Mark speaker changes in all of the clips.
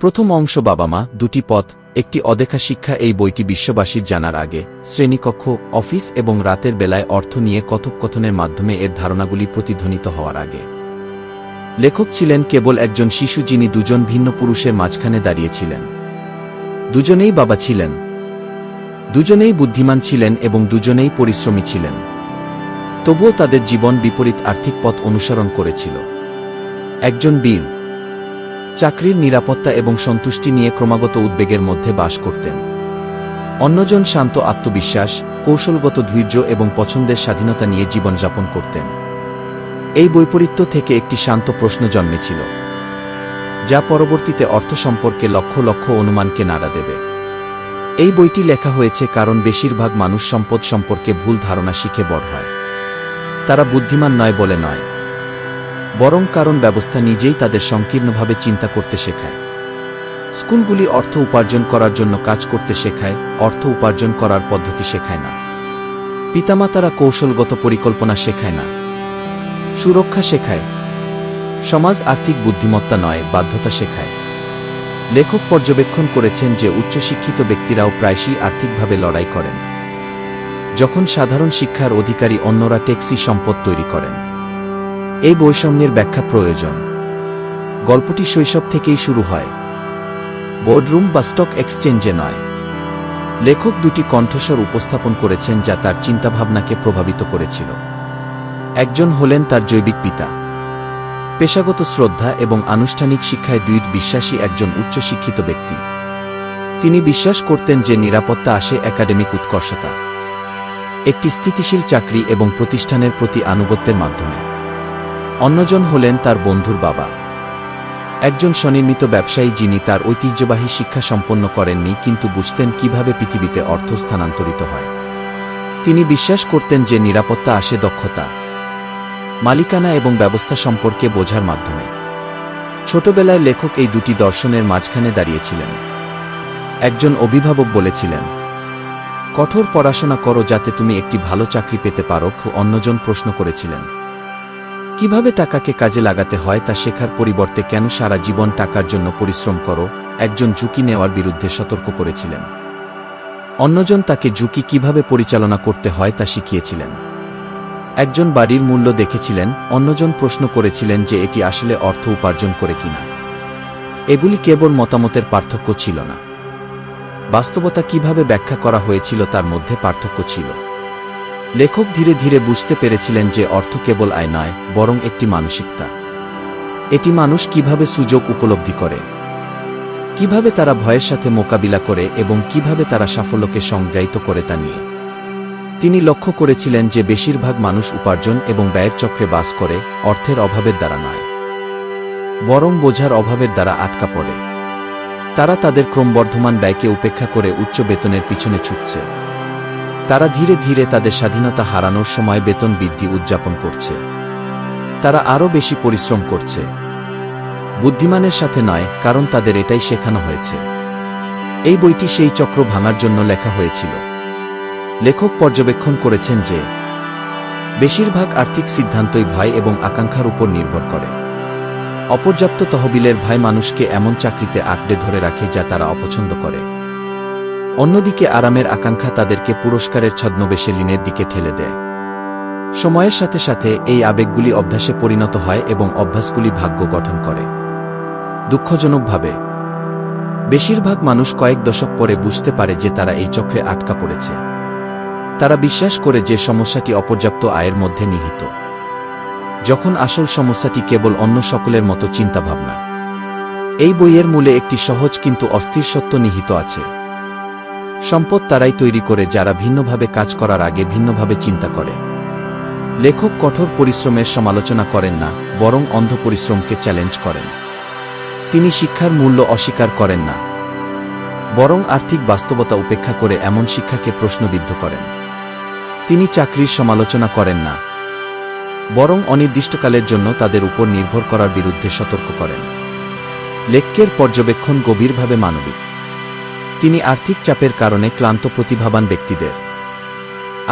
Speaker 1: প্রথম অংশ বাবা মা, দুটি পথ, একটি অদেখা শিক্ষা। এই বইটি বিশ্ববাসীর জানার আগে শ্রেণীকক্ষ, অফিস এবং রাতের বেলায় অর্থ নিয়ে কথোপকথনের মাধ্যমে এর ধারণাগুলি প্রতিধ্বনিত হওয়ার আগে। লেখক ছিলেন কেবল একজন শিশু যিনি দুজন ভিন্ন পুরুষের মাঝখানে দাঁড়িয়েছিলেন। দুজনেই বাবা ছিলেন, দুজনেই বুদ্ধিমান ছিলেন এবং দুজনেই পরিশ্রমী ছিলেন। তবুও তাদের জীবন বিপরীত আর্থিক পথ অনুসরণ করেছিল। একজন বিল চাকরির নিরাপত্তা এবং সন্তুষ্টি নিয়ে ক্রমাগত উদ্বেগের মধ্যে বাস করতেন। অন্যজন শান্ত আত্মবিশ্বাস, কৌশলগত ধৈর্য এবং পছন্দের স্বাধীনতা নিয়ে জীবনযাপন করতেন। এই বৈপরীত্য থেকে একটি শান্ত প্রশ্ন জন্মেছিল, যা পরবর্তীতে অর্থ সম্পর্কে লক্ষ লক্ষ অনুমানকে নাড়া দেবে। এই বইটি লেখা হয়েছে কারণ বেশিরভাগ মানুষ সম্পদ সম্পর্কে ভুল ধারণা শিখে বড় হয়। তারা বুদ্ধিমান নয় বলে নয়, বরং কারণ ব্যবস্থা নিজেই তাদের সংকীর্ণভাবে চিন্তা করতে শেখায়। স্কুলগুলি অর্থ উপার্জন করার জন্য কাজ করতে শেখায়, অর্থ উপার্জন করার পদ্ধতি শেখায় না। পিতামাতারা কৌশলগত পরিকল্পনা শেখায় না, সুরক্ষা শেখায়। সমাজ আর্থিক বুদ্ধিমত্তা নয়, বাধ্যতা শেখায়। লেখক পর্যবেক্ষণ করেছেন যে উচ্চশিক্ষিত ব্যক্তিরাও প্রায়শই আর্থিকভাবে লড়াই করেন, যখন সাধারণ শিক্ষার অধিকারী অন্যরা ট্যাক্সি সম্পদ তৈরি করেন। এই বৈষম্যের ব্যাখ্যা প্রয়োজন। গল্পটি শৈশব থেকেই শুরু হয়, বোর্ডরুম বা স্টক এক্সচেঞ্জে নয়। লেখক দুটি কণ্ঠস্বর উপস্থাপন করেছেন যা তার চিন্তাভাবনাকে প্রভাবিত করেছিল। একজন হলেন তার জৈবিক পিতা, পেশাগত শ্রদ্ধা এবং আনুষ্ঠানিক শিক্ষায় দৃঢ় বিশ্বাসী একজন উচ্চশিক্ষিত ব্যক্তি। তিনি বিশ্বাস করতেন যে নিরাপত্তা আসে একাডেমিক উৎকর্ষতা, একটি স্থিতিশীল চাকরি এবং প্রতিষ্ঠানের প্রতি আনুগত্যের মাধ্যমে। অন্যজন হলেন তার বন্ধুর বাবা, একজন স্বনির্মিত ব্যবসায়ী যিনি তার ঐতিহ্যবাহী শিক্ষা সম্পন্ন করেননি কিন্তু বুঝতেন কিভাবে পৃথিবীতে অর্থ স্থানান্তরিত হয়। তিনি বিশ্বাস করতেন যে নিরাপত্তা আসে দক্ষতা, মালিকানা এবং ব্যবস্থা সম্পর্কে বোঝার মাধ্যমে। ছোটবেলায় লেখক এই দুটি দর্শনের মাঝখানে দাঁড়িয়েছিলেন। একজন অভিভাবক বলেছিলেন, কঠোর পড়াশোনা করো যাতে তুমি একটি ভালো চাকরি পেতে পারো। অন্যজন প্রশ্ন করেছিলেন, কিভাবে টাকাকে কাজে লাগাতে হয় তা শেখার পরিবর্তে কেন সারা জীবন টাকার জন্য পরিশ্রম করো। একজন ঝুঁকি নেওয়ার বিরুদ্ধে সতর্ক করেছিলেন, অন্যজন তাকে ঝুঁকি কিভাবে পরিচালনা করতে হয় তা শিখিয়েছিলেন। একজন বাড়ির মূল্য দেখেছিলেন, অন্যজন প্রশ্ন করেছিলেন যে এটি আসলে অর্থ উপার্জন করে কিনা। এগুলি কেবল মতামতের পার্থক্য ছিল না, বাস্তবতা কিভাবে ব্যাখ্যা করা হয়েছিল তার মধ্যে পার্থক্য ছিল। লেখক ধীরে ধীরে বুঝতে পেরেছিলেন যে অর্থ কেবল আয় নয়, বরং একটি মানসিকতা। এটি মানুষ কিভাবে সুযোগ উপলব্ধি করে, কিভাবে তারা ভয়ের সাথে মোকাবিলা করে এবং কিভাবে তারা সাফল্যকে সংজ্ঞায়িত করে তা নিয়ে। তিনি লক্ষ্য করেছিলেন যে বেশিরভাগ মানুষ উপার্জন এবং ব্যয়ের চক্রে বাস করে, অর্থের অভাবের দ্বারা নয়, বরং বোঝার অভাবের দ্বারা আটকা পড়ে। তারা তাদের ক্রমবর্ধমান ব্যয়কে উপেক্ষা করে উচ্চ বেতনের পিছনে ছুটছে। তারা ধীরে ধীরে তাদের স্বাধীনতা হারানোর সময় বেতন বৃদ্ধি উদযাপন করছে। তারা আরও বেশি পরিশ্রম করছে, বুদ্ধিমানের সাথে নয়, কারণ তাদের এটাই শেখানো হয়েছে। এই বইটি সেই চক্র ভাঙার জন্য লেখা হয়েছিল। লেখক পর্যবেক্ষণ করেছেন যে বেশিরভাগ আর্থিক সিদ্ধান্তই ভয় এবং আকাঙ্ক্ষার উপর নির্ভর করে। অপর্যাপ্ত তহবিলের ভয় মানুষকে এমন চাকরিতে আঁকড়ে ধরে রাখে যা তারা অপছন্দ করে। অন্যদিকে আরামের আকাঙ্ক্ষা তাদেরকে পুরস্কারের ছদ্মবেশে লীনের দিকে ঠেলে দেয়। সময়ের সাথে সাথে এই আবেগগুলি অভ্যাসে পরিণত হয় এবং অভ্যাসগুলি ভাগ্য গঠন করে। দুঃখজনকভাবে বেশিরভাগ মানুষ কয়েক দশক পরে বুঝতে পারে যে তারা এই চক্রে আটকা পড়েছে। তারা বিশ্বাস করে যে সমস্যাটি অপর্যাপ্ত আয়ের মধ্যে নিহিত, যখন আসল সমস্যাটি কেবল অন্য সকলের মতো চিন্তাভাবনা। এই বইয়ের মূলে একটি সহজ কিন্তু অস্থির সত্য নিহিত আছে। সম্পদ তারাই তৈরি করে যারা ভিন্নভাবে কাজ করার আগে ভিন্নভাবে চিন্তা করে। লেখক কঠোর পরিশ্রমের সমালোচনা করেন না, বরং অন্ধ পরিশ্রমকে চ্যালেঞ্জ করেন। তিনি শিক্ষার মূল্য অস্বীকার করেন না, বরং আর্থিক বাস্তবতা উপেক্ষা করে এমন শিক্ষাকে প্রশ্নবিদ্ধ করেন। তিনি চাকরির সমালোচনা করেন না, বরং অনির্দিষ্টকালের জন্য তাদের উপর নির্ভর করার বিরুদ্ধে সতর্ক করেন। লেখকের পর্যবেক্ষণ গভীরভাবে মানবিক। তিনি আর্থিক চাপের কারণে ক্লান্ত প্রতিভাবান ব্যক্তিদের,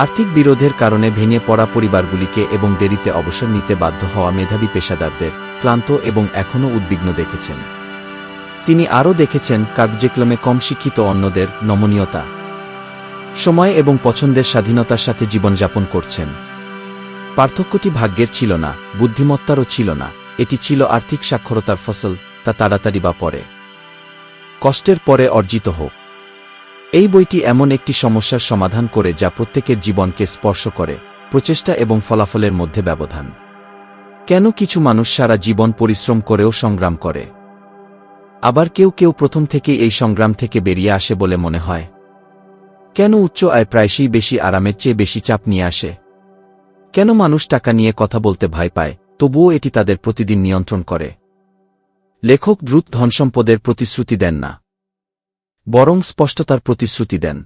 Speaker 1: আর্থিক বিরোধের কারণে ভেঙে পড়া পরিবারগুলিকে এবং দেরিতে অবসর নিতে বাধ্য হওয়া মেধাবী পেশাদারদের ক্লান্ত এবং এখনও উদ্বিগ্ন দেখেছেন। তিনি আরও দেখেছেন কার্যক্রমে কম শিক্ষিত অন্যদের নমনীয়তা, সময় এবং পছন্দের স্বাধীনতার সাথে জীবনযাপন করছেন। পার্থক্যটি ভাগ্যের ছিল না, বুদ্ধিমত্তারও ছিল না, এটি ছিল আর্থিক সাক্ষরতার ফসল, তা তাড়াতাড়ি বা পরে, কষ্টের পরে অর্জিত হোক। এই বইটি এমন একটি সমস্যার সমাধান করে যা প্রত্যেকের জীবনকে স্পর্শ করে, প্রচেষ্টা এবং ফলাফলের মধ্যে ব্যবধান। কেন কিছু মানুষ সারা জীবন পরিশ্রম করেও সংগ্রাম করে, আবার কেউ কেউ প্রথম থেকেই এই সংগ্রাম থেকে বেরিয়ে আসে বলে মনে হয়? কেন উচ্চ আয় প্রায়শই বেশি আরামের চেয়ে বেশি চাপ নিয়ে আসে? কেন মানুষ টাকা নিয়ে কথা বলতে ভয় পায়, তবুও এটি তাদের প্রতিদিন নিয়ন্ত্রণ করে? লেখক দ্রুত ধনসম্পদের প্রতিশ্রুতি দেন না, বরং স্পষ্টতার প্রতিশ্রুতি দেন।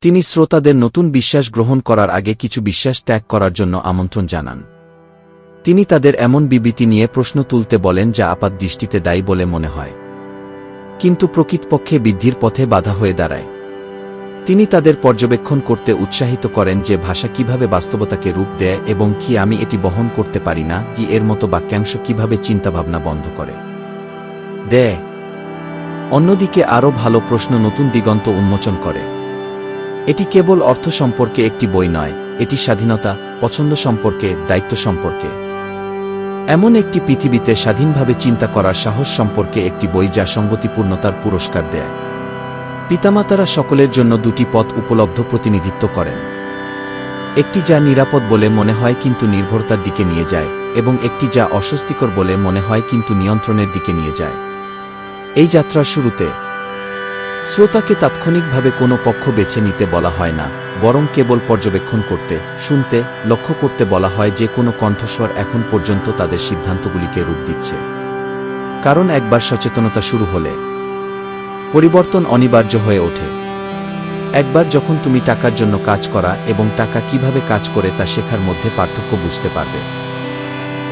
Speaker 1: তিনি শ্রোতাদের নতুন বিশ্বাস গ্রহণ করার আগে কিছু বিশ্বাস ত্যাগ করার জন্য আমন্ত্রণ জানান। তিনি তাদের এমন বিবৃতি নিয়ে প্রশ্ন তুলতে বলেন যা আপাত দৃষ্টিতে দায়ী বলে মনে হয়, কিন্তু প্রকৃতপক্ষে বৃদ্ধির পথে বাধা হয়ে দাঁড়ায়। তিনি তাদের পর্যবেক্ষণ করতে উৎসাহিত করেন যে ভাষা কিভাবে বাস্তবতাকে রূপ দেয় এবং কি আমি এটি বহন করতে পারি না কি এর মতো বাক্যাংশ কিভাবে চিন্তাভাবনা বন্ধ করে দেয়। অন্যদিকে আরও ভালো প্রশ্ন নতুন দিগন্ত উন্মোচন করে। এটি কেবল অর্থ সম্পর্কে একটি বই নয়, এটি স্বাধীনতা, পছন্দ সম্পর্কে, দায়িত্ব সম্পর্কে, এমন একটি পৃথিবীতে স্বাধীনভাবে চিন্তা করার সাহস সম্পর্কে একটি বই যা সঙ্গতিপূর্ণতার পুরস্কার দেয়। পিতামাতারা সকলের জন্য দুটি পথ উপলব্ধ প্রতিনিধিত্ব করেন, একটি যা নিরাপদ বলে মনে হয় কিন্তু নির্ভরতার দিকে নিয়ে যায়, এবং একটি যা অস্বস্তিকর বলে মনে হয় কিন্তু নিয়ন্ত্রণের দিকে নিয়ে যায়। এই যাত্রার শুরুতে শ্রোতাকে তাৎক্ষণিকভাবে কোনো পক্ষ বেছে নিতে বলা হয় না, বরং কেবল পর্যবেক্ষণ করতে, শুনতে, লক্ষ্য করতে বলা হয় যে কোনো কণ্ঠস্বর এখন পর্যন্ত তাদের সিদ্ধান্তগুলিকে রূপ দিচ্ছে। কারণ একবার সচেতনতা শুরু হলে পরিবর্তন অনিবার্য হয়ে ওঠে। একবার যখন তুমি টাকার জন্য কাজ করা এবং টাকা কিভাবে কাজ করে তা শেখার মধ্যে পার্থক্য বুঝতে পারবে,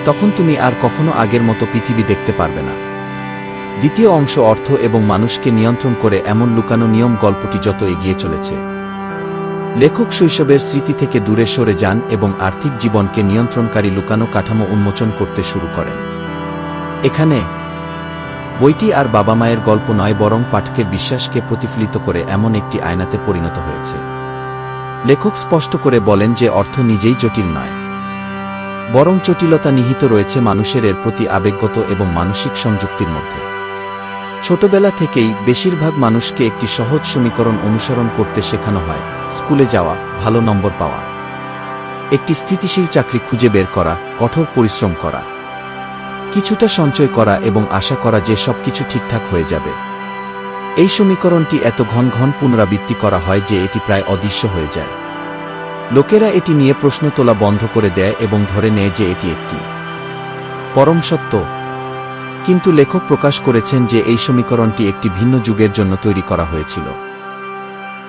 Speaker 1: তখন তুমি আর কখনো আগের মতো পৃথিবী দেখতে পারবে না। দ্বিতীয় অংশ অর্থ এবং মানুষকে নিয়ন্ত্রণ করে এমন লুকানো নিয়ম গল্পটি যত এগিয়ে চলেছে। লেখক শৈশবের স্মৃতি থেকে দূরে সরে যান এবং আর্থিক জীবনকে নিয়ন্ত্রণকারী লুকানো কাঠামো উন্মোচন করতে শুরু করেন। এখানে বইটি আর বাবা মায়ের গল্প নয়, বরং পাঠকের বিশ্বাসকে প্রতিফলিত করে এমন একটি আয়নাতে পরিণত হয়েছে। লেখক স্পষ্ট করে বলেন যে অর্থ নিজেই জটিল নয়, বরং জটিলতা নিহিত রয়েছে মানুষের এর প্রতি আবেগগত এবং মানসিক সংযুক্তির মধ্যে। ছোটবেলা থেকেই বেশিরভাগ মানুষকে একটি সহজ সমীকরণ অনুসরণ করতে শেখানো হয়: স্কুলে যাওয়া, ভালো নম্বর পাওয়া, একটি স্থিতিশীল চাকরি খুঁজে বের করা, কঠোর পরিশ্রম করা, কিছুটা সঞ্চয় করা এবং আশা করা যে সবকিছু ঠিকঠাক হয়ে যাবে। এই সমীকরণটি এত ঘন ঘন পুনরাবৃত্তি করা হয় যে এটি প্রায় অদৃশ্য হয়ে যায়। লোকেরা এটি নিয়ে প্রশ্ন তোলা বন্ধ করে দেয় এবং ধরে নেয় যে এটি একটি পরম সত্য। কিন্তু লেখক প্রকাশ করেছেন যে এই সমীকরণটি একটি ভিন্ন যুগের জন্য তৈরি করা হয়েছিল,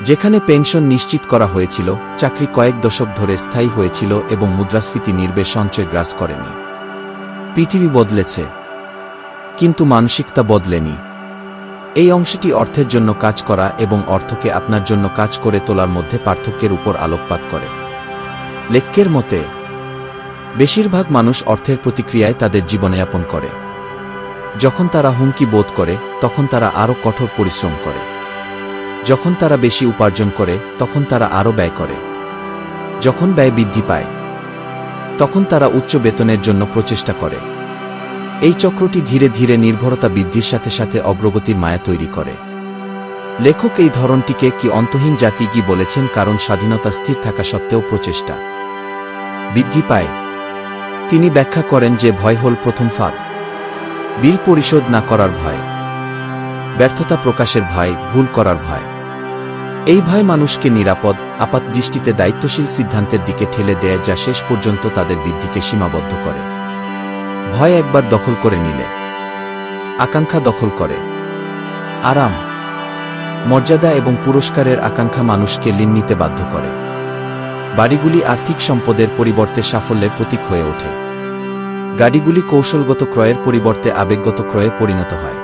Speaker 1: যেখানে পেনশন নিশ্চিত করা হয়েছিল, চাকরি কয়েক দশক ধরে স্থায়ী হয়েছিল এবং মুদ্রাস্ফীতি নির্বে সঞ্চয় গ্রাস করেনি। পৃথিবী বদলেছে, কিন্তু মানসিকতা বদলেনি। এই অংশটি অর্থের জন্য কাজ করা এবং অর্থকে আপনার জন্য কাজ করে তোলার মধ্যে পার্থক্যের উপর আলোকপাত করে। লেখকের মতে, বেশিরভাগ মানুষ অর্থের প্রতিক্রিয়ায় তাদের জীবনযাপন করে। যখন তারা হুমকি বোধ করে, তখন তারা আরও কঠোর পরিশ্রম করে। যখন তারা বেশি উপার্জন করে, তখন তারা আরও ব্যয় করে। যখন ব্যয় বৃদ্ধি পায়, তখন তারা উচ্চ বেতনের জন্য প্রচেষ্টা করে। এই চক্রটি ধীরে ধীরে নির্ভরতা বৃদ্ধির সাথে সাথে অগ্রগতির মায়া তৈরি করে। লেখক এই ধরনটিকে কি অন্তহীন জাতি কি বলেছেন, কারণ স্বাধীনতা স্থির থাকা সত্ত্বেও প্রচেষ্টা বৃদ্ধি পায়। তিনি ব্যাখ্যা করেন যে ভয় হল প্রথম ফাঁদ, বিল পরিশোধ না করার ভয়, ব্যর্থতা প্রকাশের ভয়, ভুল করার ভয়। এই ভয় মানুষকে নিরাপদ, আপাত দৃষ্টিতে দায়িত্বশীল সিদ্ধান্তের দিকে ঠেলে দেয় যা শেষ পর্যন্ত তাদের বৃদ্ধিকে সীমাবদ্ধ করে। ভয় একবার দখল করে নিলে আকাঙ্ক্ষা দখল করে। আরাম, মর্যাদা এবং পুরস্কারের আকাঙ্ক্ষা মানুষকে ঋণ নিতে বাধ্য করে। বাড়িগুলি আর্থিক সম্পদের পরিবর্তে সাফল্যের প্রতীক হয়ে ওঠে। গাড়িগুলি কৌশলগত ক্রয়ের পরিবর্তে আবেগগত ক্রয়ে পরিণত হয়।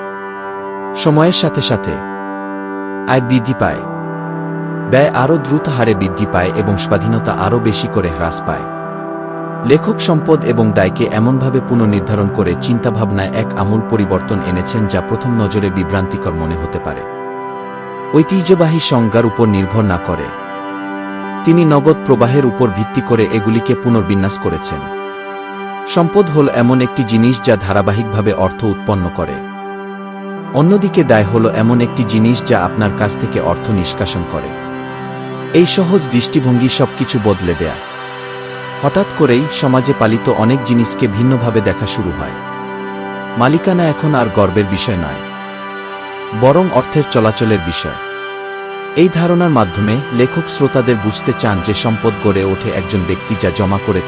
Speaker 1: সময়ের সাথে সাথে আয় বৃদ্ধি পায়, ব্যয় আরও দ্রুত হারে বৃদ্ধি পায় এবং স্বাধীনতা আরও বেশি করে হ্রাস পায়। লেখক সম্পদ এবং দায়কে এমনভাবে পুনর্নির্ধারণ করে চিন্তাভাবনায় এক আমূল পরিবর্তন এনেছেন যা প্রথম নজরে বিভ্রান্তিকর মনে হতে পারে। ঐতিহ্যবাহী সংজ্ঞার উপর নির্ভর না করে তিনি নগদ প্রবাহের উপর ভিত্তি করে এগুলিকে পুনর্বিন্যাস করেছেন। সম্পদ হল এমন একটি জিনিস যা ধারাবাহিকভাবে অর্থ উৎপন্ন করে। অন্যদিকে দায় হল এমন একটি জিনিস যা আপনার কাছ থেকে অর্থ নিষ্কাশন করে। এই সহজ দৃষ্টিভঙ্গি সবকিছু বদলে দেয়া। হঠাৎ করেই সমাজে পালিত অনেক জিনিসকে ভিন্নভাবে দেখা শুরু হয়। মালিকানা এখন আর গর্বের বিষয় নয়, বরং অর্থের চলাচলের বিষয়। এই ধারণার মাধ্যমে লেখক শ্রোতাদের বুঝতে চান যে সম্পদ গড়ে ওঠে একজন ব্যক্তি যা জমা করে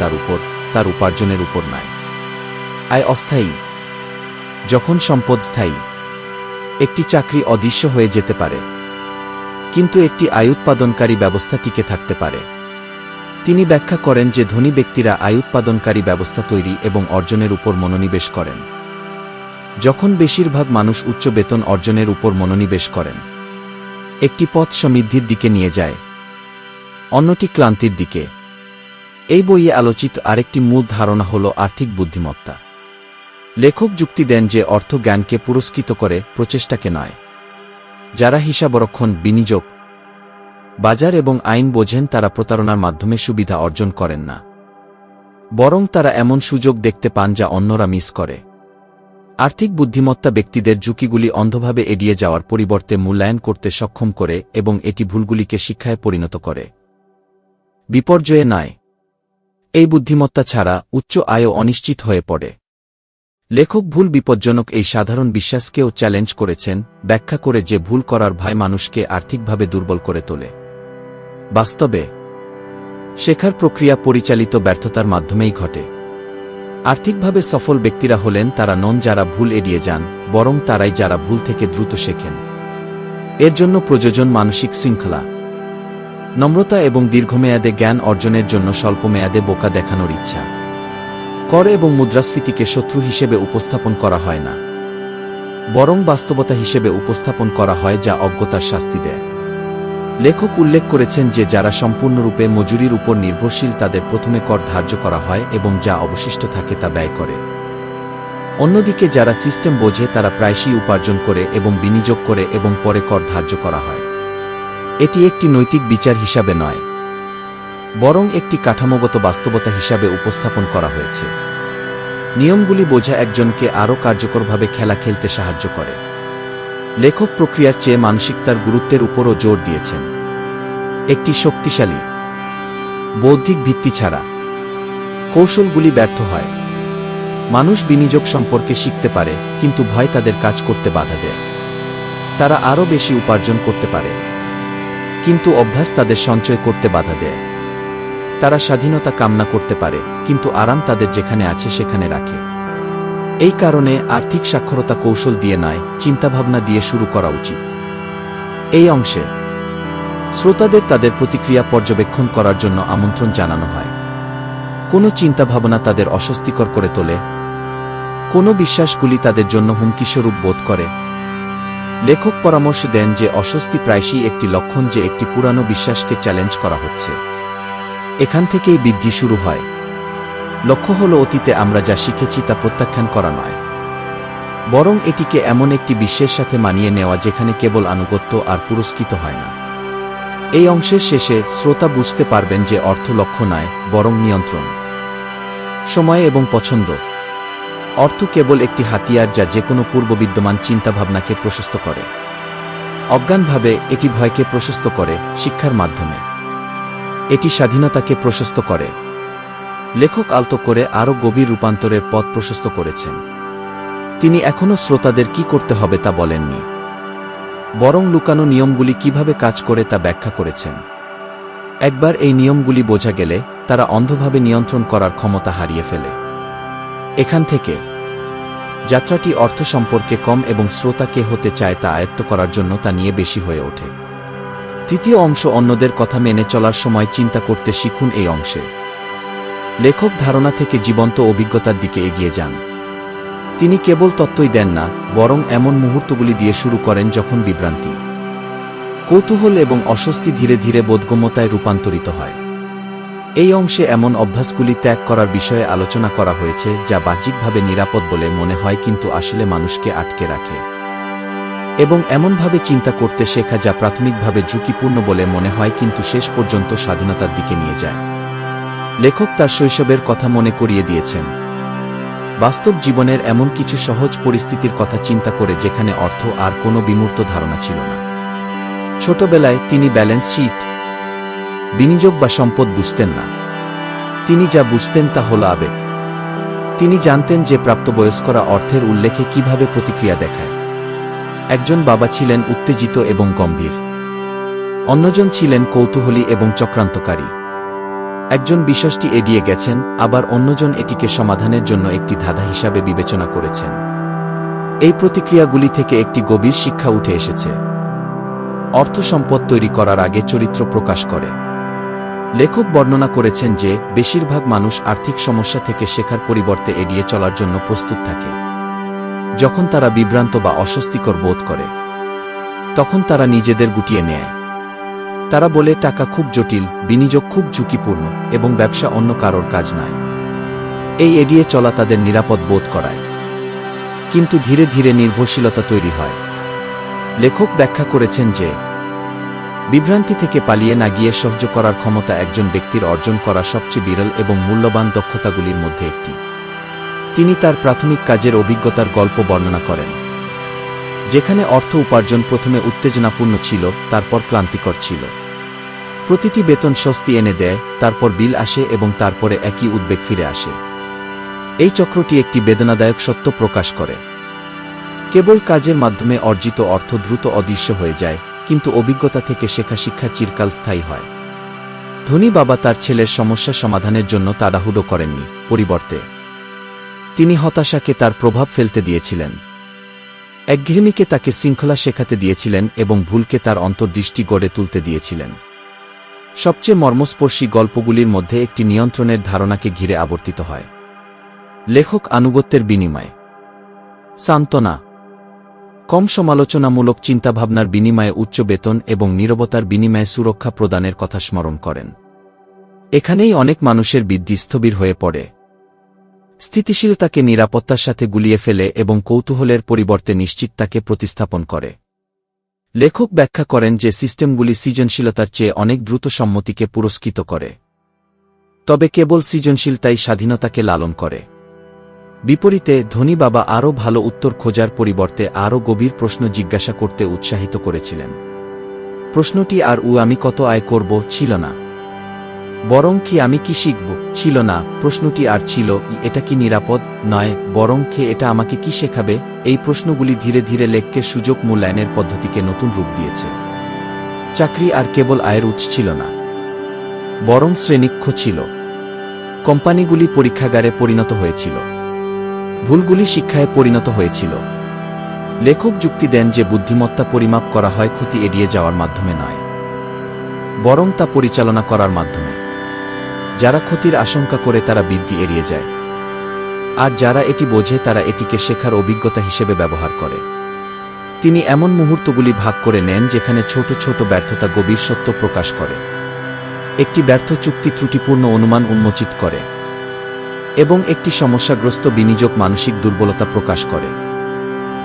Speaker 1: তার উপার্জনের উপর নয়। আয় অস্থায়ী, যখন সম্পদ স্থায়ী। একটি চাকরি অদৃশ্য হয়ে যেতে পারে, কিন্তু একটি আয় উৎপাদনকারী ব্যবস্থা টিকে থাকতে পারে। তিনি ব্যাখ্যা করেন যে ধনী ব্যক্তিরা আয় উৎপাদনকারী ব্যবস্থা তৈরি এবং অর্জনের উপর মনোনিবেশ করেন, যখন বেশিরভাগ মানুষ উচ্চ বেতন অর্জনের উপর মনোনিবেশ করেন। একটি পথ সমৃদ্ধির দিকে নিয়ে যায়, অন্যটি ক্লান্তির দিকে। এই বইয়ে আলোচিত আরেকটি মূল ধারণা হল আর্থিক বুদ্ধিমত্তা। লেখক যুক্তি দেন যে অর্থ জ্ঞানকে পুরস্কৃত করে, প্রচেষ্টাকে নয়। যারা হিসাবরক্ষণ, বিনিয়োগ, বাজার এবং আইন বোঝেন তারা প্রতারণার মাধ্যমে সুবিধা অর্জন করেন না, বরং তারা এমন সুযোগ দেখতে পান যা অন্যরা মিস করে। আর্থিক বুদ্ধিমত্তা ব্যক্তিদের ঝুঁকিগুলি অন্ধভাবে এড়িয়ে যাওয়ার পরিবর্তে মূল্যায়ন করতে সক্ষম করে এবং এটি ভুলগুলিকে শিক্ষায় পরিণত করে, বিপর্যয়ে নয়। এই বুদ্ধিমত্তা ছাড়া উচ্চ আয়ও অনিশ্চিত হয়ে পড়ে। লেখক ভুল বিপজ্জনক এই সাধারণ বিশ্বাসকেও চ্যালেঞ্জ করেছেন, ব্যাখ্যা করে যে ভুল করার ভয় মানুষকে আর্থিকভাবে দুর্বল করে তোলে। বাস্তবে শেখার প্রক্রিয়া পরিচালিত ব্যর্থতার মাধ্যমেই ঘটে। আর্থিকভাবে সফল ব্যক্তিরা হলেন তারা নন যারা ভুল এড়িয়ে যান, বরং তারাই যারা ভুল থেকে দ্রুত শেখেন। এর জন্য প্রয়োজন মানসিক শৃঙ্খলা, নম্রতা এবং দীর্ঘমেয়াদে জ্ঞান অর্জনের জন্য স্বল্পমেয়াদে বোকা দেখানোর ইচ্ছা। কর এবং মুদ্রাস্ফীতিকে শত্রু হিসেবে উপস্থাপন করা হয় না, বরং বাস্তবতা হিসেবে উপস্থাপন করা হয় যা অজ্ঞতার শাস্তি দেয়। লেখক উল্লেখ করেছেন যে যারা সম্পূর্ণরূপে মজুরির উপর নির্ভরশীল তাদের প্রথমে কর ধার্য করা হয় এবং যা অবশিষ্ট থাকে তা ব্যয় করে। অন্যদিকে যারা সিস্টেম বোঝে তারা প্রায়শই উপার্জন করে এবং বিনিয়োগ করে এবং পরে কর ধার্য করা হয়। এটি একটি নৈতিক বিচার হিসাবে নয়, বরং একটি কাঠামোগত বাস্তবতা হিসাবে উপস্থাপন করা হয়েছে। নিয়মগুলি বোঝা একজনকে আরও কার্যকরভাবে খেলা খেলতে সাহায্য করে। লেখক প্রক্রিয়ার চেয়ে মানসিকতার গুরুত্বের উপরও জোর দিয়েছেন। একটি শক্তিশালী বৌদ্ধিক ভিত্তি ছাড়া কৌশলগুলি ব্যর্থ হয়। মানুষ বিনিয়োগ সম্পর্কে শিখতে পারে, কিন্তু ভয় তাদের কাজ করতে বাধা দেয়। তারা আরও বেশি উপার্জন করতে পারে, কিন্তু অভ্যাস তাদের সঞ্চয় করতে বাধা দেয়। তারা স্বাধীনতা কামনা করতে পারে, কিন্তু আরাম তাদের যেখানে আছে সেখানে রাখে। এই কারণে আর্থিক সাক্ষরতা কৌশল দিয়ে নয়, চিন্তাভাবনা দিয়ে শুরু করা উচিত। এই অংশে শ্রোতাদের তাদের প্রতিক্রিয়া পর্যবেক্ষণ করার জন্য আমন্ত্রণ জানানো হয়। কোনো চিন্তাভাবনা তাদের অস্বস্তিকর করে তোলে, কোনো বিশ্বাসগুলি তাদের জন্য হুমকিস্বরূপ বোধ করে। লেখক পরামর্শ দেন যে অস্বস্তি প্রায়শই একটি লক্ষণ যে একটি পুরানো বিশ্বাসকে চ্যালেঞ্জ করা হচ্ছে। এখান থেকেই বৃদ্ধি শুরু হয়। লক্ষ্য হল অতীতে আমরা যা শিখেছি তা প্রত্যাখ্যান করা নয়, বরং এটিকে এমন একটি বিশ্বের সাথে মানিয়ে নেওয়া যেখানে কেবল আনুগত্য আর পুরস্কৃত হয় না। এই অংশের শেষে শ্রোতা বুঝতে পারবেন যে অর্থ লক্ষ্য নয়, বরং নিয়ন্ত্রণ, সময় এবং পছন্দ। অর্থ কেবল একটি হাতিয়ার যা যেকোনো পূর্ববিদ্যমান চিন্তাভাবনাকে প্রশস্ত করে। অজ্ঞানভাবে এটি ভয়কে প্রশস্ত করে, শিক্ষার মাধ্যমে এটি স্বাধীনতাকে প্রশস্ত করে। লেখক আলতো করে আরও গভীর রূপান্তরের পথ প্রশস্ত করেছেন। তিনি এখনও শ্রোতাদের কি করতে হবে তা বলেননি, বরং লুকানো নিয়মগুলি কিভাবে কাজ করে তা ব্যাখ্যা করেছেন। একবার এই নিয়মগুলি বোঝা গেলে তারা অন্ধভাবে নিয়ন্ত্রণ করার ক্ষমতা হারিয়ে ফেলে। এখান থেকে যাত্রাটি অর্থ সম্পর্কে কম এবং শ্রোতা কে হতে চায় তা আয়ত্ত করার জন্য তা নিয়ে বেশি হয়ে ওঠে। তৃতীয় অংশ অন্যদের কথা মেনে চলার সময় চিন্তা করতে শিখুন। এই অংশে লেখক ধারণা থেকে জীবন্ত অভিজ্ঞতার দিকে এগিয়ে যান। তিনি কেবল তত্ত্বই দেন না, বরং এমন মুহূর্তগুলি দিয়ে শুরু করেন যখন বিভ্রান্তি, কৌতূহল এবং অস্বস্তি ধীরে ধীরে বোধগম্যতায় রূপান্তরিত হয়। এই অংশে এমন অভ্যাসগুলি ত্যাগ করার বিষয়ে আলোচনা করা হয়েছে যা বাহ্যিকভাবে নিরাপদ বলে মনে হয় কিন্তু আসলে মানুষকে আটকে রাখে, এবং এমনভাবে চিন্তা করতে শেখা যা প্রাথমিকভাবে ঝুঁকিপূর্ণ বলে মনে হয় কিন্তু শেষ পর্যন্ত স্বাধীনতার দিকে নিয়ে যায়। লেখক তার শৈশবের কথা মনে করিয়ে দিয়েছেন, বাস্তব জীবনের এমন কিছু সহজ পরিস্থিতির কথা চিন্তা করে যেখানে অর্থ আর কোনো বিমূর্ত ধারণা ছিল না। ছোটবেলায় তিনি ব্যালেন্স শিট, বিনিয়োগ বা সম্পদ বুঝতেন না। তিনি যা বুঝতেন তা হল আবেগ। তিনি জানতেন যে প্রাপ্তবয়স্করা অর্থের উল্লেখে কিভাবে প্রতিক্রিয়া দেখায়। একজন বাবা ছিলেন উত্তেজিত এবং গম্ভীর, অন্যজন ছিলেন কৌতূহলী এবং চক্রান্তকারী। একজন বিষয়টি এড়িয়ে গেছেন, আবার অন্যজন এটিকে সমাধানের জন্য একটি ধাঁধা হিসাবে বিবেচনা করেছেন। এই প্রতিক্রিয়াগুলি থেকে একটি গভীর শিক্ষা উঠে এসেছে। অর্থ সম্পদ তৈরি করার আগে চরিত্র প্রকাশ করে। লেখক বর্ণনা করেছেন যে বেশিরভাগ মানুষ আর্থিক সমস্যা থেকে শেখার পরিবর্তে এড়িয়ে চলার জন্য প্রস্তুত থাকে। যখন তারা বিভ্রান্ত বা অস্বস্তিকর বোধ করে, তখন তারা নিজেদের গুটিয়ে নেয়। তারা বলে টাকা খুব জটিল, বিনিয়োগ খুব ঝুঁকিপূর্ণ, এবং ব্যবসা অন্য কারোর কাজ নয়। এই এড়িয়ে চলা তাদের নিরাপদ বোধ করায়, কিন্তু ধীরে ধীরে নির্ভরশীলতা তৈরি হয়। লেখক ব্যাখ্যা করেছেন যে বিভ্রান্তি থেকে পালিয়ে না গিয়ে সহ্য করার ক্ষমতা একজন ব্যক্তির অর্জন করা সবচেয়ে বিরল এবং মূল্যবান দক্ষতাগুলির মধ্যে একটি। তিনি তার প্রাথমিক কাজের অভিজ্ঞতার গল্প বর্ণনা করেন, যেখানে অর্থ উপার্জন প্রথমে উত্তেজনাপূর্ণ ছিল, তারপর ক্লান্তিকর ছিল। প্রতিটি বেতন স্বস্তি এনে দেয়, তারপর বিল আসে এবং তারপরে একই উদ্বেগ ফিরে আসে। এই চক্রটি একটি বেদনাদায়ক সত্য প্রকাশ করে। কেবল কাজের মাধ্যমে অর্জিত অর্থ দ্রুত অদৃশ্য হয়ে যায়, কিন্তু অভিজ্ঞতা থেকে শেখা শিক্ষা চিরকাল স্থায়ী হয়। ধনী বাবা তার ছেলের সমস্যা সমাধানের জন্য তাড়াহুড়ো করেননি, পরিবর্তে তিনি হতাশাকে তার প্রভাব ফেলতে দিয়েছিলেন, একঘেয়েমিকে তাকে শৃঙ্খলা শেখাতে দিয়েছিলেন এবং ভুলকে তার অন্তর্দৃষ্টি গড়ে তুলতে দিয়েছিলেন। সবচেয়ে মর্মস্পর্শী গল্পগুলির মধ্যে একটি নিয়ন্ত্রণের ধারণাকে ঘিরে আবর্তিত হয়। লেখক আনুগত্যের বিনিময়ে সান্ত্বনা, কম সমালোচনামূলক চিন্তাভাবনার বিনিময়ে উচ্চ বেতন এবং নীরবতার বিনিময়ে সুরক্ষা প্রদানের কথা স্মরণ করেন। এখানেই অনেক মানুষের বৃদ্ধি স্থবির হয়ে পড়ে, স্থিতিশীলতাকে নিরাপত্তার সাথে গুলিয়ে ফেলে এবং কৌতূহলের পরিবর্তে নিশ্চিততাকে প্রতিস্থাপন করে। লেখক ব্যাখ্যা করেন যে সিস্টেমগুলি সৃজনশীলতার চেয়ে অনেক দ্রুত সম্মতিকে পুরস্কৃত করে, তবে কেবল সৃজনশীলতাই স্বাধীনতাকে লালন করে। বিপরীতে ধনী বাবা আরও ভালো উত্তর খোঁজার পরিবর্তে আরও গভীর প্রশ্ন জিজ্ঞাসা করতে উৎসাহিত করেছিলেন। প্রশ্নটি আর আমি কত আয় করব ছিল না, বরং কি আমি কি শিখব ছিল না। প্রশ্নটি আর ছিল এটা কি নিরাপদ নয়, বরং এটা আমাকে কি শেখাবে। এই প্রশ্নগুলি ধীরে ধীরে লেখকের সুযোগ মূল্যায়নের পদ্ধতিকে নতুন রূপ দিয়েছে। চাকরি আর কেবল আয়ের উৎস ছিল না, বরং শ্রেণীকক্ষ ছিল। কোম্পানিগুলি পরীক্ষাগারে পরিণত হয়েছিল, ভুলগুলি শিক্ষায় পরিণত হয়েছিল। লেখক যুক্তি দেন যে বুদ্ধিমত্তা পরিমাপ করা হয় ক্ষতি এড়িয়ে যাওয়ার মাধ্যমে নয়, বরং তা পরিচালনা করার মাধ্যমে। যারা ক্ষতির আশঙ্কা করে তারা বৃদ্ধি এড়িয়ে যায়, আর যারা এটি বোঝে তারা এটিকে শেখার অভিজ্ঞতা হিসেবে ব্যবহার করে। তিনি এমন মুহূর্তগুলি ভাগ করে নেন যেখানে ছোট ছোট ব্যর্থতা গভীর সত্য প্রকাশ করে। একটি ব্যর্থ চুক্তি ত্রুটিপূর্ণ অনুমান উন্মোচিত করে, এবং একটি সমস্যাগ্রস্ত বিনিয়োগ মানসিক দুর্বলতা প্রকাশ করে।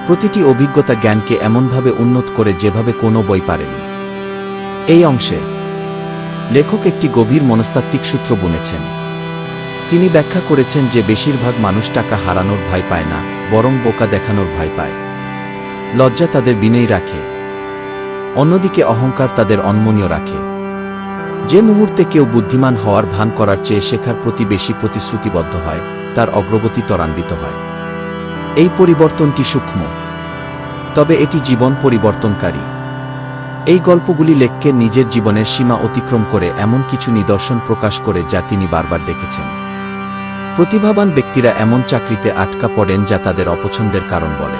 Speaker 1: প্রতিটি অভিজ্ঞতা জ্ঞানকে এমনভাবে উন্নত করে যেভাবে কোনো বই পারেনি। এই অংশে লেখক একটি গভীর মনস্তাত্ত্বিক সূত্র বুনেছেন। তিনি ব্যাখ্যা করেছেন যে বেশিরভাগ মানুষ টাকা হারানোর ভয় পায় না, বরং বোকা দেখানোর ভয় পায়। লজ্জা তাদের বিনয়ী রাখে, অন্যদিকে অহংকার তাদের অনমনীয় রাখে। যে মুহূর্তে কেউ বুদ্ধিমান হওয়ার ভান করার চেয়ে শেখার প্রতি বেশি প্রতিশ্রুতিবদ্ধ হয়, তার অগ্রগতি ত্বরান্বিত হয়। এই পরিবর্তনটি সূক্ষ্ম, তবে এটি জীবন পরিবর্তনকারী। এই গল্পগুলি লেখকের নিজের জীবনের সীমা অতিক্রম করে এমন কিছু নিদর্শন প্রকাশ করে যা তিনি বারবার দেখেছেন। প্রতিভাবান ব্যক্তিরা এমন চাকরিতে আটকা পড়েন যা তাদের অপছন্দের কারণ বলে।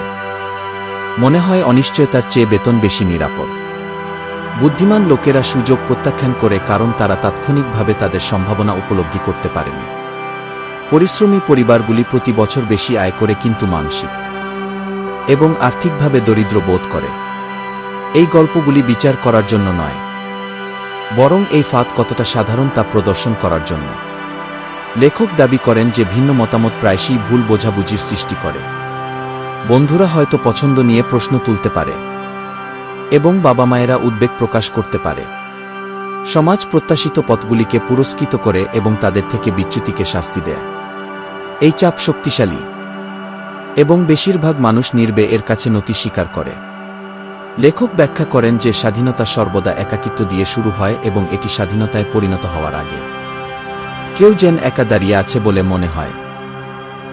Speaker 1: মনে হয় অনিশ্চয়তার চেয়ে বেতন বেশি নিরাপদ। বুদ্ধিমান লোকেরা সুযোগ প্রত্যাখ্যান করে কারণ তারা তাৎক্ষণিকভাবে তাদের সম্ভাবনা উপলব্ধি করতে পারেনি। পরিশ্রমী পরিবারগুলি প্রতি বছর বেশি আয় করে কিন্তু মানসিক এবং আর্থিকভাবে দরিদ্র বোধ করে। এই গল্পগুলি বিচার করার জন্য নয়, বরং এই ফাঁদ কতটা সাধারণ তা প্রদর্শন করার জন্য। লেখক দাবি করেন যে ভিন্ন মতামত প্রায়শই ভুল বোঝাবুঝির সৃষ্টি করে। বন্ধুরা হয়তো পছন্দ নিয়ে প্রশ্ন তুলতে পারে এবং বাবা মায়েরা উদ্বেগ প্রকাশ করতে পারে। সমাজ প্রত্যাশিত পথগুলিকে পুরস্কৃত করে এবং তাদের থেকে বিচ্যুতিকে শাস্তি দেয়। এই চাপ শক্তিশালী এবং বেশিরভাগ মানুষ নির্বে এর কাছে নতি স্বীকার করে। লেখক ব্যাখ্যা করেন যে স্বাধীনতা সর্বদা একাকিত্ব দিয়ে শুরু হয় এবং এটি স্বাধীনতায় পরিণত হওয়ার আগে কেউ যেন একা দাঁড়িয়ে আছে বলে মনে হয়।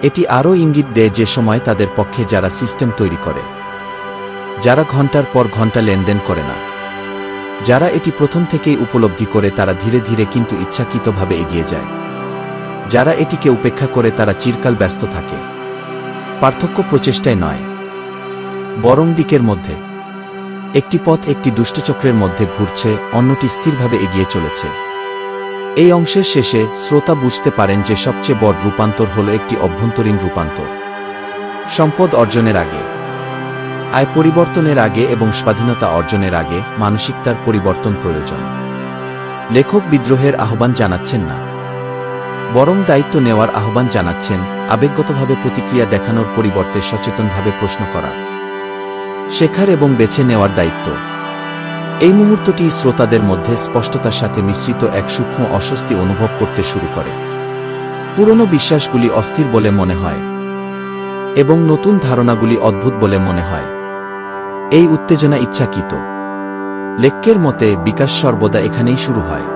Speaker 1: এটি আরও ইঙ্গিত দেয় যে সময় তাদের পক্ষে যারা সিস্টেম তৈরি করে, যারা ঘন্টার পর ঘন্টা লেনদেন করে না, যারা এটি প্রথম থেকেই উপলব্ধি করে তারা ধীরে ধীরে কিন্তু ইচ্ছাকৃতভাবে এগিয়ে যায়। যারা এটিকে উপেক্ষা করে তারা চিরকাল ব্যস্ত থাকে। পার্থক্য প্রচেষ্টায় নয়, বরং দিকের মধ্যে। একটি পথ একটি দুষ্টচক্রের মধ্যে ঘুরছে, অন্যটি স্থিরভাবে এগিয়ে চলেছে। এই অংশের শেষে শ্রোতা বুঝতে পারেন যে সবচেয়ে বড় রূপান্তর হল একটি অভ্যন্তরীণ রূপান্তর। সম্পদ অর্জনের আগে, আয় পরিবর্তনের আগে এবং স্বাধীনতা অর্জনের আগে মানসিকতার পরিবর্তন প্রয়োজন। লেখক বিদ্রোহের আহ্বান জানাচ্ছেন না, বরং দায়িত্ব নেওয়ার আহ্বান জানাচ্ছেন, আবেগগতভাবে প্রতিক্রিয়া দেখানোর পরিবর্তে সচেতনভাবে প্রশ্ন করা, শেখার এবং বেছে নেওয়ার দায়িত্ব। এই মুহূর্তটি শ্রোতাদের মধ্যে স্পষ্টতার সাথে মিশ্রিত এক সূক্ষ্ম অস্বস্তি অনুভব করতে শুরু করে। পুরনো বিশ্বাসগুলি অস্থির বলে মনে হয় এবং নতুন ধারণাগুলি অদ্ভুত বলে মনে হয়। এই উত্তেজনা ইচ্ছাকৃত। লেখকের মতে বিকাশ সর্বদা এখানেই শুরু হয়,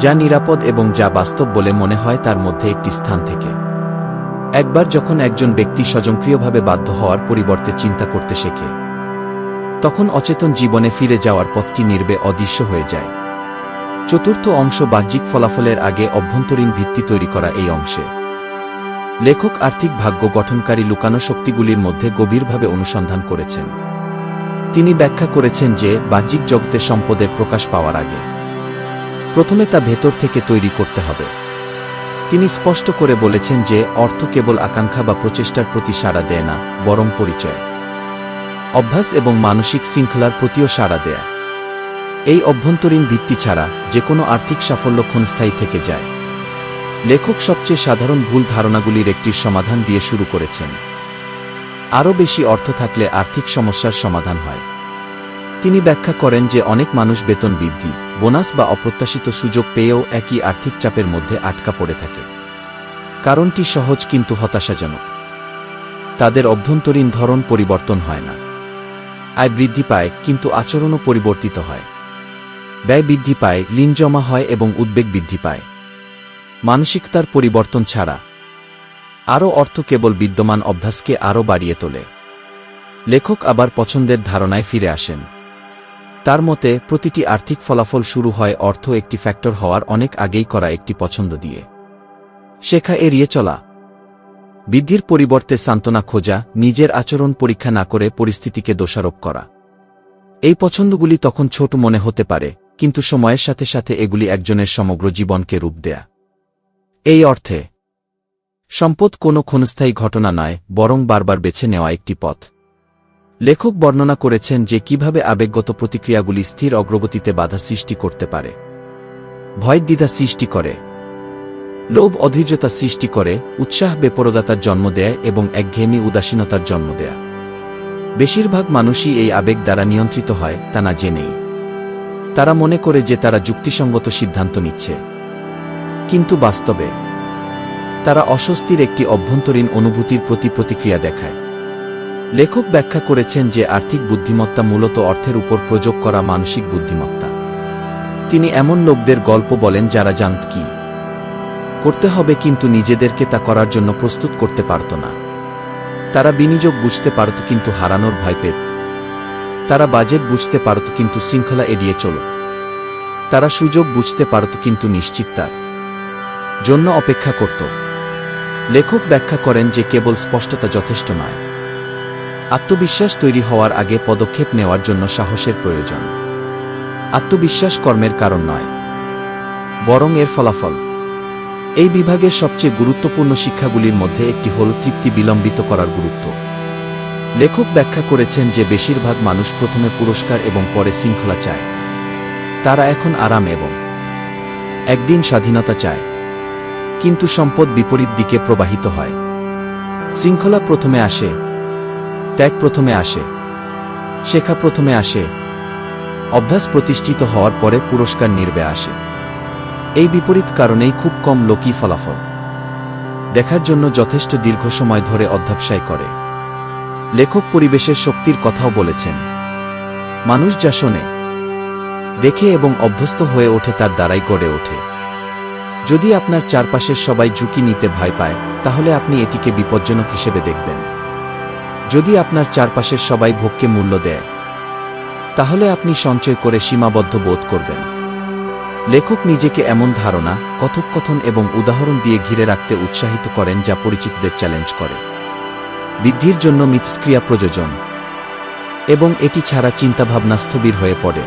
Speaker 1: যা নিরাপদ এবং যা বাস্তব বলে মনে হয় তার মধ্যে একটি স্থান থেকে। একবার যখন একজন ব্যক্তি স্বয়ংক্রিয়ভাবে বাধ্য হওয়ার পরিবর্তে চিন্তা করতে শেখে, তখন অচেতন জীবনে ফিরে যাওয়ার পথটি নির্বে অদৃশ্য হয়ে যায়। চতুর্থ অংশ বাহ্যিক ফলাফলের আগে অভ্যন্তরীণ ভিত্তি তৈরি করা। এই অংশে লেখক আর্থিক ভাগ্য গঠনকারী লুকানো শক্তিগুলির মধ্যে গভীরভাবে অনুসন্ধান করেছেন। তিনি ব্যাখ্যা করেছেন যে বাহ্যিক জগতে সম্পদের প্রকাশ পাওয়ার আগে প্রথমে তা ভেতর থেকে তৈরি করতে হবে। তিনি স্পষ্ট করে বলেছেন যে অর্থ কেবল আকাঙ্ক্ষা বা প্রচেষ্টার প্রতি সাড়া দেয় না, বরং পরিচয়, অভ্যাস এবং মানসিক শৃঙ্খলার প্রতিও সাড়া দেয়। এই অভ্যন্তরীণ ভিত্তি ছাড়া যে কোনো আর্থিক সাফল্য ক্ষণস্থায়ী থেকে যায়। লেখক সবচেয়ে সাধারণ ভুল ধারণাগুলির একটির সমাধান দিয়ে শুরু করেছেন। আরও বেশি অর্থ থাকলে আর্থিক সমস্যার সমাধান হয়। তিনি ব্যাখ্যা করেন যে অনেক মানুষ বেতন বৃদ্ধি, বোনাস বা অপ্রত্যাশিত সুযোগ পেয়েও একই আর্থিক চাপের মধ্যে আটকা পড়ে থাকে। কারণটি সহজ কিন্তু হতাশাজনক। তাদের অভ্যন্তরীণ ধরন পরিবর্তন হয় না। আয় বৃদ্ধি পায় কিন্তু আচরণও পরিবর্তিত হয়। ব্যয় বৃদ্ধি পায়, ঋণ জমা হয় এবং উদ্বেগ বৃদ্ধি পায়। মানসিকতার পরিবর্তন ছাড়া আরও অর্থ কেবল বিদ্যমান অভ্যাসকে আরও বাড়িয়ে তোলে। লেখক আবার পছন্দের ধারণায় ফিরে আসেন। তার মতে প্রতিটি আর্থিক ফলাফল শুরু হয় অর্থ একটি ফ্যাক্টর হওয়ার অনেক আগেই করা একটি পছন্দ দিয়ে। শেখা এড়িয়ে চলা, বৃদ্ধির পরিবর্তে সান্ত্বনা খোঁজা, নিজের আচরণ পরীক্ষা না করে পরিস্থিতিকে দোষারোপ করা। এই পছন্দগুলি তখন ছোট মনে হতে পারে, কিন্তু সময়ের সাথে সাথে এগুলি একজনের সমগ্র জীবনকে রূপ দেয়া। এই অর্থে সম্পদ কোনো ক্ষণস্থায়ী ঘটনা নয়, বরং বারবার বেছে নেওয়া একটি পথ। লেখক বর্ণনা করেছেন যে কিভাবে আবেগগত প্রতিক্রিয়াগুলি স্থির অগ্রগতিতে বাধা সৃষ্টি করতে পারে। ভয় দ্বিধা সৃষ্টি করে, লোভ অধৈর্যতা সৃষ্টি করে, উৎসাহ বেপরোদাতার জন্ম দেয় এবং একঘেয়েমি উদাসীনতার জন্ম দেয়। বেশিরভাগ মানুষই এই আবেগ দ্বারা নিয়ন্ত্রিত হয়, তা না জেনেই। তারা মনে করে যে তারা যুক্তিসঙ্গত সিদ্ধান্ত নিচ্ছে, কিন্তু বাস্তবে তারা অস্বস্তির একটি অভ্যন্তরীণ অনুভূতির প্রতি প্রতিক্রিয়া দেখায়। লেখক ব্যাখ্যা করেছেন যে আর্থিক বুদ্ধিমত্তা মূলত অর্থের উপর প্রয়োগ করা মানসিক বুদ্ধিমত্তা। তিনি এমন লোকদের গল্প বলেন যারা জানত কি করতে হবে কিন্তু নিজেদেরকে তা করার জন্য প্রস্তুত করতে পারত না। তারা বিনিয়োগ বুঝতে পারত কিন্তু হারানোর ভয় পেত। তারা বাজেট বুঝতে পারত কিন্তু শৃঙ্খলা এড়িয়ে চলত। তারা সুযোগ বুঝতে পারত কিন্তু নিশ্চিত তার জন্য অপেক্ষা করত। লেখক ব্যাখ্যা করেন যে কেবল স্পষ্টতা যথেষ্ট নয়। আত্মবিশ্বাস তৈরি হওয়ার আগে পদক্ষেপ নেওয়ার জন্য সাহসের প্রয়োজন। আত্মবিশ্বাস কর্মের কারণ নয়, বরং এর ফলাফল। এই বিভাগের সবচেয়ে গুরুত্বপূর্ণ শিক্ষাগুলির মধ্যে একটি হল তৃপ্তি বিলম্বিত করার গুরুত্ব। লেখক ব্যাখ্যা করেছেন যে বেশিরভাগ মানুষ প্রথমে পুরস্কার এবং পরে শৃঙ্খলা চায়। তারা এখন আরাম এবং একদিন স্বাধীনতা চায়। কিন্তু সম্পদ বিপরীত দিকে প্রবাহিত হয়। শৃঙ্খলা প্রথমে আসে, ত্যাগ প্রথমে আসে, শেখা প্রথমে আসে, অভ্যাস প্রতিষ্ঠিত হওয়ার পরে পুরস্কার নির্বে আসে। এই বিপরীত কারণেই খুব কম লোকই ফলাফল দেখার জন্য যথেষ্ট দীর্ঘ সময় ধরে অধ্যবসায় করে। লেখক পরিবেশের শক্তির কথাও বলেছেন। মানুষ যা শোনে, দেখে এবং অভ্যস্ত হয়ে ওঠে তার দ্বারাই গড়ে ওঠে। যদি আপনার চারপাশের সবাই ঝুঁকি নিতে ভয় পায়, তাহলে আপনি এটিকে বিপজ্জনক হিসেবে দেখবেন। যদি আপনার চারপাশের সবাই ভোগকে মূল্য দেয়, তাহলে আপনি সঞ্চয় করে সীমাবদ্ধ বোধ করবেন। লেখক নিজেকে এমন ধারণা, কথোপকথন এবং উদাহরণ দিয়ে ঘিরে রাখতে উৎসাহিত করেন যা পরিচিতদের চ্যালেঞ্জ করে। বৃদ্ধির জন্য মিথস্ক্রিয়া প্রয়োজন এবং এটি ছাড়া চিন্তাভাবনা স্থবির হয়ে পড়ে।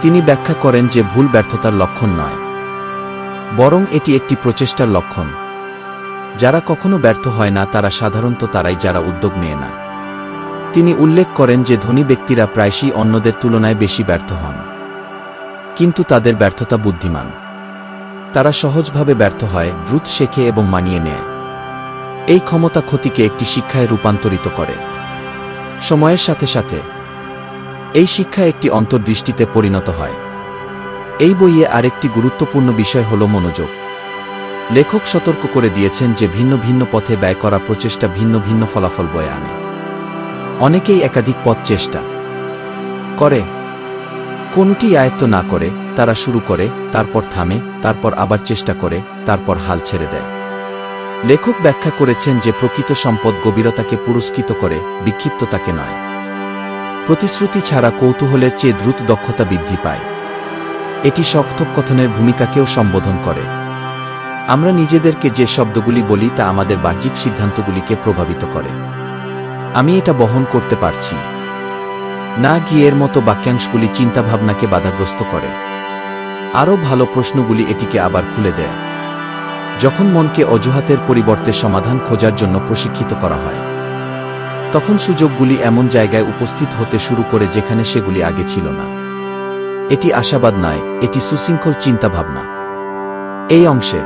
Speaker 1: তিনি ব্যাখ্যা করেন যে ভুল ব্যর্থতার লক্ষণ নয়, বরং এটি একটি প্রচেষ্টার লক্ষণ। যারা কখনো ব্যর্থ হয় না তারা সাধারণত তারাই যারা উদ্যোগ নেয় না। তিনি উল্লেখ করেন যে ধনী ব্যক্তিরা প্রায়শই অন্যদের তুলনায় বেশি ব্যর্থ হন, কিন্তু তাদের ব্যর্থতা বুদ্ধিমান। তারা সহজভাবে ব্যর্থ হয়, দ্রুত শেখে এবং মানিয়ে নেয়। এই ক্ষমতা ক্ষতিকে একটি শিক্ষায় রূপান্তরিত করে। সময়ের সাথে সাথে এই শিক্ষা একটি অন্তর্দৃষ্টিতে পরিণত হয়। এই বইয়ে আরেকটি গুরুত্বপূর্ণ বিষয় হল মনোযোগ। লেখক সতর্ক করে দিয়েছেন যে ভিন্ন ভিন্ন পথে ব্যয় করা প্রচেষ্টা ভিন্ন ভিন্ন ফলাফল বয়ে আনে। অনেকেই একাধিক পথ চেষ্টা করে, কোনটি আয়ত্ত না করে তারা শুরু করে, তারপর থামে, তারপর আবার চেষ্টা করে, তারপর হাল ছেড়ে দেয়। লেখক ব্যাখ্যা করেছেন যে প্রকৃত সম্পদ গভীরতাকে পুরস্কৃত করে, বিক্ষিপ্ততাকে নয়। প্রতিশ্রুতি ছাড়া কৌতূহলের চেয়ে দ্রুত দক্ষতা বৃদ্ধি পায়। এটি কথোপকথনের ভূমিকাকেও সম্বোধন করে। আমরা নিজেদেরকে যে শব্দগুলি বলি তা আমাদের বাহ্যিক সিদ্ধান্তগুলিকে প্রভাবিত করে। আমি এটা বহন করতে পারছি না গিয়ের মতো বাক্যাংশগুলি চিন্তাভাবনাকে বাধাগ্রস্ত করে। আরও ভালো প্রশ্নগুলি এটিকে আবার খুলে দেয়। যখন মনকে অজুহাতের পরিবর্তে সমাধান খোঁজার জন্য প্রশিক্ষিত করা হয়, তখন সুযোগগুলি এমন জায়গায় উপস্থিত হতে শুরু করে যেখানে সেগুলি আগে ছিল না। এটি আশাবাদ নয়, এটি সুশৃঙ্খল চিন্তাভাবনা। এই অংশে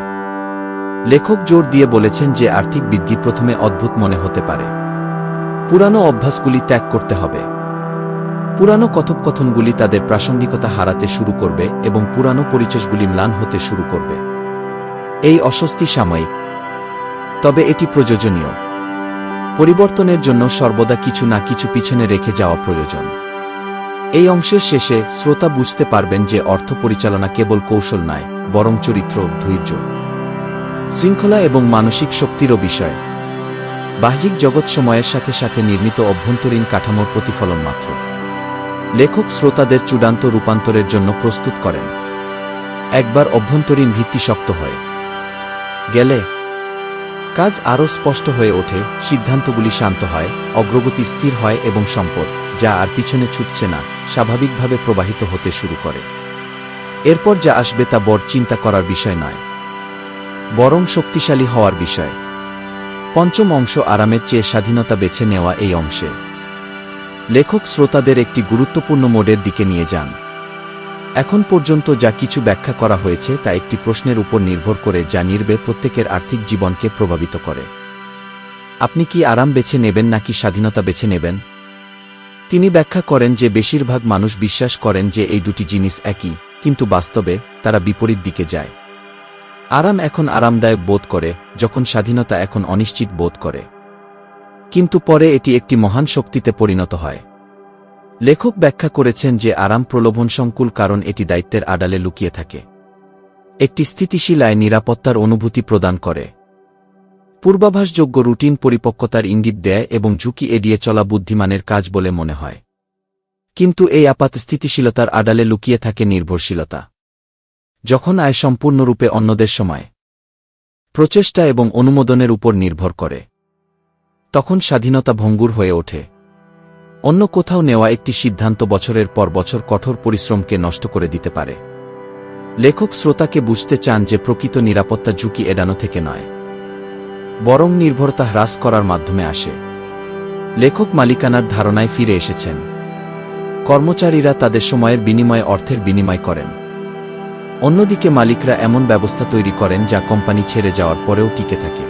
Speaker 1: লেখক জোর দিয়ে বলেছেন যে আর্থিক বৃদ্ধি প্রথমে অদ্ভুত মনে হতে পারে। পুরানো অভ্যাসগুলি ত্যাগ করতে হবে। পুরানো কথোপকথনগুলি তাদের প্রাসঙ্গিকতা হারাতে শুরু করবে এবং পুরানো পরিচয়গুলি ম্লান হতে শুরু করবে। এই অস্বস্তি সাময়িক, তবে এটি প্রয়োজনীয়। পরিবর্তনের জন্য সর্বদা কিছু না কিছু পিছনে রেখে যাওয়া প্রয়োজন। এই অংশের শেষে শ্রোতা বুঝতে পারবেন যে অর্থ পরিচালনা কেবল কৌশল নয়, বরং চরিত্র, ধৈর্য, শৃঙ্খলা এবং মানসিক শক্তিরও বিষয়। বাহ্যিক জগৎ সময়ের সাথে সাথে নির্মিত অভ্যন্তরীণ কাঠামোর প্রতিফলন মাত্র। লেখক শ্রোতাদের চূড়ান্ত রূপান্তরের জন্য প্রস্তুত করেন। একবার অভ্যন্তরীণ ভিত্তি শক্ত হয়ে গেলে কাজ আরও স্পষ্ট হয়ে ওঠে, সিদ্ধান্তগুলি শান্ত হয়, অগ্রগতি স্থির হয় এবং সম্পদ, যা আর পিছনে ছুটছে না, স্বাভাবিকভাবে প্রবাহিত হতে শুরু করে। এরপর যা আসবে তা বড় চিন্তা করার বিষয় নয়, বরং শক্তিশালী হওয়ার বিষয়। পঞ্চম অংশ আরামের চেয়ে স্বাধীনতা বেছে নেওয়া। এই অংশে লেখক শ্রোতাদের একটি গুরুত্বপূর্ণ মোডের দিকে নিয়ে যান। এখন পর্যন্ত যা কিছু ব্যাখ্যা করা হয়েছে তা একটি প্রশ্নের উপর নির্ভর করে যা নির্বে প্রত্যেকের আর্থিক জীবনকে প্রভাবিত করে। আপনি কি আরাম বেছে নেবেন নাকি স্বাধীনতা বেছে নেবেন? তিনি ব্যাখ্যা করেন যে বেশিরভাগ মানুষ বিশ্বাস করেন যে এই দুটি জিনিস একই, কিন্তু বাস্তবে তারা বিপরীত দিকে যায়। আরাম এখন আরামদায়ক বোধ করে, যখন স্বাধীনতা এখন অনিশ্চিত বোধ করে। কিন্তু পরে এটি একটি মহান শক্তিতে পরিণত হয়। লেখক ব্যাখ্যা করেছেন যে আরাম প্রলোভন সংকুল কারণ এটি দায়িত্বের আড়ালে লুকিয়ে থাকে। একটি স্থিতিশীল আয় নিরাপত্তার অনুভূতি প্রদান করে, পূর্বাভাসযোগ্য রুটিন পরিপক্কতার ইঙ্গিত দেয় এবং ঝুঁকি এড়িয়ে চলা বুদ্ধিমানের কাজ বলে মনে হয়। কিন্তু এই আপাত স্থিতিশীলতার আড়ালে লুকিয়ে থাকে নির্ভরশীলতা। যখন আয় সম্পূর্ণরূপে অন্যদের সময়, প্রচেষ্টা এবং অনুমোদনের উপর নির্ভর করে, তখন স্বাধীনতা ভঙ্গুর হয়ে ওঠে। অন্য কোথাও নেওয়া একটি সিদ্ধান্ত বছরের পর বছর কঠোর পরিশ্রমকে নষ্ট করে দিতে পারে। লেখক শ্রোতাকে বুঝতে চান যে প্রকৃত নিরাপত্তা ঝুঁকি এড়ানো থেকে নয়, বরং নির্ভরতা হ্রাস করার মাধ্যমে আসে। লেখক মালিকানার ধারণায় ফিরে এসেছেন। কর্মচারীরা তাদের সময়ের বিনিময়ে অর্থের বিনিময় করেন। অন্যদিকে মালিকরা এমন ব্যবস্থা তৈরি করেন যা কোম্পানি ছেড়ে যাওয়ার পরেও টিকে থাকে।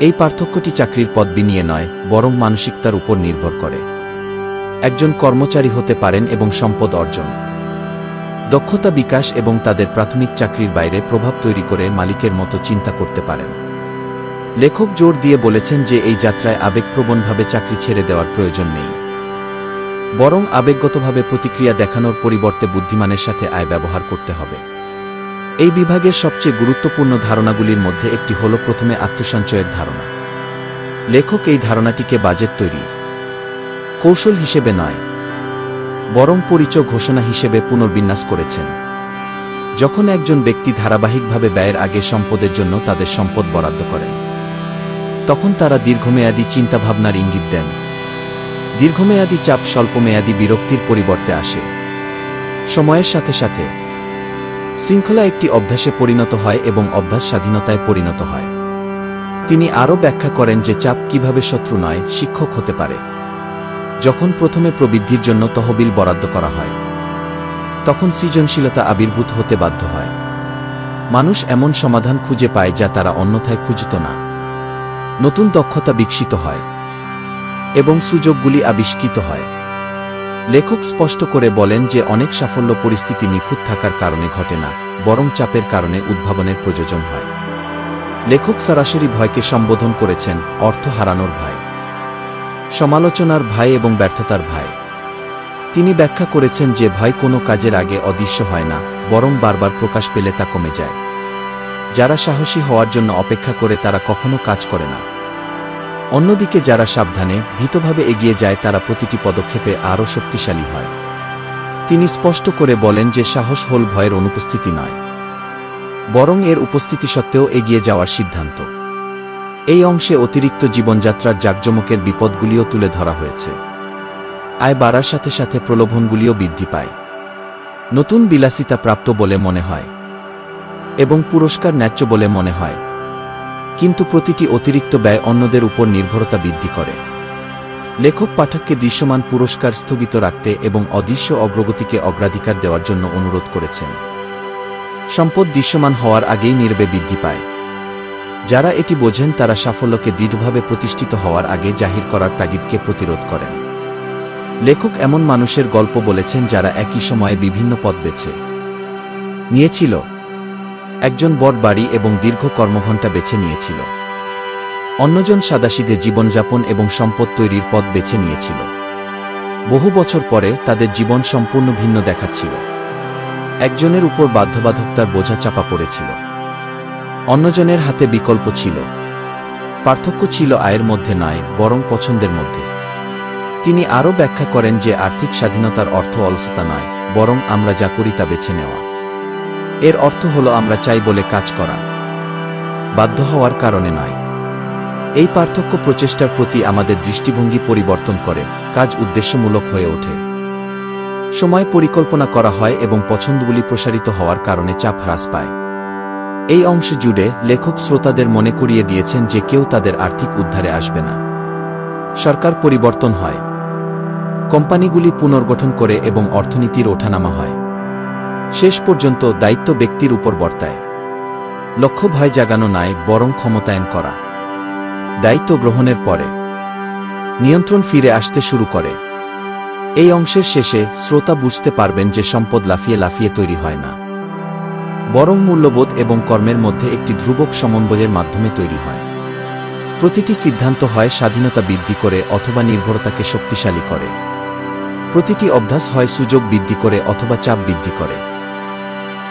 Speaker 1: এই পার্থক্যটি চাকরির পদবি নিয়ে নয়, বরং মানসিকতার উপর নির্ভর করে। একজন কর্মচারী হতে পারেন এবং সম্পদ অর্জন, দক্ষতা বিকাশ এবং তাদের প্রাথমিক চাকরির বাইরে প্রভাব তৈরি করে মালিকের মতো চিন্তা করতে পারেন। লেখক জোর দিয়ে বলেছেন যে এই যাত্রায় আবেগপ্রবণভাবে চাকরি ছেড়ে দেওয়ার প্রয়োজন নেই, বরং আবেগগতভাবে প্রতিক্রিয়া দেখানোর পরিবর্তে বুদ্ধিমানের সাথে ব্যবহার করতে হবে। এই বিভাগের সবচেয়ে গুরুত্বপূর্ণ ধারণাগুলির মধ্যে একটি হল প্রথমে আত্মসঞ্চয়ের ধারণা। লেখক এই ধারণাটিকে বাজেট তৈরির কৌশল হিসেবে নয়, বরং পরিচয় ঘোষণা হিসেবে পুনর্বিন্যাস করেছেন। যখন একজন ব্যক্তি ধারাবাহিকভাবে ব্যয়ের আগে সম্পদের জন্য তাদের সম্পদ বরাদ্দ করেন, তখন তারা দীর্ঘমেয়াদী চিন্তাভাবনার ইঙ্গিত দেন। দীর্ঘমেয়াদী চাপ স্বল্পমেয়াদী বিরক্তির পরিবর্তে আসে। সময়ের সাথে সাথে শৃঙ্খলা একটি অভ্যাসে পরিণত হয় এবং অভ্যাস স্বাধীনতায় পরিণত হয়। তিনি আরও ব্যাখ্যা করেন যে চাপ কিভাবে শত্রু নয়, শিক্ষক হতে পারে। যখন প্রথমে প্রবৃদ্ধির জন্য তহবিল বরাদ্দ করা হয়, তখন সৃজনশীলতা আবির্ভূত হতে বাধ্য হয়। মানুষ এমন সমাধান খুঁজে পায় যা তারা অন্যথায় খুঁজত না। নতুন দক্ষতা বিকশিত হয় এবং সুযোগগুলি আবিষ্কৃত হয়। লেখক স্পষ্ট করে বলেন যে অনেক সাফল্য পরিস্থিতি নিখুঁত থাকার কারণে ঘটে না, বরং চাপের কারণে উদ্ভাবনের প্রয়োজন হয়। লেখক সরাসরি ভয়কে সম্বোধন করেছেন, অর্থ হারানোর ভয়, সমালোচনার ভয় এবং ব্যর্থতার ভয়। তিনি ব্যাখ্যা করেছেন যে ভয় কোনো কাজের আগে অদৃশ্য হয় না, বরং বারবার প্রকাশ পেলে তা কমে যায়। যারা সাহসী হওয়ার জন্য অপেক্ষা করে তারা কখনো কাজ করে না। অন্যদিকে যারা সাবধানে, ভীতভাবে এগিয়ে যায় তারা প্রতিটি পদক্ষেপে আরও শক্তিশালী হয়। তিনি স্পষ্ট করে বলেন যে সাহস হল ভয়ের অনুপস্থিতি নয়, বরং এর উপস্থিতি সত্ত্বেও এগিয়ে যাওয়ার সিদ্ধান্ত। এই অংশে অতিরিক্ত জীবনযাত্রার জাঁকজমকের বিপদগুলিও তুলে ধরা হয়েছে। আয় বাড়ার সাথে সাথে প্রলোভনগুলিও বৃদ্ধি পায়। নতুন বিলাসিতা প্রাপ্ত বলে মনে হয় এবং পুরস্কার ন্যায্য বলে মনে হয়, কিন্তু প্রতিটি অতিরিক্ত ব্যয় অন্যদের উপর নির্ভরতা বৃদ্ধি করে। লেখক পাঠককে দৃশ্যমান পুরস্কার স্থগিত রাখতে এবং অদৃশ্য অগ্রগতিকে অগ্রাধিকার দেওয়ার জন্য অনুরোধ করেছেন। সম্পদ দৃশ্যমান হওয়ার আগেই নীরবে বৃদ্ধি পায়। যারা এটি বোঝেন তারা সাফল্যকে দৃঢ়ভাবে প্রতিষ্ঠিত হওয়ার আগে জাহির করার তাগিদকে প্রতিরোধ করেন। লেখক এমন মানুষের গল্প বলেছেন যারা একই সময়ে বিভিন্ন পথ বেছে নিয়েছিল। একজন বড় বাড়ি এবং দীর্ঘ কর্মঘণ্টা বেছে নিয়েছিল, অন্যজন সাদাসিধে জীবনযাপন এবং সম্পদ তৈরির পথ বেছে নিয়েছিল। বহু বছর পরে তাদের জীবন সম্পূর্ণ ভিন্ন দেখাচ্ছিল। একজনের উপর বাধ্যবাধকতার বোঝা চাপা পড়েছিল, অন্যজনের হাতে বিকল্প ছিল। পার্থক্য ছিল আয়ের মধ্যে নয়, বরং পছন্দের মধ্যে। তিনি আরও ব্যাখ্যা করেন যে আর্থিক স্বাধীনতার অর্থ অলসতা নয়, বরং আমরা যা করি তা বেছে নেওয়া। এর অর্থ হল আমরা চাই বলে কাজ করা, বাধ্য হওয়ার কারণে নয়। এই পার্থক্য প্রচেষ্টার প্রতি আমাদের দৃষ্টিভঙ্গি পরিবর্তন করে, কাজ উদ্দেশ্যমূলক হয়ে ওঠে। সময় পরিকল্পনা করা হয় এবং পছন্দগুলি প্রসারিত হওয়ার কারণে চাপ হ্রাস পায়। এই অংশ জুড়ে লেখক শ্রোতাদের মনে করিয়ে দিয়েছেন যে কেউ তাদের আর্থিক উদ্ধারে আসবে না। সরকার পরিবর্তন হয়, কোম্পানিগুলি পুনর্গঠন করে এবং অর্থনীতির ওঠানামা হয়। শেষ পর্যন্ত দায়িত্ব ব্যক্তির উপর বর্তায়। লক্ষ্য ভয় জাগানো নয়, বরং ক্ষমতায়ন করা। দায়িত্ব গ্রহণের পরে নিয়ন্ত্রণ ফিরে আসতে শুরু করে। এই অংশের শেষে শ্রোতা বুঝতে পারবেন যে সম্পদ লাফিয়ে লাফিয়ে তৈরি হয় না, বরং মূল্যবোধ এবং কর্মের মধ্যে একটি ধ্রুবক সমন্বয়ের মাধ্যমে তৈরি হয়। প্রতিটি সিদ্ধান্ত হয় স্বাধীনতা বৃদ্ধি করে অথবা নির্ভরতাকে শক্তিশালী করে। প্রতিটি অভ্যাস হয় সুযোগ বৃদ্ধি করে অথবা চাপ বৃদ্ধি করে।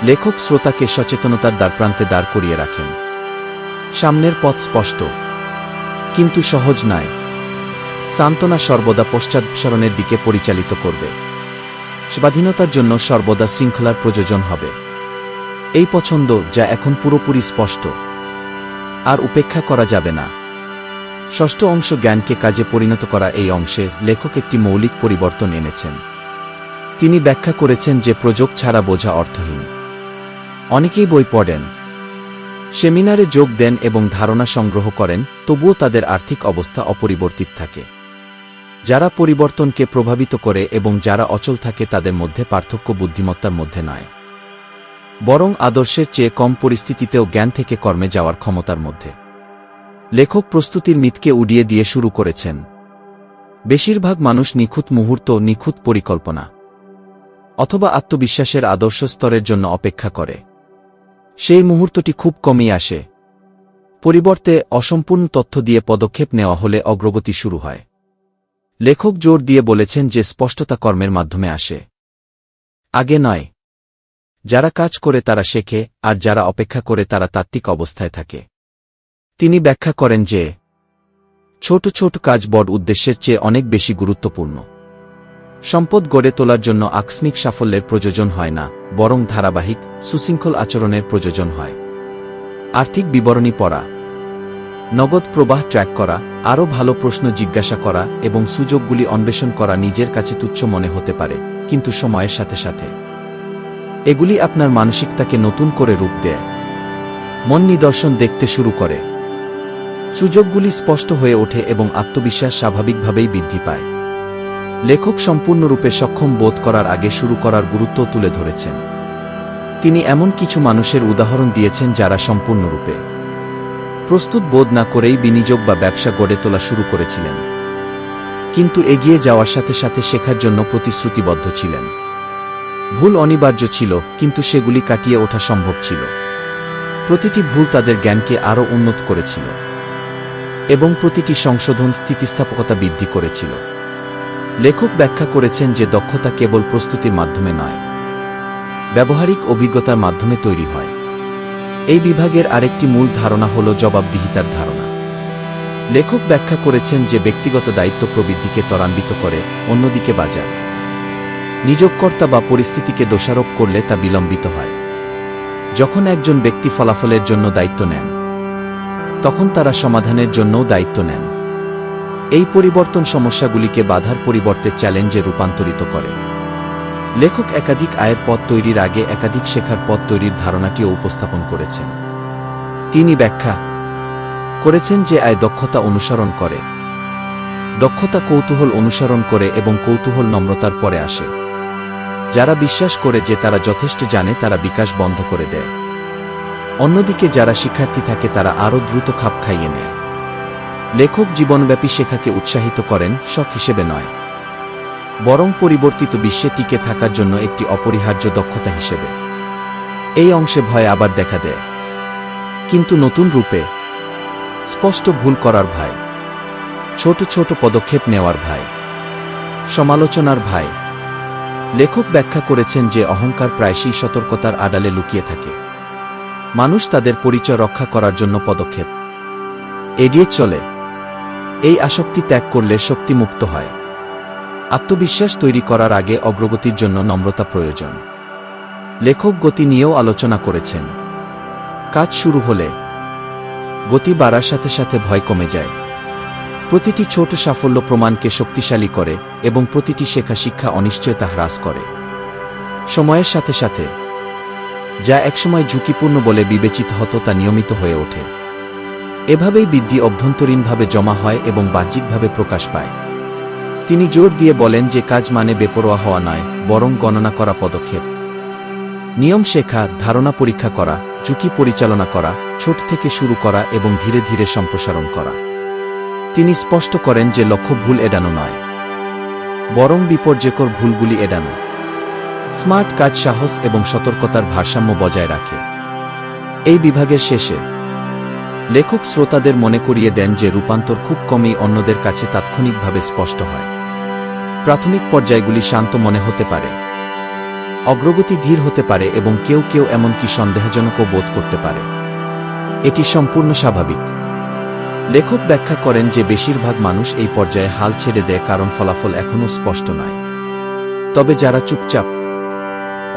Speaker 1: লেখক শ্রোতাকে সচেতনতার দ্বারপ্রান্তে দাঁড় করিয়ে রাখেন। সামনের পথ স্পষ্ট, কিন্তু সহজ নয়। সান্ত্বনা সর্বদা পশ্চাৎসরণের দিকে পরিচালিত করবে। স্বাধীনতার জন্য সর্বদা শৃঙ্খলার প্রয়োজন হবে। এই পছন্দ যা এখন পুরোপুরি স্পষ্ট, আর উপেক্ষা করা যাবে না। ষষ্ঠ অংশ জ্ঞানকে কাজে পরিণত করা। এই অংশে লেখক একটি মৌলিক পরিবর্তন এনেছেন। তিনি ব্যাখ্যা করেছেন যে প্রযোগ ছাড়া বোঝা অর্থহীন। অনেকেই বই পড়েন, সেমিনারে যোগ দেন এবং ধারণা সংগ্রহ করেন, তবুও তাদের আর্থিক অবস্থা অপরিবর্তিত থাকে। যারা পরিবর্তনকে প্রভাবিত করে এবং যারা অচল থাকে তাদের মধ্যে পার্থক্য বুদ্ধিমত্তার মধ্যে নয়, বরং আদর্শের চেয়ে কম পরিস্থিতিতেও জ্ঞান থেকে কর্মে যাওয়ার ক্ষমতার মধ্যে। লেখক প্রস্তুতির মিথকে উড়িয়ে দিয়ে শুরু করেছেন। বেশিরভাগ মানুষ নিখুঁত মুহূর্ত, নিখুঁত পরিকল্পনা অথবা আত্মবিশ্বাসের আদর্শ স্তরের জন্য অপেক্ষা করে। সেই মুহূর্তটি খুব কমই আসে। পরিবর্তে অসম্পূর্ণ তথ্য দিয়ে পদক্ষেপ নেওয়া হলে অগ্রগতি শুরু হয়। লেখক জোর দিয়ে বলেছেন যে স্পষ্টতা কর্মের মাধ্যমে আসে, আগে নয়। যারা কাজ করে তারা শেখে, আর যারা অপেক্ষা করে তারা তাত্ত্বিক অবস্থায় থাকে। তিনি ব্যাখ্যা করেন যে ছোট ছোট কাজ বড় উদ্দেশ্যের চেয়ে অনেক বেশি গুরুত্বপূর্ণ। সম্পদ গড়ে তোলার জন্য আকস্মিক সাফল্যের প্রয়োজন হয় না, বরং ধারাবাহিক, সুশৃঙ্খল আচরণের প্রয়োজন হয়। আর্থিক বিবরণী পড়া, নগদ প্রবাহ ট্র্যাক করা, আরও ভালো প্রশ্ন জিজ্ঞাসা করা এবং সুযোগগুলি অন্বেষণ করা নিজের কাছে তুচ্ছ মনে হতে পারে, কিন্তু সময়ের সাথে সাথে এগুলি আপনার মানসিকতাকে নতুন করে রূপ দেয়। মন নিদর্শন দেখতে শুরু করে, সুযোগগুলি স্পষ্ট হয়ে ওঠে এবং আত্মবিশ্বাস স্বাভাবিকভাবেই বৃদ্ধি পায়। লেখক সম্পূর্ণরূপে সক্ষম বোধ করার আগে শুরু করার গুরুত্ব তুলে ধরেছেন। তিনি এমন কিছু মানুষের উদাহরণ দিয়েছেন যারা সম্পূর্ণরূপে প্রস্তুত বোধ না করেই বিনিয়োগ বা ব্যবসা গড়ে তোলা শুরু করেছিলেন, কিন্তু এগিয়ে যাওয়ার সাথে সাথে শেখার জন্য প্রতিশ্রুতিবদ্ধ ছিলেন। ভুল অনিবার্য ছিল, কিন্তু সেগুলি কাটিয়ে ওঠা সম্ভব ছিল। প্রতিটি ভুল তাদের জ্ঞানকে আরও উন্নত করেছিল এবং প্রতিটি সংশোধন স্থিতিস্থাপকতা বৃদ্ধি করেছিল। লেখক ব্যাখ্যা করেছেন যে দক্ষতা কেবল প্রস্তুতির মাধ্যমে নয়, ব্যবহারিক অভিজ্ঞতার মাধ্যমে তৈরি হয়। এই বিভাগের আরেকটি মূল ধারণা হল জবাবদিহিতার ধারণা। লেখক ব্যাখ্যা করেছেন যে ব্যক্তিগত দায়িত্ব প্রবৃদ্ধিকে ত্বরান্বিত করে, অন্যদিকে বাজার নিয়োগকর্তা বা পরিস্থিতিকে দোষারোপ করলে তা বিলম্বিত হয়। যখন একজন ব্যক্তি ফলাফলের জন্য দায়িত্ব নেন, তখন তারা সমাধানের জন্যও দায়িত্ব নেন। এই পরিবর্তন সমস্যাগুলিকে বাধার পরিবর্তে চ্যালেঞ্জে রূপান্তরিত করে। লেখক একাধিক আয়ের পথ তৈরির আগে একাধিক শেখার পথ তৈরির ধারণাটিও উপস্থাপন করেছেন। তিনি ব্যাখ্যা করেছেন যে আয় দক্ষতা অনুসরণ করে, দক্ষতা কৌতূহল অনুসরণ করে এবং কৌতূহল নম্রতার পরে আসে। যারা বিশ্বাস করে যে তারা যথেষ্ট জানে তারা বিকাশ বন্ধ করে দেয়। অন্যদিকে যারা শিক্ষার্থী থাকে তারা আরও দ্রুত খাপ খাইয়ে নেয়। লেখক জীবনব্যাপী শেখাকে উৎসাহিত করেন, শখ হিসেবে নয়, বরং পরিবর্তিত বিশ্বে টিকে থাকার জন্য একটি অপরিহার্য দক্ষতা হিসেবে। এই অংশে ভয় আবার দেখা দেয়, কিন্তু নতুন রূপে। স্পষ্ট ভুল করার ভয়, ছোট ছোট পদক্ষেপ নেওয়ার ভয়, সমালোচনার ভয়। লেখক ব্যাখ্যা করেছেন যে অহংকার প্রায়শই সতর্কতার আড়ালে লুকিয়ে থাকে। মানুষ তাদের পরিচয় রক্ষা করার জন্য পদক্ষেপ এড়িয়ে চলে। এই আসক্তি ত্যাগ করলে শক্তি মুক্ত হয়। আত্মবিশ্বাস তৈরি করার আগে অগ্রগতির জন্য নম্রতা প্রয়োজন। লেখক গতি নিয়েও আলোচনা করেছেন। কাজ শুরু হলে গতি বাড়ার সাথে সাথে ভয় কমে যায়। প্রতিটি ছোট সাফল্য প্রমাণকে শক্তিশালী করে এবং প্রতিটি শেখা শিক্ষা অনিশ্চয়তা হ্রাস করে। সময়ের সাথে সাথে যা একসময় ঝুঁকিপূর্ণ বলে বিবেচিত হতো তা নিয়মিত হয়ে ওঠে। এভাবেই বৃদ্ধি অভ্যন্তরীণভাবে জমা হয় এবং বাহ্যিকভাবে প্রকাশ পায়। তিনি জোর দিয়ে বলেন যে কাজ মানে বেপরোয়া হওয়া নয়, বরং গণনা করা পদক্ষেপ। নিয়ম শেখা, ধারণা পরীক্ষা করা, ঝুঁকি পরিচালনা করা, ছোট থেকে শুরু করা এবং ধীরে ধীরে সম্প্রসারণ করা। তিনি স্পষ্ট করেন যে লক্ষ্য ভুল এড়ানো নয়, বরং বিপর্যয়কর ভুলগুলি এড়ানো। স্মার্ট কাজ সাহস এবং সতর্কতার ভারসাম্য বজায় রাখে। এই বিভাগের শেষে লেখক শ্রোতাদের মনে করিয়ে দেন যে রূপান্তর খুব কমই অন্যদের কাছে তাৎক্ষণিকভাবে স্পষ্ট হয়। প্রাথমিক পর্যায়গুলি শান্ত মনে হতে পারে, অগ্রগতি ধীর হতে পারে এবং কেউ কেউ এমনকি সন্দেহজনকও বোধ করতে পারে। এটি সম্পূর্ণ স্বাভাবিক। লেখক ব্যাখ্যা করেন যে বেশিরভাগ মানুষ এই পর্যায়ে হাল ছেড়ে দেয় কারণ ফলাফল এখনও স্পষ্ট নয়। তবে যারা চুপচাপ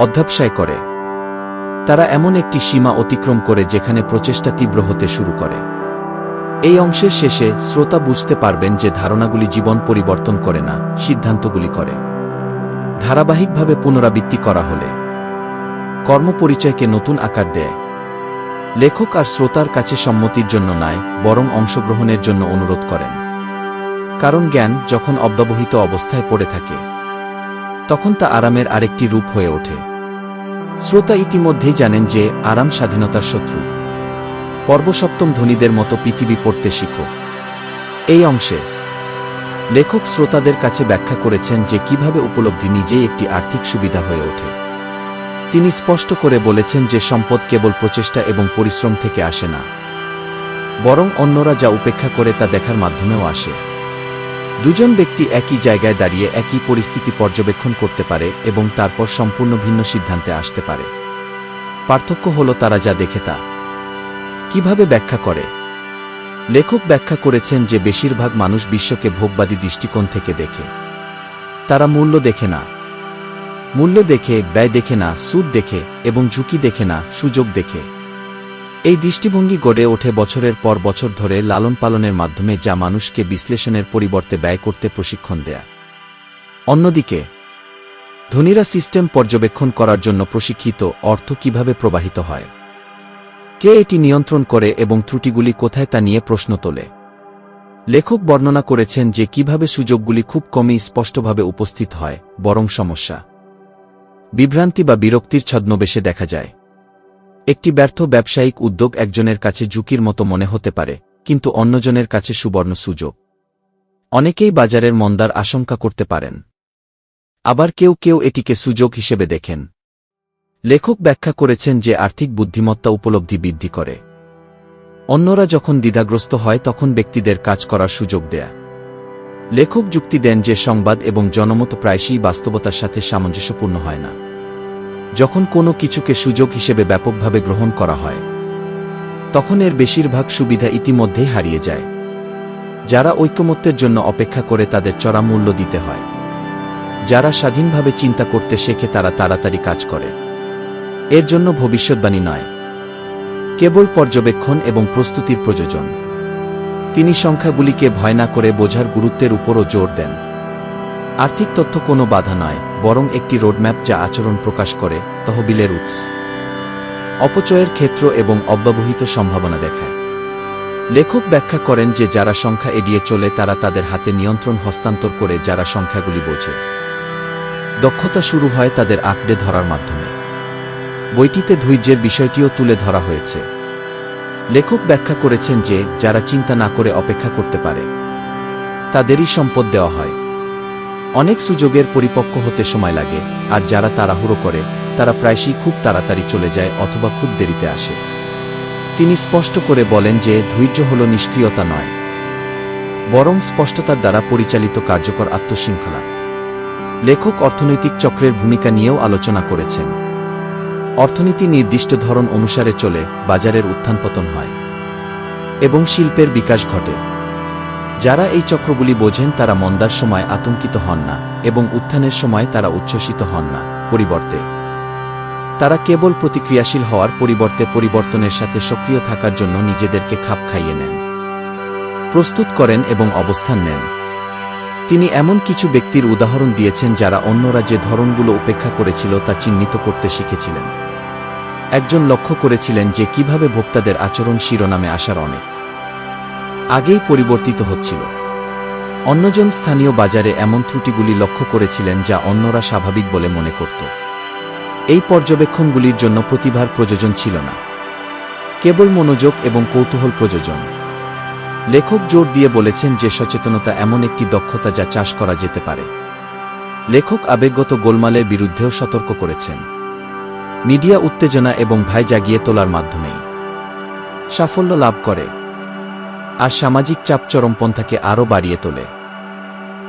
Speaker 1: অধ্যবসায় করে তারা এমন একটি সীমা অতিক্রম করে যেখানে প্রচেষ্টা তীব্র হতে শুরু করে। এই অংশের শেষে শ্রোতা বুঝতে পারবেন যে ধারণাগুলি জীবন পরিবর্তন করে না, সিদ্ধান্তগুলি করে। ধারাবাহিকভাবে পুনরাবৃত্তি করা হলে কর্মপরিচয়কে নতুন আকার দেয়। লেখক আর শ্রোতার কাছে সম্মতির জন্য নয়, বরং অংশগ্রহণের জন্য অনুরোধ করেন। কারণ জ্ঞান যখন অব্যবহৃত অবস্থায় পড়ে থাকে তখন তা আরামের আরেকটি রূপ হয়ে ওঠে। শ্রোতা ইতিমধ্যেই জানেন যে আরাম স্বাধীনতার শত্রু। পর্ব সপ্তম ধনীদের মতো পৃথিবী পড়তে শিখো। এই অংশে লেখক শ্রোতাদের কাছে ব্যাখ্যা করেছেন যে কিভাবে উপলব্ধি নিজেই একটি আর্থিক সুবিধা হয়ে ওঠে। তিনি স্পষ্ট করে বলেছেন যে সম্পদ কেবল প্রচেষ্টা এবং পরিশ্রম থেকে আসে না, বরং অন্যরা যা উপেক্ষা করে তা দেখার মাধ্যমেও আসে। দুজন ব্যক্তি একই জায়গায় দাঁড়িয়ে একই পরিস্থিতি পর্যবেক্ষণ করতে পারে এবং তারপর সম্পূর্ণ ভিন্ন সিদ্ধান্তে আসতে পারে। পার্থক্য হল তারা যা দেখে তা কিভাবে ব্যাখ্যা করে। লেখক ব্যাখ্যা করেছেন যে বেশিরভাগ মানুষ বিশ্বকে ভোগবাদী দৃষ্টিকোণ থেকে দেখে। তারা মূল্য দেখে না, মূল্য দেখে, ব্যয় দেখে না, সুদ দেখে, এবং ঝুঁকি দেখে না, সুযোগ দেখে। এই দৃষ্টিভঙ্গি গড়ে ওঠে বছরের পর বছর ধরে লালন পালনের মাধ্যমে, যা মানুষকে বিশ্লেষণের পরিবর্তে ব্যয় করতে প্রশিক্ষণ দেয়া। অন্যদিকে ধনীরা সিস্টেম পর্যবেক্ষণ করার জন্য প্রশিক্ষিত, অর্থ কিভাবে প্রবাহিত হয়, কে এটি নিয়ন্ত্রণ করে এবং ত্রুটিগুলি কোথায় তা নিয়ে প্রশ্ন তোলে। লেখক বর্ণনা করেছেন যে কিভাবে সুযোগগুলি খুব কমই স্পষ্টভাবে উপস্থিত হয়, বরং সমস্যা, বিভ্রান্তি বা বিরক্তির ছদ্মবেশে দেখা যায়। একটি ব্যর্থ ব্যবসায়িক উদ্যোগ একজনের কাছে ঝুঁকির মতো মনে হতে পারে, কিন্তু অন্যজনের কাছে সুবর্ণ সুযোগ। অনেকেই বাজারের মন্দার আশঙ্কা করতে পারেন, আবার কেউ কেউ এটিকে সুযোগ হিসেবে দেখেন। লেখক ব্যাখ্যা করেছেন যে আর্থিক বুদ্ধিমত্তা উপলব্ধি বৃদ্ধি করে। অন্যরা যখন দ্বিধাগ্রস্ত হয় তখন ব্যক্তিদের কাজ করার সুযোগ দেয়া। লেখক যুক্তি দেন যে সংবাদ এবং জনমত প্রায়শই বাস্তবতার সাথে সামঞ্জস্যপূর্ণ হয় না। যখন কোনো কিছুকে সুযোগ হিসেবে ব্যাপকভাবে গ্রহণ করা হয় তখন এর বেশিরভাগ সুবিধা ইতিমধ্যেই হারিয়ে যায়। যারা ঐকমত্যের জন্য অপেক্ষা করে তাদের চড়া মূল্য দিতে হয়। যারা স্বাধীনভাবে চিন্তা করতে শেখে তারা তাড়াতাড়ি কাজ করে। এর জন্য ভবিষ্যদ্বাণী নয়, কেবল পর্যবেক্ষণ এবং প্রস্তুতির প্রয়োজন। তিনি সংখ্যাগুলিকে ভয় না করে বোঝার গুরুত্বের উপরও জোর দেন। আর্থিক তথ্য কোনো বাধা নয়, বরং একটি রোডম্যাপ যা আচরণ প্রকাশ করে, তহবিলের উৎস, অপচয়ের ক্ষেত্র এবং অব্যবহৃত সম্ভাবনা দেখায়। লেখক ব্যাখ্যা করেন যে যারা সংখ্যা এড়িয়ে চলে তারা তাদের হাতে নিয়ন্ত্রণ হস্তান্তর করে, যারা সংখ্যাগুলি বোঝে। দক্ষতা শুরু হয় তাদের আঁকড়ে ধরার মাধ্যমে। বইটিতে ধৈর্যের বিষয়টিও তুলে ধরা হয়েছে। লেখক ব্যাখ্যা করেছেন যে যারা চিন্তা না করে অপেক্ষা করতে পারে তাদেরই সম্পদ দেওয়া হয়। অনেক সুযোগের পরিপক্ক হতে সময় লাগে, আর যারা তাড়াহুড়ো করে তারা প্রায়শই খুব তাড়াতাড়ি চলে যায় অথবা খুব দেরিতে আসে। তিনি স্পষ্ট করে বলেন যে ধৈর্য হল নিষ্ক্রিয়তা নয়, বরং স্পষ্টতার দ্বারা পরিচালিত কার্যকর আত্মশৃঙ্খলা। লেখক অর্থনৈতিক চক্রের ভূমিকা নিয়েও আলোচনা করেছেন। অর্থনীতি নির্দিষ্ট ধরন অনুসারে চলে, বাজারের উত্থান পতন হয় এবং শিল্পের বিকাশ ঘটে। যারা এই চক্রগুলি বোঝেন তারা মন্দার সময় আতঙ্কিত হন না এবং উত্থানের সময় তারা উচ্ছ্বসিত হন না। পরিবর্তে তারা কেবল প্রতিক্রিয়াশীল হওয়ার পরিবর্তে পরিবর্তনের সাথে সক্রিয় থাকার জন্য নিজেদেরকে খাপ খাইয়ে নেন, প্রস্তুত করেন এবং অবস্থান নেন। তিনি এমন কিছু ব্যক্তির উদাহরণ দিয়েছেন যারা অন্যরা যে ধরনগুলো উপেক্ষা করেছিল তা চিহ্নিত করতে শিখেছিলেন। একজন লক্ষ্য করেছিলেন যে কিভাবে ভোক্তাদের আচরণ শিরোনামে আসার অনেক আগেই পরিবর্তিত হচ্ছিল। অন্যজন স্থানীয় বাজারে এমন ত্রুটিগুলি লক্ষ্য করেছিলেন যা অন্যরা স্বাভাবিক বলে মনে করত। এই পর্যবেক্ষণগুলির জন্য প্রতিভার প্রয়োজন ছিল না, কেবল মনোযোগ এবং কৌতূহল প্রয়োজন। লেখক জোর দিয়ে বলেছেন যে সচেতনতা এমন একটি দক্ষতা যা চাষ করা যেতে পারে। লেখক আবেগগত গোলমালের বিরুদ্ধেও সতর্ক করেছেন। মিডিয়া উত্তেজনা এবং ভয় জাগিয়ে তোলার মাধ্যমেই সাফল্য লাভ করে, আর সামাজিক চাপ চরমপন্থাকে আরও বাড়িয়ে তোলে।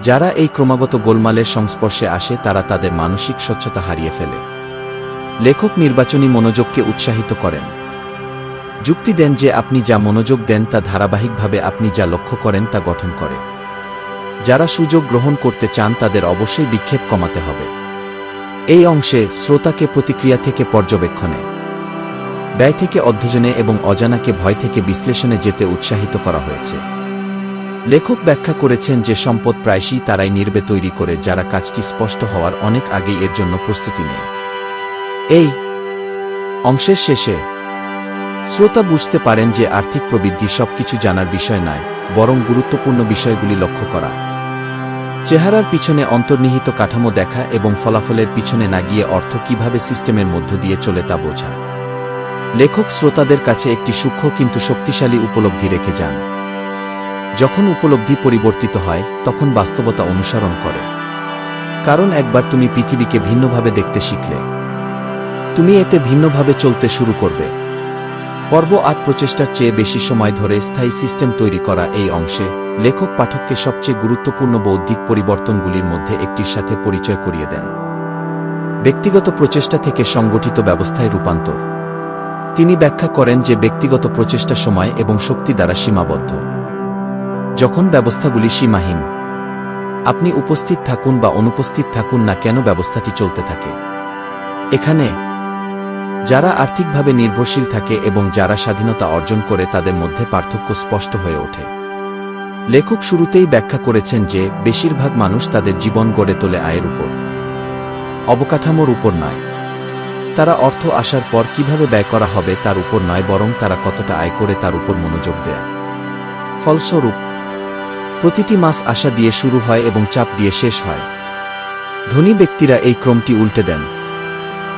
Speaker 1: যারা এই ক্রমাগত গোলমালের সংস্পর্শে আসে তারা তাদের মানসিক স্বচ্ছতা হারিয়ে ফেলে। লেখক নির্বাচনী মনোযোগকে উৎসাহিত করেন। যুক্তি দেন যে আপনি যা মনোযোগ দেন তা ধারাবাহিকভাবে আপনি যা লক্ষ্য করেন তা গঠন করে। যারা সুযোগ গ্রহণ করতে চান তাদের অবশ্যই বিক্ষেপ কমাতে হবে। এই অংশে শ্রোতাকে প্রতিক্রিয়া থেকে পর্যবেক্ষণে, ব্যয় থেকে অধ্যয়নে এবং অজানাকে ভয় থেকে বিশ্লেষণে যেতে উৎসাহিত করা হয়েছে। লেখক ব্যাখ্যা করেছেন যে সম্পদ প্রায়শই তারাই নির্বে তৈরি করে যারা কাজটি স্পষ্ট হওয়ার অনেক আগেই এর জন্য প্রস্তুতি নেয়। এই অংশের শেষে শ্রোতা বুঝতে পারেন যে আর্থিক প্রবৃদ্ধি সবকিছু জানার বিষয় নয়, বরং গুরুত্বপূর্ণ বিষয়গুলি লক্ষ্য করা। চেহারার পিছনে অন্তর্নিহিত কাঠামো দেখা এবং ফলাফলের পিছনে না গিয়ে অর্থ কিভাবে সিস্টেমের মধ্য দিয়ে চলে তা বোঝা। লেখক শ্রোতাদের কাছে একটি সূক্ষ্ম কিন্তু শক্তিশালী উপলব্ধি রেখে যান। যখন উপলব্ধি পরিবর্তিত হয় তখন বাস্তবতা অনুসরণ করে। কারণ একবার তুমি পৃথিবীকে ভিন্নভাবে দেখতে শিখলে, তুমি এতে ভিন্নভাবে চলতে শুরু করবে। পর্ব ৮ প্রচেষ্টার চেয়ে বেশি সময় ধরে স্থায়ী সিস্টেম তৈরি করা। এই অংশে লেখক পাঠককে সবচেয়ে গুরুত্বপূর্ণ বৌদ্ধিক পরিবর্তনগুলির মধ্যে একটির সাথে পরিচয় করিয়ে দেন: ব্যক্তিগত প্রচেষ্টা থেকে সংগঠিত ব্যবস্থায় রূপান্তর। তিনি ব্যাখ্যা করেন যে ব্যক্তিগত প্রচেষ্টা সময় এবং শক্তি দ্বারা সীমাবদ্ধ। যখন ব্যবস্থাগুলি সীমাহীন, আপনি উপস্থিত থাকুন বা অনুপস্থিত থাকুন না কেন, ব্যবস্থাটি চলতে থাকে। এখানে যারা আর্থিকভাবে নির্ভরশীল থাকে এবং যারা স্বাধীনতা অর্জন করে তাদের মধ্যে পার্থক্য স্পষ্ট হয়ে ওঠে। লেখক শুরুতেই ব্যাখ্যা করেছেন যে বেশিরভাগ মানুষ তাদের জীবন গড়ে তোলে আয়ের উপর, অবকাঠামোর উপর নয়। তারা অর্থ আসার পর কিভাবে ব্যয় করা হবে তার উপর নয়, বরং তারা কতটা আয় করে তার উপর মনোযোগ দেয়। ফলস্বরূপ প্রতিটি মাস আশা দিয়ে শুরু হয় এবং চাপ দিয়ে শেষ হয়। ধনী ব্যক্তিরা এই ক্রমটি উল্টে দেন।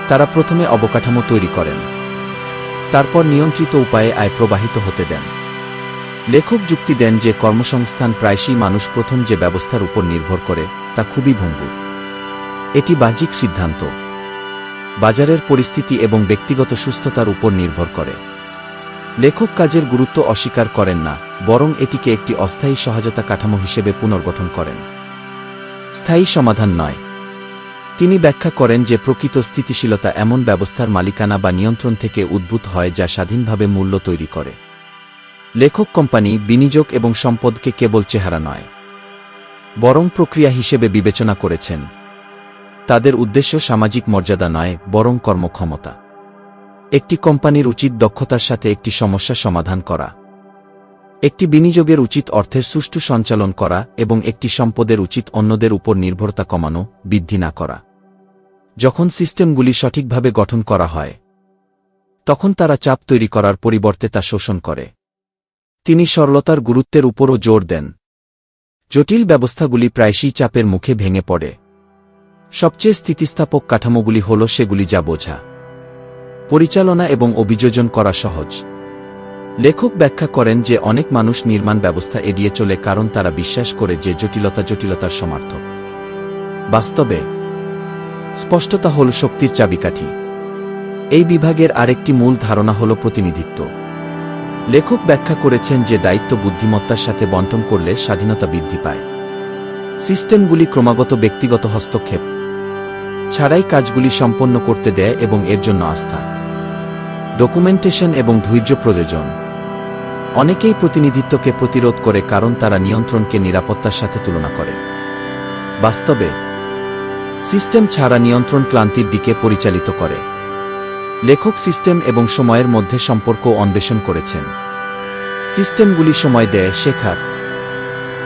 Speaker 1: তারা প্রথমে অবকাঠামো তৈরি করেন, তারপর নিয়ন্ত্রিত উপায়ে আয় প্রবাহিত হতে দেন। লেখক যুক্তি দেন যে কর্মসংস্থান প্রায়শই মানুষ প্রথম যে ব্যবস্থার উপর নির্ভর করে তা খুবই ভঙ্গুর। এটি বাহ্যিক সিদ্ধান্ত, বাজারের পরিস্থিতি এবং ব্যক্তিগত সুস্থতার উপর নির্ভর করে। লেখক কাজের গুরুত্ব অস্বীকার করেন না, বরং এটিকে একটি অস্থায়ী সহায়তা কাঠামো হিসেবে পুনর্গঠন করেন, স্থায়ী সমাধান নয়। তিনি ব্যাখ্যা করেন যে প্রকৃত স্থিতিশীলতা এমন ব্যবস্থার মালিকানা বা নিয়ন্ত্রণ থেকে উদ্ভূত হয় যা স্বাধীনভাবে মূল্য তৈরি করে। লেখক কোম্পানি, বিনিয়োগ এবং সম্পদকে কেবল চেহারা নয়, বরং প্রক্রিয়া হিসেবে বিবেচনা করেছেন। তাদের উদ্দেশ্য সামাজিক মর্যাদা নয়, বরং কর্মক্ষমতা। একটি কোম্পানির উচিত দক্ষতার সাথে একটি সমস্যা সমাধান করা, একটি বিনিয়োগের উচিত অর্থের সুষ্ঠু সঞ্চালন করা এবং একটি সম্পদের উচিত অন্যদের উপর নির্ভরতা কমানো, বৃদ্ধি না করা। যখন সিস্টেমগুলি সঠিকভাবে গঠন করা হয়, তখন তারা চাপ তৈরি করার পরিবর্তে তা শোষণ করে। তিনি সরলতার গুরুত্বের উপরও জোর দেন। জটিল ব্যবস্থাগুলি প্রায়শই চাপের মুখে ভেঙে পড়ে। সবচেয়ে স্থিতিস্থাপক কাঠামোগুলি হল সেগুলি যা বোঝা, পরিচালনা এবং অভিযোজন করা সহজ। লেখক ব্যাখ্যা করেন যে অনেক মানুষ নির্মাণ ব্যবস্থা এড়িয়ে চলে কারণ তারা বিশ্বাস করে যে জটিলতার সমার্থক। বাস্তবে স্পষ্টতা হল শক্তির চাবিকাঠি। এই বিভাগের আরেকটি মূল ধারণা হল প্রতিনিধিত্ব। লেখক ব্যাখ্যা করেছেন যে দায়িত্ব বুদ্ধিমত্তার সাথে বণ্টন করলে স্বাধীনতা বৃদ্ধি পায়। সিস্টেমগুলি ক্রমাগত ব্যক্তিগত হস্তক্ষেপ ছাড়াই কাজগুলি সম্পন্ন করতে দেয় এবং এর জন্য আস্থা, ডকুমেন্টেশন এবং ধৈর্য প্রয়োজন। অনেকেই প্রতিনিধিত্বকে প্রতিরোধ করে কারণ তারা নিয়ন্ত্রণকে নিরাপত্তার সাথে তুলনা করে। বাস্তবে সিস্টেম ছাড়া নিয়ন্ত্রণ ক্লান্তির দিকে পরিচালিত করে। লেখক সিস্টেম এবং সময়ের মধ্যে সম্পর্ক অন্বেষণ করেছেন। সিস্টেমগুলি সময় দেয় শেখার,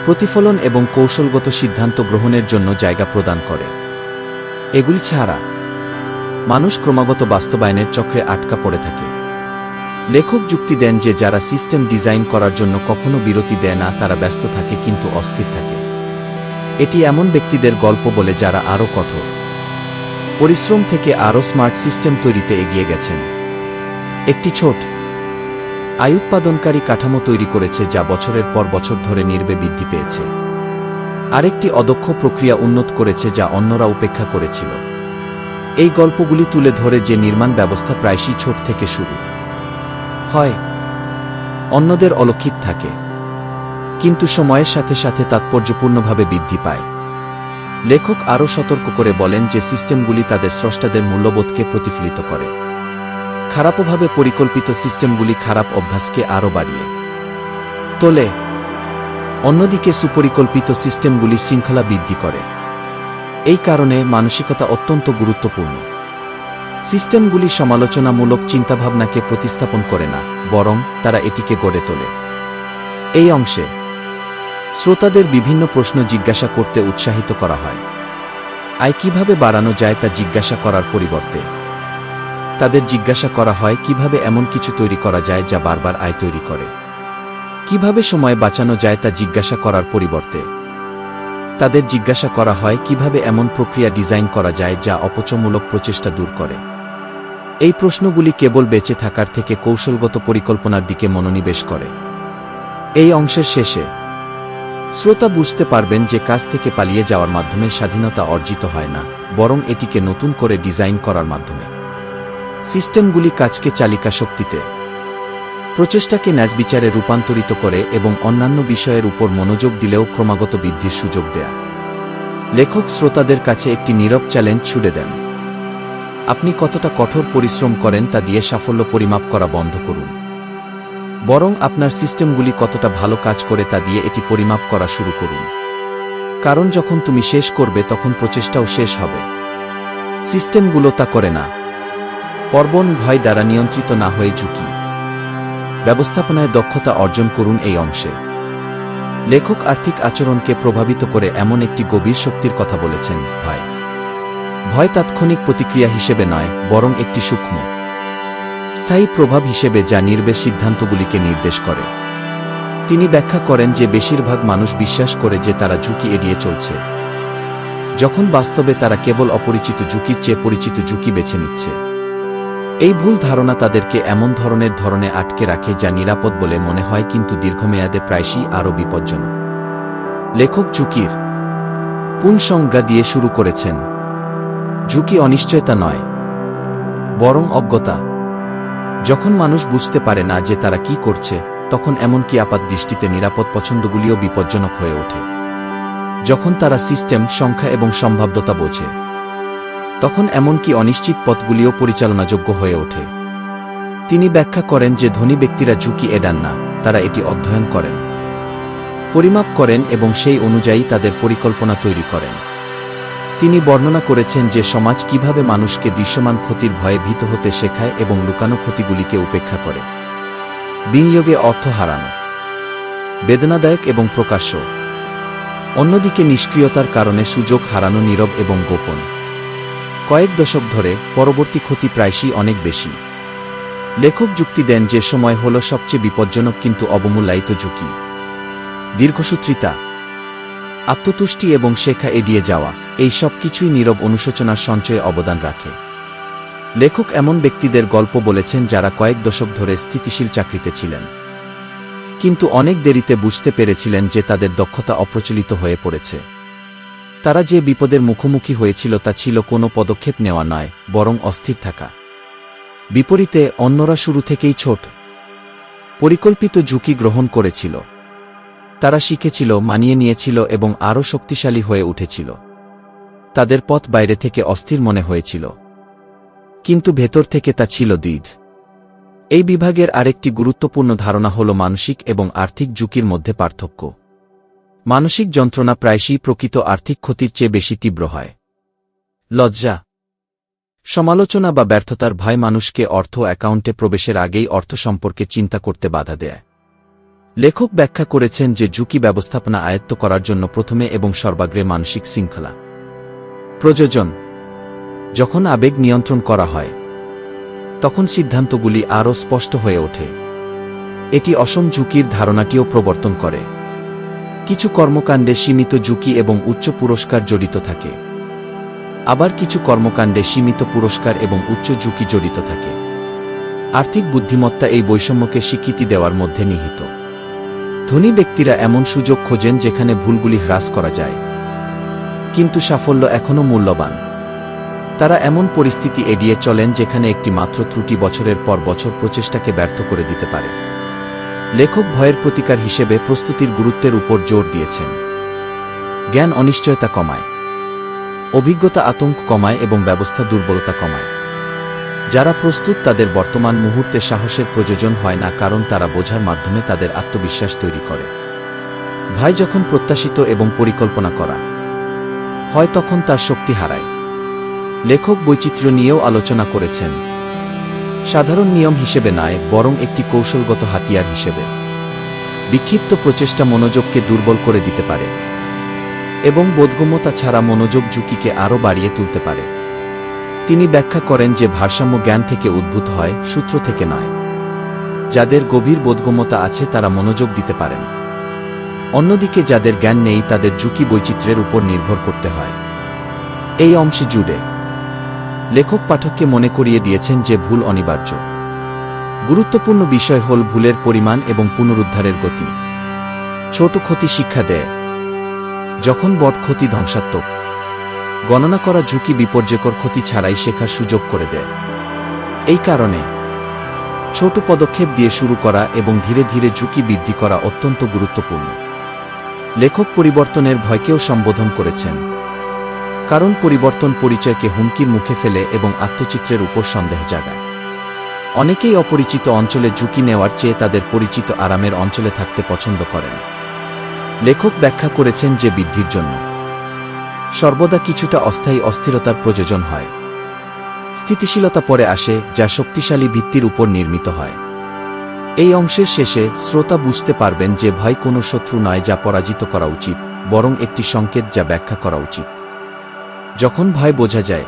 Speaker 1: প্রতিফলন এবং কৌশলগত সিদ্ধান্ত গ্রহণের জন্য জায়গা প্রদান করে। এগুলি ছাড়া মানুষ ক্রমাগত বাস্তবায়নের চক্রে আটকা পড়ে থাকে। লেখক যুক্তি দেন যে যারা সিস্টেম ডিজাইন করার জন্য কখনো বিরতি দেয় না তারা ব্যস্ত থাকে কিন্তু অস্থির থাকে। এটি এমন ব্যক্তিদের গল্প বলে যারা আরও কঠোর পরিশ্রম থেকে আরও স্মার্ট সিস্টেম তৈরিতে এগিয়ে গেছেন। একটি ছোট আয় উৎপাদনকারী কাঠামো তৈরি করেছে যা বছরের পর বছর ধরে নির্বে বৃদ্ধি পেয়েছে। আরেকটি অদক্ষ প্রক্রিয়া উন্নত করেছে যা অন্যরা উপেক্ষা করেছিল। এই গল্পগুলি তুলে ধরে যে নির্মাণ ব্যবস্থা প্রায়শই ছোট থেকে শুরু হয়, অন্যদের অলক্ষিত থাকে, কিন্তু সময়ের সাথে সাথে তাৎপর্যপূর্ণভাবে বৃদ্ধি পায়। লেখক আরও সতর্ক করে বলেন যে সিস্টেমগুলি তাদের স্রষ্টাদের মূল্যবোধকে প্রতিফলিত করে। খারাপভাবে পরিকল্পিত সিস্টেমগুলি খারাপ অভ্যাসকে আরও বাড়িয়ে তোলে। অন্যদিকে সুপরিকল্পিত সিস্টেমগুলি শৃঙ্খলা বৃদ্ধি করে। এই কারণে মানসিকতা অত্যন্ত গুরুত্বপূর্ণ। সিস্টেমগুলি সমালোচনামূলক চিন্তাভাবনাকে প্রতিস্থাপন করে না, বরং তারা এটিকে গড়ে তোলে। এই অংশে শ্রোতাদের বিভিন্ন প্রশ্ন জিজ্ঞাসা করতে উৎসাহিত করা হয়। আয় কিভাবে বাড়ানো যায় তা জিজ্ঞাসা করার পরিবর্তে তাদের জিজ্ঞাসা করা হয় কিভাবে এমন কিছু তৈরি করা যায় যা বারবার আয় তৈরি করে। কিভাবে সময় বাঁচানো যায় তা জিজ্ঞাসা করার পরিবর্তে তাদের জিজ্ঞাসা করা হয় কিভাবে এমন প্রক্রিয়া ডিজাইন করা যায় যা অপচয়মূলক প্রচেষ্টা দূর করে। এই প্রশ্নগুলি কেবল বেঁচে থাকার থেকে কৌশলগত পরিকল্পনার দিকে মনোনিবেশ করে। এই অংশের শেষে শ্রোতা বুঝতে পারবেন যে কাজ থেকে পালিয়ে যাওয়ার মাধ্যমে স্বাধীনতা অর্জিত হয় না, বরং এটিকে নতুন করে ডিজাইন করার মাধ্যমে। সিস্টেমগুলি কাজকে চালিকা শক্তিতে, প্রচেষ্টাকে ন্যায়বিচারে রূপান্তরিত করে এবং অন্যান্য বিষয়ের উপর মনোযোগ দিলেও ক্রমাগত বৃদ্ধির সুযোগ দেয়া। লেখক শ্রোতাদের কাছে একটি নীরব চ্যালেঞ্জ ছুড়ে দেন। আপনি কতটা কঠোর পরিশ্রম করেন তা দিয়ে সাফল্য পরিমাপ করা বন্ধ করুন, বরং আপনার সিস্টেমগুলি কতটা ভালো কাজ করে তা দিয়ে এটি পরিমাপ করা শুরু করুন। কারণ যখন তুমি শেষ করবে তখন প্রচেষ্টাও শেষ হবে। সিস্টেমগুলো তা করে না। পর্বণ ভয় দ্বারা নিয়ন্ত্রিত না হয়ে ঝুঁকি ব্যবস্থাপনায় দক্ষতা অর্জন করুন। এই অংশে লেখক আর্থিক আচরণকে প্রভাবিত করে এমন একটি গভীর শক্তির কথা বলেছেন। ভয় তাৎক্ষণিক প্রতিক্রিয়া হিসেবে নয়, বরং একটি সূক্ষ্ম স্থায়ী প্রভাব হিসেবে যা নির্বেশ সিদ্ধান্তগুলিকে নির্দেশ করে। তিনি ব্যাখ্যা করেন যে বেশিরভাগ মানুষ বিশ্বাস করে যে তারা ঝুঁকি এড়িয়ে চলছে, যখন বাস্তবে তারা কেবল অপরিচিত ঝুঁকির চেয়ে পরিচিত ঝুঁকি বেছে নিচ্ছে। এই ভুল ধারণা তাদেরকে এমন ধরনে আটকে রাখে যা নিরাপদ বলে মনে হয় কিন্তু দীর্ঘমেয়াদে প্রায়শই আরও বিপজ্জনক। লেখক ঝুঁকির পুনঃসংজ্ঞা দিয়ে শুরু করেছেন। ঝুঁকি অনিশ্চয়তা নয়, বরং অজ্ঞতা। যখন মানুষ বুঝতে পারে না যে তারা কি করছে, তখন এমনকি আপাতদৃষ্টিতে নিরাপদ পছন্দগুলিও বিপজ্জনক হয়ে ওঠে। যখন তারা সিস্টেম, সংখ্যা এবং সম্ভাব্যতা বোঝে, তখন এমনকি অনিশ্চিত পথগুলিও পরিচালনাযোগ্য হয়ে ওঠে। তিনি ব্যাখ্যা করেন যে ধনী ব্যক্তিরা ঝুঁকি এড়ান না, তারা এটি অধ্যয়ন করেন, পরিমাপ করেন এবং সেই অনুযায়ী তাদের পরিকল্পনা তৈরি করেন। তিনি বর্ণনা করেছেন যে সমাজ কিভাবে মানুষকে দৃশ্যমান ক্ষতির ভয়ে ভীত হতে শেখায় এবং লুকানো ক্ষতিগুলিকে উপেক্ষা করে। বিনিয়োগে অর্থ হারানো বেদনাদায়ক এবং প্রকাশ্য, অন্যদিকে নিষ্ক্রিয়তার কারণে সুযোগ হারানো নীরব এবং গোপন। কয়েক দশক ধরে পরবর্তী ক্ষতি প্রায়শই অনেক বেশি। লেখক যুক্তি দেন যে সময় হল সবচেয়ে বিপজ্জনক কিন্তু অবমূল্যায়িত ঝুঁকি। দীর্ঘসূত্রিতা, আত্মতুষ্টি এবং শেখা এড়িয়ে যাওয়া, এই সব কিছুই নীরব অনুশোচনার সঞ্চয়ে অবদান রাখে। লেখক এমন ব্যক্তিদের গল্প বলেছেন যারা কয়েক দশক ধরে স্থিতিশীল চাকরিতে ছিলেন, কিন্তু অনেক দেরিতে বুঝতে পেরেছিলেন যে তাদের দক্ষতা অপ্রচলিত হয়ে পড়েছে। তারা যে বিপদের মুখোমুখি হয়েছিল তা ছিল কোনো পদক্ষেপ নেওয়া নয়, বরং অস্থির থাকা। বিপরীতে অন্যরা শুরু থেকেই ছোট, পরিকল্পিত ঝুঁকি গ্রহণ করেছিল। তারা শিখেছিল, মানিয়ে নিয়েছিল এবং আরও শক্তিশালী হয়ে উঠেছিল। তাদের পথ বাইরে থেকে অস্থির মনে হয়েছিল, কিন্তু ভেতর থেকে তা ছিল দৃঢ়। এই বিভাগের আরেকটি গুরুত্বপূর্ণ ধারণা হল মানসিক এবং আর্থিক ঝুঁকির মধ্যে পার্থক্য। মানসিক যন্ত্রণা প্রায়শই প্রকৃত আর্থিক ক্ষতির চেয়ে বেশি তীব্র হয়। লজ্জা, সমালোচনা বা ব্যর্থতার ভয় মানুষকে অর্থ অ্যাকাউন্টে প্রবেশের আগেই অর্থ সম্পর্কে চিন্তা করতে বাধা দেয়। লেখক ব্যাখ্যা করেছেন যে ঝুঁকি ব্যবস্থাপনা আয়ত্ত করার জন্য প্রথমে এবং সর্বাগ্রে মানসিক শৃঙ্খলা প্রয়োজন। যখন আবেগ নিয়ন্ত্রণ করা হয়, তখন সিদ্ধান্তগুলি আরও স্পষ্ট হয়ে ওঠে। এটি অসম ঝুঁকির ধারণাটিও প্রবর্তন করে। কিছু কর্মকাণ্ডে সীমিত ঝুঁকি এবং উচ্চ পুরস্কার জড়িত থাকে, আবার কিছু কর্মকাণ্ডে সীমিত পুরস্কার এবং উচ্চ ঝুঁকি জড়িত থাকে। আর্থিক বুদ্ধিমত্তা এই বৈষম্যকে স্বীকৃতি দেওয়ার মধ্যে নিহিত। ধনী ব্যক্তিরা এমন সুযোগ খোঁজেন যেখানে ভুলগুলি হ্রাস করা যায়, কিন্তু সাফল্য এখনও মূল্যবান। তারা এমন পরিস্থিতি এড়িয়ে চলেন যেখানে একটি মাত্র ত্রুটি বছরের পর বছর প্রচেষ্টাকে ব্যর্থ করে দিতে পারে। লেখক ভয়ের প্রতিকার হিসেবে প্রস্তুতির গুরুত্বের উপর জোর দিয়েছেন। জ্ঞান অনিশ্চয়তা কমায়, অভিজ্ঞতা আতঙ্ক কমায় এবং ব্যবস্থা দুর্বলতা কমায়। যারা প্রস্তুত তাদের বর্তমান মুহূর্তে সাহসের প্রয়োজন হয় না, কারণ তারা বোঝার মাধ্যমে তাদের আত্মবিশ্বাস তৈরি করে। ভয় যখন প্রত্যাশিত এবং পরিকল্পনা করা হয় তখন তার শক্তি হারায়। লেখক বৈচিত্র্য নিয়েও আলোচনা করেছেন, সাধারণ নিয়ম হিসেবে নয়, বরং একটি কৌশলগত হাতিয়ার হিসেবে। বিক্ষিপ্ত প্রচেষ্টা মনোযোগকে দুর্বল করে দিতে পারে এবং বোধগম্যতা ছাড়া মনোযোগ ঝুঁকিকে আরও বাড়িয়ে তুলতে পারে। তিনি ব্যাখ্যা করেন যে ভারসাম্য জ্ঞান থেকে উদ্ভূত হয়, সূত্র থেকে নয়। যাদের গভীর বোধগম্যতা আছে তারা মনোযোগ দিতে পারেন। অন্যদিকে যাদের জ্ঞান নেই তাদের ঝুঁকি বৈচিত্র্যের উপর নির্ভর করতে হয়। এই অংশে জুড়ে লেখক পাঠককে মনে করিয়ে দিয়েছেন যে ভুল অনিবার্য। গুরুত্বপূর্ণ বিষয় হল ভুলের পরিমাণ এবং পুনরুদ্ধারের গতি। ছোট ক্ষতি শিক্ষা দেয়, যখন বড় ক্ষতি ধ্বংসাত্মক। গণনা করা ঝুঁকি বিপর্যয়কর ক্ষতি ছাড়াই শেখার সুযোগ করে দেয়। এই কারণে ছোট পদক্ষেপ দিয়ে শুরু করা এবং ধীরে ধীরে ঝুঁকি বৃদ্ধি করা অত্যন্ত গুরুত্বপূর্ণ। লেখক পরিবর্তনের ভয়কেও সম্বোধন করেছেন, কারণ পরিবর্তন পরিচয়কে হুমকির মুখে ফেলে এবং আত্মচিত্রের উপর সন্দেহ জাগায়। অনেকেই অপরিচিত অঞ্চলে ঝুঁকি নেওয়ার চেয়ে তাদের পরিচিত আরামের অঞ্চলে থাকতে পছন্দ করেন। লেখক ব্যাখ্যা করেছেন যে বৃদ্ধির জন্য সর্বদা কিছুটা অস্থায়ী অস্থিরতার প্রয়োজন হয়। স্থিতিশীলতা পরে আসে, যা শক্তিশালী ভিত্তির উপর নির্মিত হয়। এই অংশের শেষে শ্রোতা বুঝতে পারবেন যে ভয় কোনো শত্রু নয় যা পরাজিত করা উচিত, বরং একটি সংকেত যা ব্যাখ্যা করা উচিত। যখন ভয় বোঝা যায়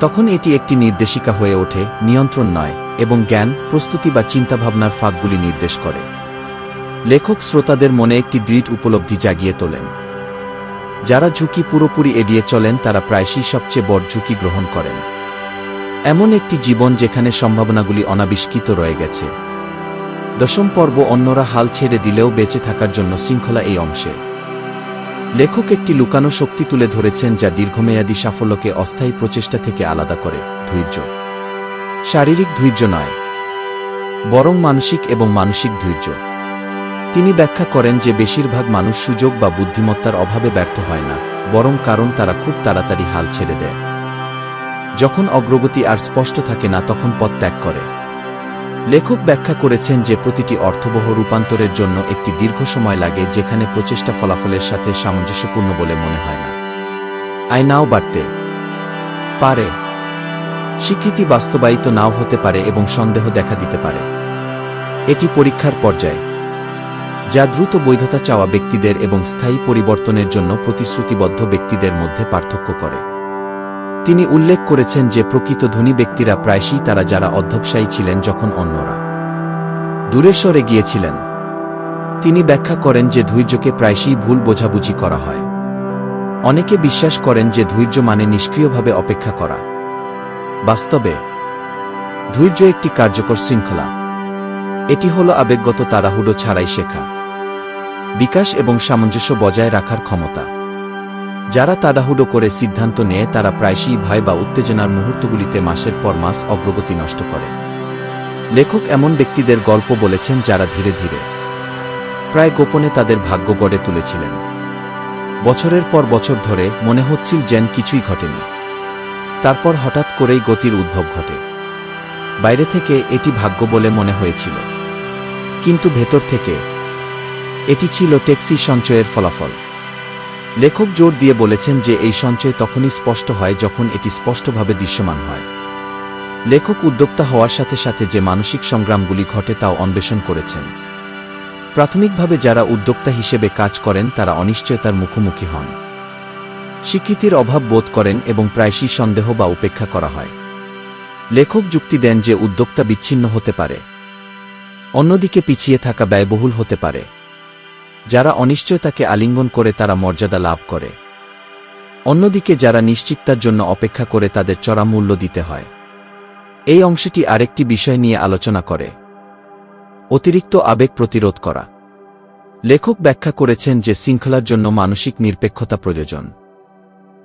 Speaker 1: তখন এটি একটি নির্দেশিকা হয়ে ওঠে, নিয়ন্ত্রণ নয়, এবং জ্ঞান, প্রস্তুতি বা চিন্তাভাবনার ফাঁকগুলি নির্দেশ করে। লেখক শ্রোতাদের মনে একটি দৃঢ় উপলব্ধি জাগিয়ে তোলেন। যারা ঝুঁকি পুরোপুরি এড়িয়ে চলেন তারা প্রায়শই সবচেয়ে বড় ঝুঁকি গ্রহণ করেন। এমন একটি জীবন যেখানে সম্ভাবনাগুলি অনাবিষ্কৃত রয়ে গেছে। দশম পর্ব অন্যরা হাল ছেড়ে দিলেও বেঁচে থাকার জন্য শৃঙ্খলা। এই অংশে লেখক একটি লুকানো শক্তি তুলে ধরেছেন যা দীর্ঘমেয়াদী সাফল্যকে অস্থায়ী প্রচেষ্টা থেকে আলাদা করে। ধৈর্য। শারীরিক ধৈর্য নয়, বরং মানসিক এবং মানসিক ধৈর্য। তিনি ব্যাখ্যা করেন যে বেশিরভাগ মানুষ সুযোগ বা বুদ্ধিমত্তার অভাবে ব্যর্থ হয় না, বরং কারণ তারা খুব তাড়াতাড়ি হাল ছেড়ে দেয়। যখন অগ্রগতি আর স্পষ্ট থাকে না তখন পথ ত্যাগ করে। লেখক ব্যাখ্যা করেছেন যে প্রতিটি অর্থবহ রূপান্তরের জন্য একটি দীর্ঘ সময় লাগে, যেখানে প্রচেষ্টা ফলাফলের সাথে সামঞ্জস্যপূর্ণ বলে মনে হয় না। আয় নাও বাড়তে পারে, স্বীকৃতি বাস্তবায়িত নাও হতে পারে এবং সন্দেহ দেখা দিতে পারে। এটি পরীক্ষার পর্যায়, যা দ্রুত বৈধতা চাওয়া ব্যক্তিদের এবং স্থায়ী পরিবর্তনের জন্য প্রতিশ্রুতিবদ্ধ ব্যক্তিদের মধ্যে পার্থক্য করে। তিনি উল্লেখ করেছেন যে প্রকৃত ধনী ব্যক্তিরা প্রায়শই তারা যারা অধ্যবসায়ী ছিলেন যখন অন্যরা দূরে সরে গিয়েছিলেন। তিনি ব্যাখ্যা করেন যে ধৈর্যকে প্রায়শই ভুল বোঝাবুঝি করা হয়। অনেকে বিশ্বাস করেন যে ধৈর্য মানে নিষ্ক্রিয়ভাবে অপেক্ষা করা। বাস্তবে ধৈর্য একটি কার্যকর শৃঙ্খলা। এটি হল আবেগগত তাড়াহুড়ো ছাড়াই শেখা, বিকাশ এবং সামঞ্জস্য বজায় রাখার ক্ষমতা। যারা তাড়াহুড়ো করে সিদ্ধান্ত নেয় তারা প্রায়শই ভয় বা উত্তেজনার মুহূর্তগুলিতে মাসের পর মাস অগ্রগতি নষ্ট করে। লেখক এমন ব্যক্তিদের গল্প বলেছেন যারা ধীরে ধীরে, প্রায় গোপনে তাদের ভাগ্য গড়ে তুলেছিলেন। বছরের পর বছর ধরে মনে হচ্ছিল যেন কিছুই ঘটেনি। তারপর হঠাৎ করেই গতির উদ্ভব ঘটে। বাইরে থেকে এটি ভাগ্য বলে মনে হয়েছিল, কিন্তু ভেতর থেকে এটি ছিল ট্যাক্সি সঞ্চয়ের ফলাফল। লেখক জোর দিয়ে বলেছেন যে এই সঞ্চয় তখনই স্পষ্ট হয় যখন এটি স্পষ্টভাবে দৃশ্যমান হয়। লেখক উদ্যোক্তা হওয়ার সাথে সাথে যে মানসিক সংগ্রামগুলি ঘটে তাও অন্বেষণ করেছেন। প্রাথমিকভাবে যারা উদ্যোক্তা হিসেবে কাজ করেন তারা অনিশ্চয়তার মুখোমুখি হন, স্বীকৃতির অভাব বোধ করেন এবং প্রায়শই সন্দেহ বা উপেক্ষা করা হয়। লেখক যুক্তি দেন যে উদ্যোক্তা বিচ্ছিন্ন হতে পারে, অন্যদিকে পিছিয়ে থাকা ব্যয়বহুল হতে পারে। যারা অনিশ্চয়তাকে আলিঙ্গন করে তারা মর্যাদা লাভ করে, অন্যদিকে যারা নিশ্চিততার জন্য অপেক্ষা করে তাদের চড়া মূল্য দিতে হয়। এই অংশটি আরেকটি বিষয় নিয়ে আলোচনা করে, অতিরিক্ত আবেগ প্রতিরোধ করা। লেখক ব্যাখ্যা করেছেন যে শৃঙ্খলার জন্য মানসিক নিরপেক্ষতা প্রয়োজন।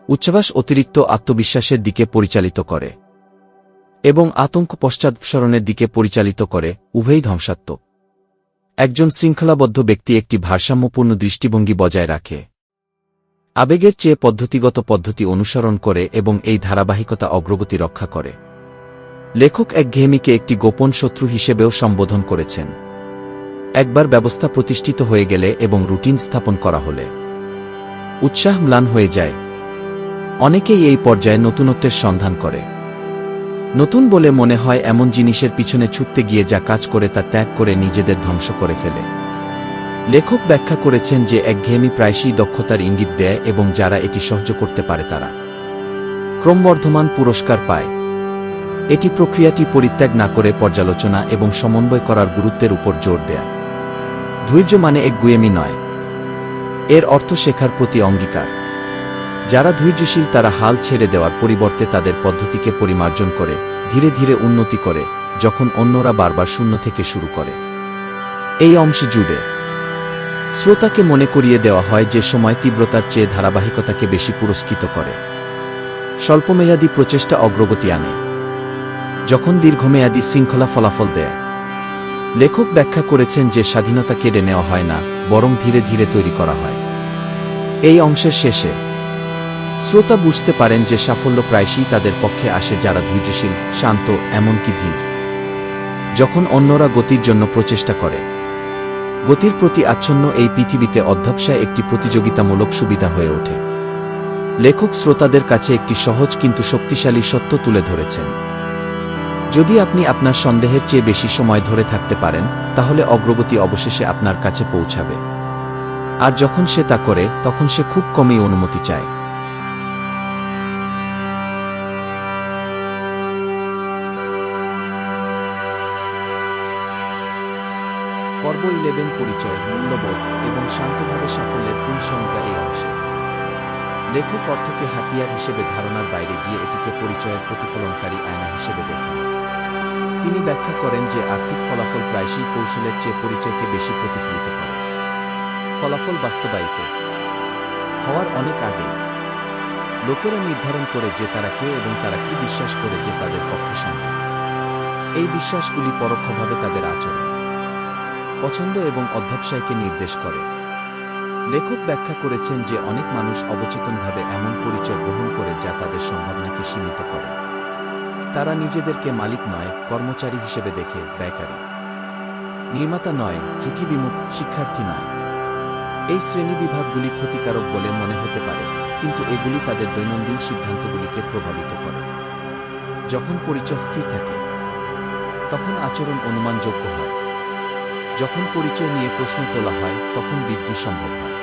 Speaker 1: উচ্ছ্বাস অতিরিক্ত আত্মবিশ্বাসের দিকে পরিচালিত করে এবং আতঙ্ক পশ্চাদপসরণের দিকে পরিচালিত করে, উভয়ই ধ্বংসাত্মক। একজন শৃঙ্খলাবদ্ধ ব্যক্তি একটি ভারসাম্যপূর্ণ দৃষ্টিভঙ্গি বজায় রাখে, আবেগের চেয়ে পদ্ধতিগত পদ্ধতি অনুসরণ করে এবং এই ধারাবাহিকতা অগ্রগতি রক্ষা করে। লেখক একঘেয়েমিকে একটি গোপন শত্রু হিসেবেও সম্বোধন করেছেন। একবার ব্যবস্থা প্রতিষ্ঠিত হয়ে গেলে এবং রুটিন স্থাপন করা হলে উৎসাহ ম্লান হয়ে যায়। অনেকেই এই পর্যায়ে নতুনত্বের সন্ধান করে। নতুন বলে মনে হয় এমন জিনিসের পিছনে ছুটতে গিয়ে যা কাজ করে তা ত্যাগ করে নিজেদের ধ্বংস করে ফেলে। লেখক ব্যাখ্যা করেছেন যে একঘেয়েমি প্রায়শই দক্ষতার ইঙ্গিত দেয় এবং যারা এটি সহ্য করতে পারে তারা ক্রমবর্ধমান পুরস্কার পায়। এটি প্রক্রিয়াটি পরিত্যাগ না করে পর্যালোচনা এবং সমন্বয় করার গুরুত্বের উপর জোর দেয়া। ধৈর্য মানে একগুঁয়েমি নয়, এর অর্থ শেখার প্রতি অঙ্গীকার। যারা ধৈর্যশীল তারা হাল ছেড়ে দেওয়ার পরিবর্তে তাদের পদ্ধতিকে পরিমার্জন করে, ধীরে ধীরে উন্নতি করে, যখন অন্যরা বারবার শূন্য থেকে শুরু করে। এই অংশে জুড়ে শ্রোতাকে মনে করিয়ে দেওয়া হয় যে সময় তীব্রতার চেয়ে ধারাবাহিকতাকে বেশি পুরস্কৃত করে। স্বল্পমেয়াদী প্রচেষ্টা অগ্রগতি আনে, যখন দীর্ঘমেয়াদী শৃঙ্খলা ফলাফল দেয়। লেখক ব্যাখ্যা করেছেন যে স্বাধীনতা কেড়ে নেওয়া হয় না, বরং ধীরে ধীরে তৈরি করা হয়। এই অংশের শেষে শ্রোতা বুঝতে পারেন যে সাফল্য প্রায়শই তাদের পক্ষে আসে যারা ধৈর্যশীল, শান্ত, এমনকি ধীর। যখন অন্যরা গতির জন্য প্রচেষ্টা করে, গতির প্রতি আচ্ছন্ন এই পৃথিবীতে অধ্যবসায় একটি প্রতিযোগিতামূলক সুবিধা হয়ে ওঠে। লেখক শ্রোতাদের কাছে একটি সহজ কিন্তু শক্তিশালী সত্য তুলে ধরেছেন। যদি আপনি আপনার সন্দেহের চেয়ে বেশি সময় ধরে থাকতে পারেন, তাহলে অগ্রগতি অবশেষে আপনার কাছে পৌঁছাবে। আর যখন সে তা করে, তখন সে খুব কমই অনুমতি চায়। পর্ব 11 পরিচয়, মূল্যবোধ এবং শান্তভাবে সাফল্যের পুনঃসংজ্ঞা। এই অংশে লেখক অর্থকে হাতিয়ার হিসেবে ধারণার বাইরে গিয়ে এটিকে পরিচয়ের প্রতিফলনকারী আয়না হিসেবে দেখেন। তিনি ব্যাখ্যা করেন যে আর্থিক ফলাফল প্রায়শই কৌশলের চেয়ে পরিচয়কে বেশি প্রতিফলিত করে। ফলাফল বাস্তবায়িত হওয়ার অনেক আগে লোকেরা নির্ধারণ করে যে তারা কে এবং তারা কি বিশ্বাস করে যে তাদের পক্ষে সম্ভব। এই বিশ্বাসগুলি পরোক্ষভাবে তাদের আচরণ, পছন্দ এবং অধ্যবসায়কে নির্দেশ করে। লেখক ব্যাখ্যা করেছেন যে অনেক মানুষ অবচেতনভাবে এমন পরিচয় গ্রহণ করে যা তাদের সম্ভাবনাকে সীমিত করে। তারা নিজেদেরকে মালিক নয়, কর্মচারী হিসেবে দেখে, ব্যয়কারী, নির্মাতা নয়, ঝুঁকিবিমুখ, শিক্ষার্থী নয়। এই শ্রেণীবিভাগগুলি ক্ষতিকারক বলে মনে হতে পারে, কিন্তু এগুলি তাদের দৈনন্দিন সিদ্ধান্তগুলিকে প্রভাবিত করে। যখন পরিচয় স্থির থাকে, তখন আচরণ অনুমানযোগ্য হয়। যখন পরিচয় নিয়ে প্রশ্ন তোলা হয়, তখন বৃদ্ধি সম্ভব হয়।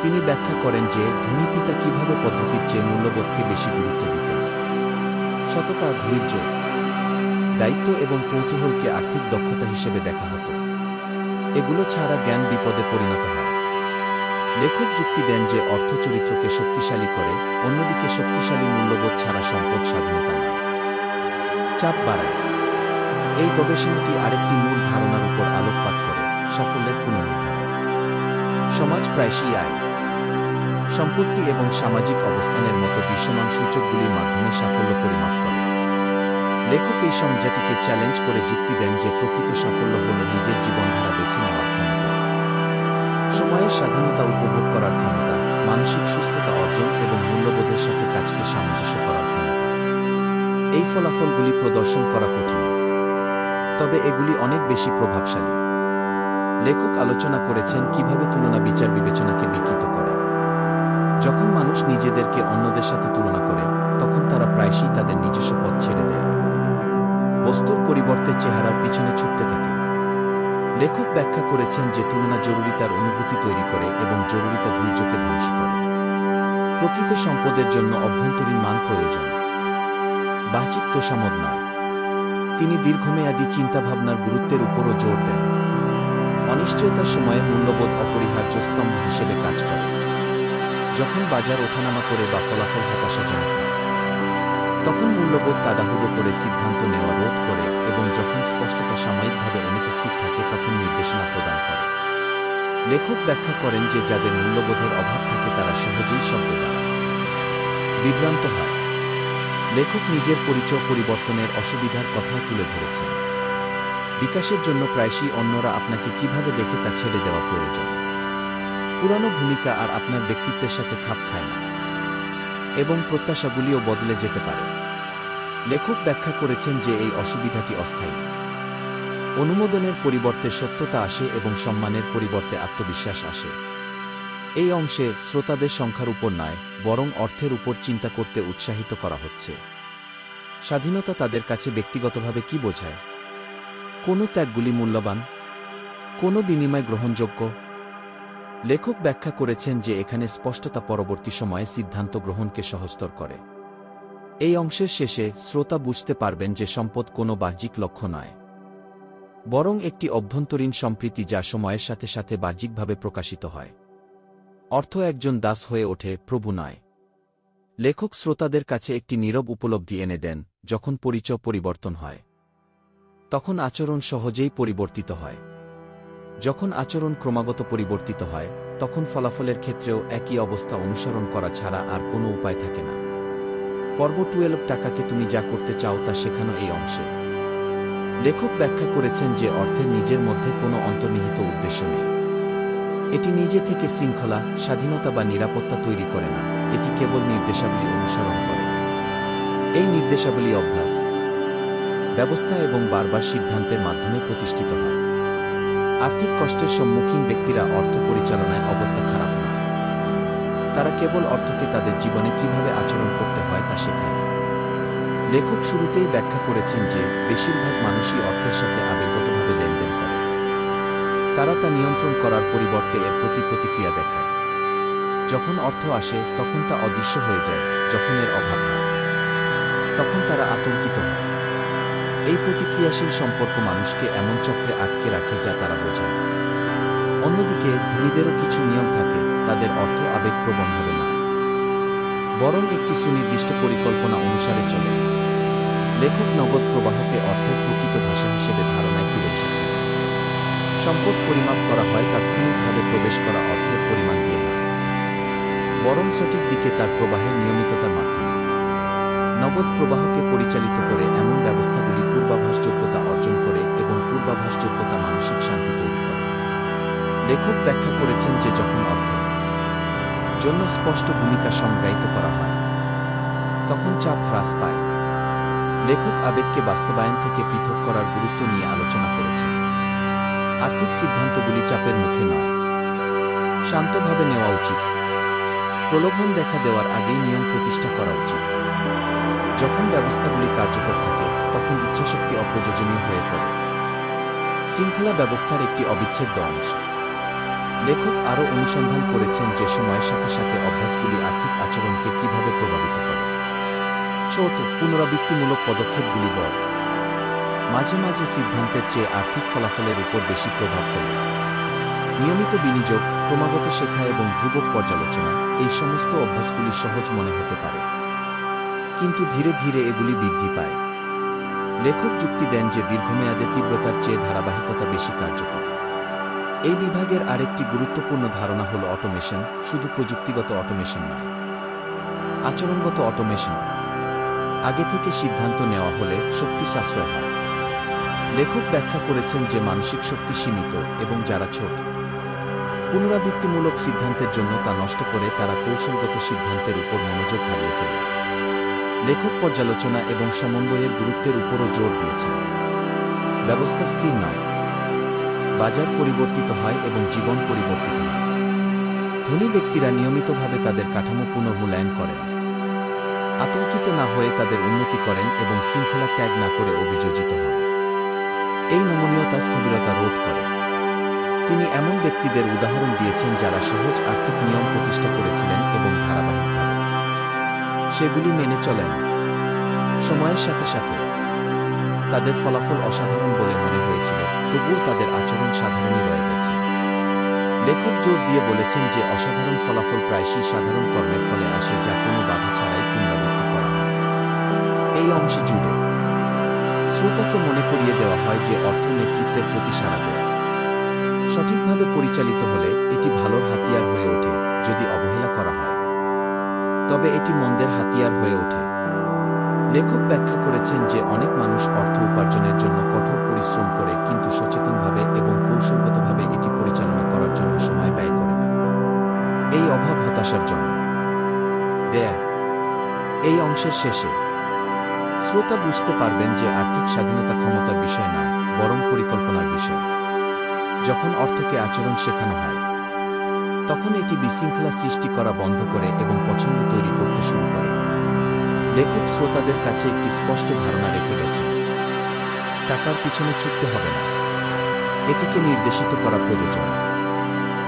Speaker 1: তিনি ব্যাখ্যা করেন যে ধনী পিতা কিভাবে পদ্ধতির চেয়ে মূল্যবোধকে বেশি গুরুত্ব দিতেন। সততা, ধৈর্য, দায়িত্ব এবং কৌতূহলকে আর্থিক দক্ষতা হিসেবে দেখা হতো। এগুলো ছাড়া জ্ঞান বিপদে পরিণত হয়। লেখক যুক্তি দেন যে অর্থ চরিত্রকে শক্তিশালী করে, অন্যদিকে শক্তিশালী মূল্যবোধ ছাড়া সম্পদ স্বাধীনতা নয়, চাপ বাড়ায়। এই গবেষণাটি আরেকটি মূল ধারণার উপর আলোকপাত করে, সাফল্যের পুনর্নির্ধারণ। সমাজ প্রায়শই আয়, সম্পত্তি এবং সামাজিক অবস্থানের মতো দৃশ্যমান সূচকগুলির মাধ্যমে সাফল্য পরিমাপ করে। লেখক এই সংজ্ঞাটিকে চ্যালেঞ্জ করে যুক্তি দেন যে প্রকৃত সাফল্য হল নিজের জীবনধারা বেছে নেওয়ার ক্ষমতা, সময়ের স্বাধীনতা উপভোগ করার ক্ষমতা, মানসিক সুস্থতা অর্জন এবং মূল্যবোধের সাথে কাজকে সামঞ্জস্য করার ক্ষমতা। এই ফলাফলগুলি প্রদর্শন করা কঠিন, তবে এগুলি অনেক বেশি প্রভাবশালী। লেখক আলোচনা করেছেন কিভাবে তুলনা বিচার বিবেচনাকে বিকৃত করে। যখন মানুষ নিজেদেরকে অন্যদের সাথে তুলনা করে, তখন তারা প্রায়শই তাদের নিজস্ব পথ ছেড়ে দেয়, বস্তুর পরিবর্তে চেহারার পিছনে ছুটতে থাকে। লেখক ব্যাখ্যা করেছেন যে তুলনা জরুরিতার অনুভূতি তৈরি করে এবং জরুরিতা ধৈর্যকে ধ্বংস করে। প্রকৃত সম্পদের জন্য অভ্যন্তরীণ মান প্রয়োজন, বাহ্যিক তোষামদ নয়। তিনি দীর্ঘমেয়াদী চিন্তাভাবনার গুরুত্বের উপরও জোর দেন। অনিশ্চয়তার সময়ে মূল্যবোধ অপরিহার্য স্তম্ভ হিসেবে কাজ করে। যখন বাজার ওঠানামা করে বা ফলাফল হতাশাজনক হয়, তখন মূল্যবোধ তাড়াহুড়ো করে সিদ্ধান্ত নেওয়া রোধ করে, এবং যখন স্পষ্টতা সাময়িকভাবে অনুপস্থিত থাকে তখন নির্দেশনা প্রদান করে। লেখক ব্যাখ্যা করেন যে যাদের মূল্যবোধের অভাব থাকে তারা সহজেই শব্দ দ্বারা বিভ্রান্ত হয়। লেখক নিজের পরিচয় পরিবর্তনের অসুবিধার কথাও তুলে ধরেছেন। বিকাশের জন্য প্রায়শই অন্যরা আপনাকে কিভাবে দেখে তা ছেড়ে দেওয়া প্রয়োজন। পুরানো ভূমিকা আর আপনার ব্যক্তিত্বের সাথে খাপ খায় না, এবং প্রত্যাশাগুলিও বদলে যেতে পারে। লেখক ব্যাখ্যা করেছেন যে এই অসুবিধাটি অস্থায়ী। অনুমোদনের পরিবর্তে সত্যতা আসে এবং সম্মানের পরিবর্তে আত্মবিশ্বাস আসে। এই অংশে শ্রোতাদের সংখ্যার উপর নয়, বরং অর্থের উপর চিন্তা করতে উৎসাহিত করা হচ্ছে। স্বাধীনতা তাদের কাছে ব্যক্তিগতভাবে কি বোঝায়? কোন ত্যাগগুলি মূল্যবান? কোন বিনিময় গ্রহণযোগ্য? লেখক ব্যাখ্যা করেছেন যে এখানে স্পষ্টতা পরবর্তী সময়ে সিদ্ধান্ত গ্রহণকে সহজতর করে। এই অংশের শেষে শ্রোতা বুঝতে পারবেন যে সম্পদ কোনো বাহ্যিক লক্ষ্য নয়, বরং একটি অভ্যন্তরীণ সম্প্রীতি যা সময়ের সাথে সাথে বাহ্যিকভাবে প্রকাশিত হয়। অর্থ একজন দাস হয়ে ওঠে, প্রভু নয়। লেখক শ্রোতাদের কাছে একটি নীরব উপলব্ধি এনে দেন, যখন পরিচয় পরিবর্তন হয় তখন আচরণ সহজেই পরিবর্তিত হয়। যখন আচরণ ক্রমাগত পরিবর্তিত হয় তখন ফলাফলের ক্ষেত্রেও একই অবস্থা অনুসরণ করা ছাড়া আর কোনো উপায় থাকে না। পর্ব 12 টাকাকে তুমি যা করতে চাও তা শেখানো এই অংশে লেখক ব্যাখ্যা করেছেন যে অর্থের নিজের মধ্যে কোনো অন্তর্নিহিত উদ্দেশ্য নেই। এটি নিজে থেকে শৃঙ্খলা, স্বাধীনতা বা নিরাপত্তা তৈরি করে না, এটি কেবল নির্দেশাবলী অনুসরণ করে। এই নির্দেশাবলী অভ্যাস, ব্যবস্থা এবং বারবার সিদ্ধান্তের মাধ্যমে প্রতিষ্ঠিত হয়। আর্থিক কষ্টের সম্মুখীন ব্যক্তিরা অর্থ পরিচালনায় অগত্যা খারাপ নয়, তারা কেবল অর্থকে তাদের জীবনে কিভাবে আচরণ করতে হয় তা শেখায়। লেখক শুরুতেই ব্যাখ্যা করেছেন যে বেশিরভাগ মানুষই অর্থের সাথে আবেগগতভাবে লেনদেন করে। তারা তা নিয়ন্ত্রণ করার পরিবর্তে এর প্রতি প্রতিক্রিয়া দেখায়। যখন অর্থ আসে তখন তা অদৃশ্য হয়ে যায়, যখন এর অভাব হয় তখন তারা আতঙ্কিত হয়। এই প্রতিক্রিয়াশীল সম্পর্ক মানুষকে এমন চক্রে আটকে রাখে যা তারা বোঝে না। অন্যদিকে ধনীদেরও কিছু নিয়ম থাকে, তাদের অর্থ আবেগপ্রবণ হবে না, বরং একটি সুনির্দিষ্ট পরিকল্পনা অনুসারে চলে। লেখক নগদ প্রবাহকে অর্থের প্রকৃত ভাষা হিসেবে ধারণায় ফিরে এসেছে। সম্পদ পরিমাপ করা হয় তাৎক্ষণিকভাবে প্রবেশ করা অর্থের পরিমাণ দিয়ে না, বরং সঠিক দিকে তার প্রবাহের নিয়মিততার মাধ্যমে। নগদ প্রবাহকে পরিচালিত করে এমন ব্যবস্থাগুলি পূর্বাভাসযোগ্যতা অর্জন করে এবং পূর্বাভাসযোগ্যতা মানসিক শান্তি তৈরি করে। লেখক ব্যাখ্যা করেছেন যে যখন অর্থের জন্য স্পষ্ট ভূমিকা সংজ্ঞায়িত করা হয় তখন চাপ হ্রাস পায়। লেখক আবেগকে বাস্তবায়ন থেকে পৃথক করার গুরুত্ব নিয়ে আলোচনা করেছেন। আর্থিক সিদ্ধান্তগুলি চাপের মুখে নয়, শান্তভাবে নেওয়া উচিত। প্রলোভন দেখা দেওয়ার আগেই নিয়ম প্রতিষ্ঠা করা উচিত। যখন ব্যবস্থাগুলি কার্যকর থাকে তখন ইচ্ছাশক্তি অপ্রয়োজনীয় হয়ে পড়ে। শৃঙ্খলা ব্যবস্থার একটি অবিচ্ছেদ্য অংশ। লেখক আরও অনুসন্ধান করেছেন যে সময়ের সাথে সাথে অভ্যাসগুলি আর্থিক আচরণকে কিভাবে প্রভাবিত করে। ছোট পুনরাবৃত্তিমূলক পদক্ষেপগুলি বড়, মাঝে মাঝে সিদ্ধান্তের চেয়ে আর্থিক ফলাফলের উপর বেশি প্রভাব ফেলে। নিয়মিত বিনিয়োগ, ক্রমাগত শেখা এবং ধ্রুবক পর্যালোচনা, এই সমস্ত অভ্যাসগুলি সহজ মনে হতে পারে, কিন্তু ধীরে ধীরে এগুলি বৃদ্ধি পায়। লেখক যুক্তি দেন যে দীর্ঘমেয়াদে তীব্রতার চেয়ে ধারাবাহিকতা বেশি কার্যকর। এই বিভাগের আরেকটি গুরুত্বপূর্ণ ধারণা হল অটোমেশন, শুধু প্রযুক্তিগত অটোমেশন নয়, আচরণগত অটোমেশন। আগে থেকে সিদ্ধান্ত নেওয়া হলে শক্তি সাশ্রয় হয়। লেখক ব্যাখ্যা করেছেন যে মানসিক শক্তি সীমিত এবং যারা ছোট পুনরাবৃত্তিমূলক সিদ্ধান্তের জন্য তা নষ্ট করে তারা কৌশলগত সিদ্ধান্তের উপর মনোযোগ হারিয়ে ফেলে। লেখক পর্যালোচনা এবং সমন্বয়ের গুরুত্বের উপরও জোর দিয়েছেন। ব্যবস্থা স্থির নয়, বাজার পরিবর্তিত হয় এবং জীবন পরিবর্তিত হয়। ধনী ব্যক্তিরা নিয়মিতভাবে তাদের কাঠামো পুনর্মূল্যায়ন করেন, আতঙ্কিত না হয়ে তাদের উন্নতি করেন এবং শৃঙ্খলা ত্যাগ না করে অভিযোজিত হন। এই নমনীয়তা স্থবিরতা রোধ করে। তিনি এমন ব্যক্তিদের উদাহরণ দিয়েছেন যারা সহজ আর্থিক নিয়ম প্রতিষ্ঠা করেছিলেন এবং ধারাবাহিকভাবে সেগুলি মেনে চলেন। সময়ের সাথে সাথে তাদের ফলাফল অসাধারণ বলে মনে হয়েছিল, তবুও তাদের আচরণ সাধারণই রয়ে গেছে। লেখক জোর দিয়ে বলেছেন যে অসাধারণ ফলাফল প্রায়শই সাধারণ কর্মের ফলে আসে যা কোনো বাধা ছাড়াই পুনরাবৃত্তি করা হয়। এই অংশে জুড়ে শ্রোতাকে মনে করিয়ে দেওয়া হয় যে অর্থ নেতৃত্বের প্রতি সাড়া দেয়। সঠিকভাবে পরিচালিত হলে এটি ভালোর হাতিয়ার হয়ে ওঠে, যদি অবহেলা করা হয় তবে এটি মন্দের হাতিয়ার হয়ে ওঠে। লেখক ব্যাখ্যা করেছেন যে অনেক মানুষ অর্থ উপার্জনের জন্য কঠোর পরিশ্রম করে কিন্তু সচেতনভাবে এবং কৌশলগতভাবে এটি পরিচালনা করার জন্য সময় ব্যয় করে না। এই অভাব হতাশার জন্য দেয়। এই অংশের শেষে শ্রোতা বুঝতে পারবেন যে আর্থিক স্বাধীনতা ক্ষমতার বিষয় নয়, বরং পরিকল্পনার বিষয়। যখন অর্থকে আচরণ শেখানো হয় তখন এটি বিশৃঙ্খলা সৃষ্টি করা বন্ধ করে এবং পছন্দ তৈরি করতে শুরু করে। লেখক শ্রোতাদের কাছে একটি স্পষ্ট ধারণা রেখে গেছেন, টাকার পিছনে ছুটতে হবে না, এটিকে নির্দেশিত করা প্রয়োজন।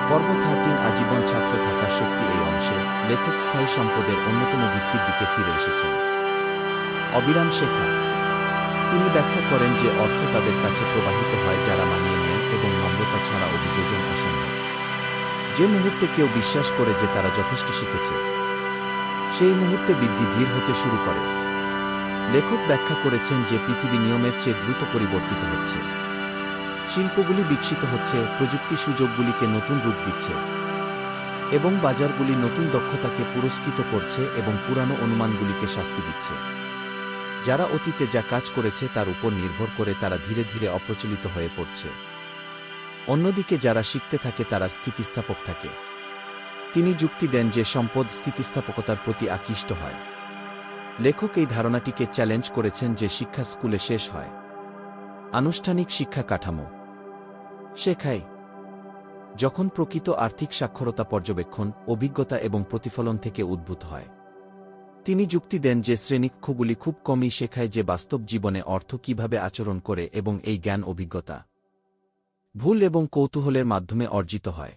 Speaker 1: পর্ব 13 আজীবন ছাত্র থাকার শক্তি। এই অংশে লেখক স্থায়ী সম্পদের অন্যতম ভিত্তির দিকে ফিরে এসেছেন। অবিরাম শেখা। তিনি ব্যাখ্যা করেন যে অর্থ তাদের কাছে প্রবাহিত হয় যারা মানিয়ে নেয় এবং নম্রতা ছাড়া অভিযোজন অসম্ভব। যে মুহূর্তে কেউ বিশ্বাস করে যে তারা যথেষ্ট শিখেছে, সেই মুহূর্তে বৃদ্ধি ধীর হতে শুরু করে। লেখক ব্যাখ্যা করেছেন যে পৃথিবী নিয়মের চেয়ে দ্রুত পরিবর্তিত হচ্ছে। শিল্পগুলি বিকশিত হচ্ছে, প্রযুক্তি সুযোগগুলিকে নতুন রূপ দিচ্ছে, এবং বাজারগুলি নতুন দক্ষতাকে পুরস্কৃত করছে এবং পুরানো অনুমানগুলিকে শাস্তি দিচ্ছে। যারা অতীতে যা কাজ করেছে তার উপর নির্ভর করে তারা ধীরে ধীরে অপ্রচলিত হয়ে পড়ছে। অন্যদিকে যারা শিখতে থাকে তারা স্থিতিস্থাপক থাকে। তিনি যুক্তি দেন যে সম্পদ স্থিতিস্থাপকতার প্রতি আকৃষ্ট হয়। লেখক এই ধারণাটিকে চ্যালেঞ্জ করেছেন যে শিক্ষা স্কুলে শেষ হয়। আনুষ্ঠানিক শিক্ষা কাঠামো শেখায় যখন প্রকৃত আর্থিক সাক্ষরতা পর্যবেক্ষণ, অভিজ্ঞতা এবং প্রতিফলন থেকে উদ্ভূত হয়। তিনি যুক্তি দেন যে শ্রেণীকক্ষগুলি খুব কমই শেখায় যে বাস্তব জীবনে অর্থ কিভাবে আচরণ করে এবং এই জ্ঞান অভিজ্ঞতা, ভুল এবং কৌতূহলের মাধ্যমে অর্জিত হয়।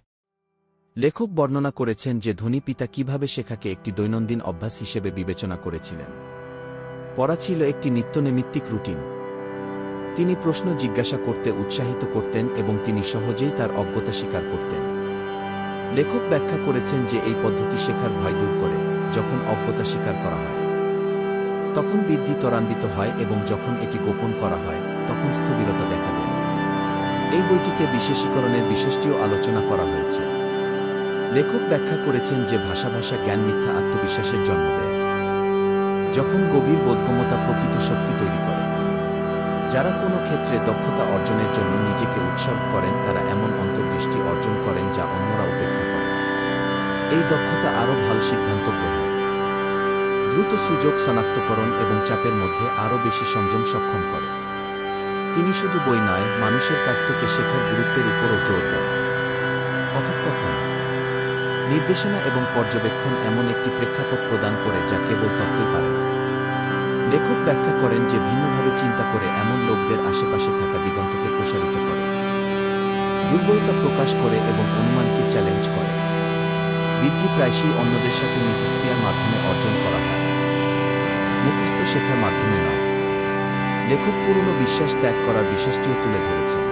Speaker 1: লেখক বর্ণনা করেছেন যে ধনী পিতা কিভাবে শেখাকে একটি দৈনন্দিন অভ্যাস হিসেবে বিবেচনা করেছিলেন। পড়া ছিল একটি নিত্যনৈমিত্তিক রুটিন। তিনি প্রশ্ন জিজ্ঞাসা করতে উৎসাহিত করতেন এবং তিনি সহজেই তার অজ্ঞতা স্বীকার করতেন। লেখক ব্যাখ্যা করেছেন যে এই পদ্ধতি শেখার ভয় দূর করে। যখন অজ্ঞতা স্বীকার করা হয়, তখন বৃদ্ধি ত্বরান্বিত হয় এবং যখন এটি গোপন করা হয়, তখন স্থবিরতা দেখা দেয়। এই বইটিতে বিশেষীকরণের বিষয়টিও আলোচনা করা হয়েছে। লেখক ব্যাখ্যা করেছেন যে ভাষা জ্ঞান মিথ্যা আত্মবিশ্বাসের জন্ম দেয়, যখন গভীর বোধগম্যতা প্রকৃত শক্তি তৈরি করে। যারা কোনো ক্ষেত্রে দক্ষতা অর্জনের জন্য নিজেকে উৎসর্গ করেন তারা এমন অন্তর্দৃষ্টি অর্জন করেন যা অন্যরা উপেক্ষা করে। এই দক্ষতা আরও ভালো সিদ্ধান্ত গ্রহণ, দ্রুত সুযোগ শনাক্তকরণ এবং চাপের মধ্যে আরও বেশি সংযম সক্ষম করে। তিনি শুধু বই নয়, মানুষের কাছ থেকে শেখার গুরুত্বের উপরও জোর দেন। কথোপকথন, নির্দেশনা এবং পর্যবেক্ষণ এমন একটি প্রেক্ষাপট প্রদান করে যা কেবল তত্ত্বই পারে না। লেখক ব্যাখ্যা করেন যে ভিন্নভাবে চিন্তা করে এমন লোকদের আশেপাশে থাকা দিগন্তকে প্রসারিত করে, দুর্বলতা প্রকাশ করে এবং অনুমানকে চ্যালেঞ্জ করে। বৃদ্ধি প্রায়শই অন্যদের সাথে মিথস্ক্রিয়ার মাধ্যমে অর্জন করা হয়, মুখস্থ শেখার মাধ্যমে নয়। লেখক পুরনো বিশ্বাস ত্যাগ করার বিশ্বাসটিও তুলে ধরেছেন।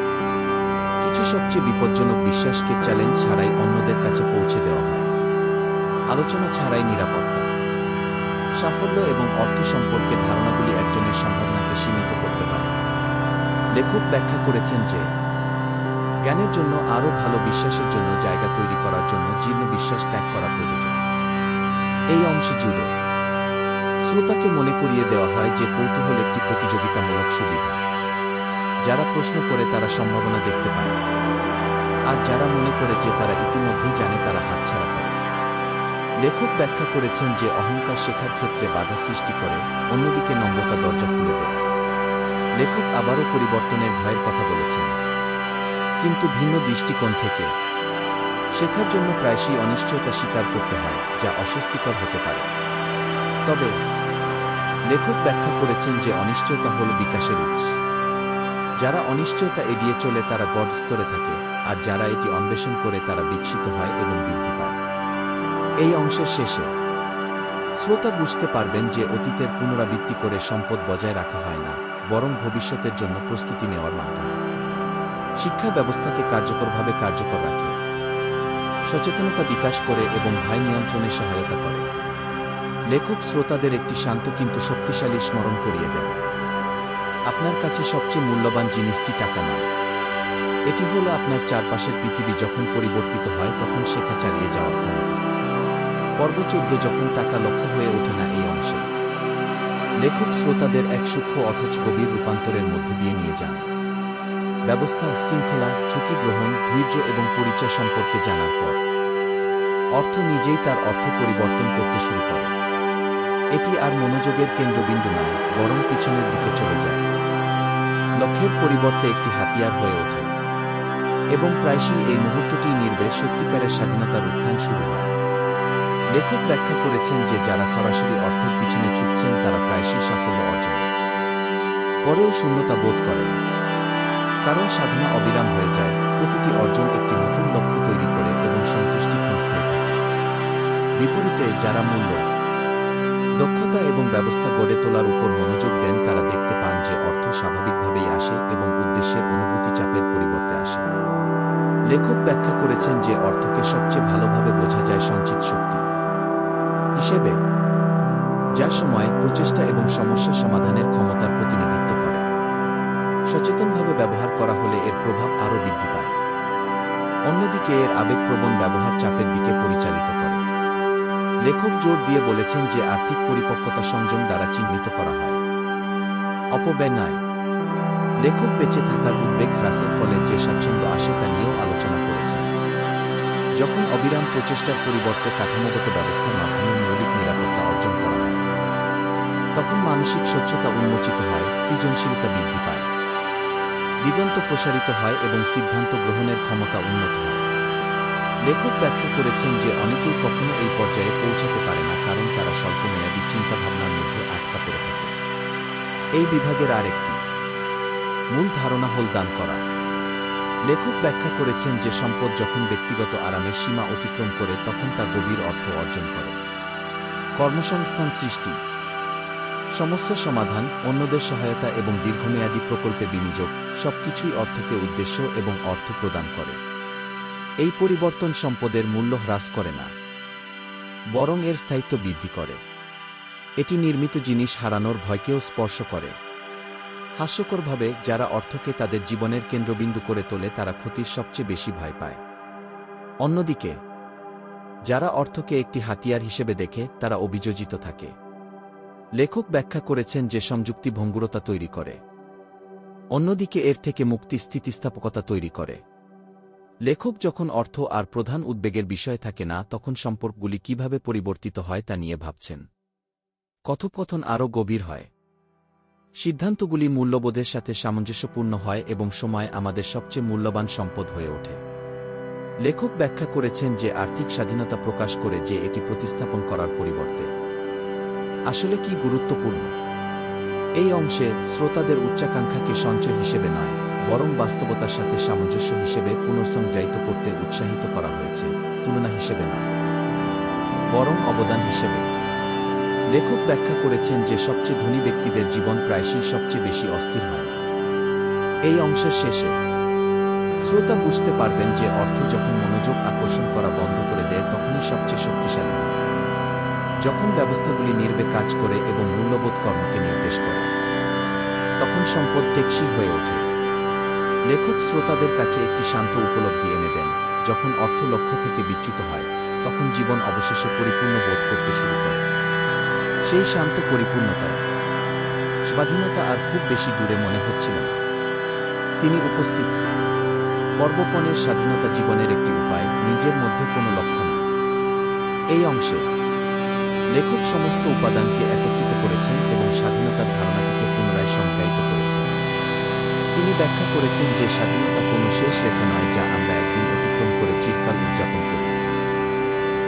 Speaker 1: কিছু সবচেয়ে বিপজ্জনক বিশ্বাসকে চ্যালেঞ্জ ছাড়াই অন্যদের কাছে পৌঁছে দেওয়া হয়। আলোচনা ছাড়াই নিরাপত্তা, সাফল্য এবং অর্থ সম্পর্কে ধারণাগুলি একজনের সম্ভাবনাকে সীমিত করতে পারে। লেখক ব্যাখ্যা করেছেন যে জ্ঞানের জন্য আরও ভালো বিশ্বাসের জন্য জায়গা তৈরি করার জন্য জীর্ণ বিশ্বাস ত্যাগ করা প্রয়োজন। এই অংশে জুড়ে শ্রোতাকে মনে করিয়ে দেওয়া হয় যে কৌতূহল একটি প্রতিযোগিতামূলক সুবিধা। যারা প্রশ্ন করে তারা সম্ভাবনা দেখতে পায়, আর যারা মনে করে যে তারা ইতিমধ্যেই জানে তারা হাতছাড়া করে। লেখক ব্যাখ্যা করেছেন যে অহংকার শেখার ক্ষেত্রে বাধা সৃষ্টি করে, অন্যদিকে নম্রতা দরজা খুলে দেয়। লেখক আবারও পরিবর্তনের ভয়ের কথা বলেছেন, কিন্তু ভিন্ন দৃষ্টিকোণ থেকে। শেখার জন্য প্রায়শই অনিশ্চয়তা স্বীকার করতে হয়, যা অস্বস্তিকর হতে পারে। তবে লেখক ব্যাখ্যা করেছেন যে অনিশ্চয়তা হল বিকাশের উৎস। যারা অনিশ্চয়তা এড়িয়ে চলে তারা গড় স্তরে থাকে, আর যারা এটি অন্বেষণ করে তারা বিকশিত হয় এবং বৃদ্ধি পায়। এই অংশের শেষে শ্রোতা বুঝতে পারবেন যে অতীতের পুনরাবৃত্তি করে সম্পদ বজায় রাখা হয় না, বরং ভবিষ্যতের জন্য প্রস্তুতি নেওয়ার মাধ্যমে শিক্ষা ব্যবস্থাকে কার্যকরভাবে কার্যকর রাখে, সচেতনতা বিকাশ করে এবং ভয় নিয়ন্ত্রণে সহায়তা করে। লেখক শ্রোতাদের একটি শান্ত কিন্তু শক্তিশালী স্মরণ করিয়ে দেন। আপনার কাছে সবচেয়ে মূল্যবান জিনিসটি টাকা নয়, এটি হলো আপনার চারপাশের পৃথিবী। যখন পরিবর্তিত হয় তখন শেখা চালিয়ে যাওয়ার ক্ষমতা। পর্ব 14, যখন টাকা লক্ষ্য হয়ে ওঠে না। এই অংশে লেখক শ্রোতাদের এক সূক্ষ্ম অথচ গভীর রূপান্তরের মধ্যে দিয়ে নিয়ে যান। ব্যবস্থা, শৃঙ্খলা, ঝুঁকি গ্রহণ, ধৈর্য এবং পরিচয় সম্পর্কে জানার পর অর্থ নিজেই তার অর্থ পরিবর্তন করতে শুরু করে। এটি আর মনোযোগের কেন্দ্রবিন্দু নয়, বরং পিছনের দিকে চলে যায়। লক্ষ্যের পরিবর্তে একটি হাতিয়ার হয়ে ওঠে, এবং প্রায়শই এই মুহূর্তটি নির্বে সত্যিকারের স্বাধীনতার উত্থান শুরু হয়। লেখক ব্যাখ্যা করেছেন যে যারা সরাসরি অর্থের পিছনে ছুটছেন তারা প্রায়শই সাফল্য অর্জন পরেও শূন্যতা বোধ করেন, কারণ সাধনা অবিরাম হয়ে যায়। প্রতিটি অর্জন একটি নতুন লক্ষ্য তৈরি করে এবং সন্তুষ্টি ক্ষণস্থায়ী থাকে। বিপরীতে যারা মূল্য দক্ষতা এবং ব্যবস্থা গড়ে তোলার উপর মনোযোগ দেন, তারা দেখতে পান যে অর্থ স্বাভাবিকভাবেই আসে এবং উদ্দেশ্যের অনুভূতি চাপের পরিবর্তে আসে। লেখক ব্যাখ্যা করেছেন যে অর্থকে সবচেয়ে ভালোভাবে বোঝা যায় সঞ্চিত শক্তি হিসেবে, যা সময়, প্রচেষ্টা এবং সমস্যা সমাধানের ক্ষমতার প্রতিনিধিত্ব করে। সচেতনভাবে ব্যবহার করা হলে এর প্রভাব আরও বৃদ্ধি পায়। অন্যদিকে এর আবেগপ্রবণ ব্যবহার চাপের দিকে পরিচালিত করে। লেখক জোর দিয়ে বলেছেন যে আর্থিক পরিপক্কতা সংযম দ্বারা চিহ্নিত করা হয়, অপব্যয় নয়। লেখক বেঁচে থাকার উদ্বেগ হ্রাসের ফলে যে স্বাচ্ছন্দ্য আসে তা নিয়েও আলোচনা করেছেন। যখন অবিরাম প্রচেষ্টার পরিবর্তে কাঠামোগত ব্যবস্থার মাধ্যমে মৌলিক নিরাপত্তা অর্জন করা হয়, তখন মানসিক স্বচ্ছতা উন্মোচিত হয়, সৃজনশীলতা বৃদ্ধি পায়, দিগন্ত প্রসারিত হয় এবং সিদ্ধান্ত গ্রহণের ক্ষমতা উন্নত হয়। লেখক ব্যাখ্যা করেছেন যে অনেকেই কখনো এই পর্যায়ে পৌঁছাতে পারে না, কারণ তারা স্বল্পমেয়াদী চিন্তাভাবনার মধ্যে আটকা পড়ে থাকে। এই বিভাগের আরেকটি মূল ধারণা হল দান করা। লেখক ব্যাখ্যা করেছেন যে সম্পদ যখন ব্যক্তিগত আরামের সীমা অতিক্রম করে তখন তা গভীর অর্থ অর্জন করে। কর্মসংস্থান সৃষ্টি, সমস্যা সমাধান, অন্যদের সহায়তা এবং দীর্ঘমেয়াদী প্রকল্পে বিনিয়োগ সবকিছুই অর্থকে উদ্দেশ্য এবং অর্থ প্রদান করে। এই পরিবর্তন সম্পদের মূল্য হ্রাস করে না, বরং এর স্থায়িত্ব বৃদ্ধি করে। এটি নির্মিত জিনিস হারানোর ভয়কেও স্পর্শ করে। হাস্যকরভাবে, যারা অর্থকে তাদের জীবনের কেন্দ্রবিন্দু করে তোলে তারা ক্ষতির সবচেয়ে বেশি ভয় পায়। অন্যদিকে, যারা অর্থকে একটি হাতিয়ার হিসেবে দেখে তারা অভিযোজিত থাকে। লেখক ব্যাখ্যা করেছেন যে সংযুক্তি ভঙ্গুরতা তৈরি করে, অন্যদিকে এর থেকে মুক্তি স্থিতিস্থাপকতা তৈরি করে। লেখক যখন অর্থ আর প্রধান উদ্বেগের বিষয় থাকে না, তখন সম্পর্কগুলি কিভাবে পরিবর্তিত হয় তা নিয়ে ভাবছেন। কথোপকথন আরও গভীর হয়, সিদ্ধান্তগুলি মূল্যবোধের সাথে সামঞ্জস্যপূর্ণ হয় এবং সময় আমাদের সবচেয়ে মূল্যবান সম্পদ হয়ে ওঠে। লেখক ব্যাখ্যা করেছেন যে আর্থিক স্বাধীনতা প্রকাশ করে যে এটি প্রতিস্থাপন করার পরিবর্তে আসলে কি গুরুত্বপূর্ণ। এই অংশে শ্রোতাদের উচ্চাকাঙ্ক্ষাকে সঞ্চয় হিসেবে নয়, বরং বাস্তবতার সাথে সামঞ্জস্য হিসেবে পুনঃসংজ্ঞায়িত করতে উৎসাহিত করা হয়েছে, তুলনা হিসেবে নয়, বরং অবদান হিসেবে। লেখক ব্যাখ্যা করেছেন যে সবচেয়ে ধনী ব্যক্তিদের জীবন প্রায়শই সবচেয়ে বেশি অস্থির হয় না। এই অংশের শেষে শ্রোতা বুঝতে পারবেন যে অর্থ যখন মনোযোগ আকর্ষণ করা বন্ধ করে দেয় তখনই সবচেয়ে শক্তিশালী হয়, যখন ব্যবস্থাগুলি নির্বে কাজ করে এবং মূল্যবোধ কর্মকে নির্দেশ করে, তখন সম্পদ টেকসই হয়ে ওঠে। লেখক শ্রোতাদের কাছে একটি শান্ত উপলব্ধি এনে দেন, যখন অর্থ লক্ষ্য থেকে বিচ্যুত হয় তখন জীবন অবশেষে পরিপূর্ণ বোধ করতে শুরু করে। সেই শান্ত পরিপূর্ণতায় স্বাধীনতা আর খুব বেশি দূরে মনে হচ্ছিল না। তিনি উপস্থিত। পর্বপণের স্বাধীনতা জীবনের একটি উপায়, নিজের মধ্যে কোনো লক্ষ্য না। এই অংশে লেখক সমস্ত উপাদানকে একত্রিত করেছেন এবং স্বাধীনতার ধারণাটিকে পুনরায় সংজ্ঞায়িত করেছেন। তিনি ব্যাখ্যা করেছেন যে স্বাধীনতা কোনো শেষ রেখা নয় যা আমরা একদিন অতিক্রম করে চিরকাল উদযাপন করি,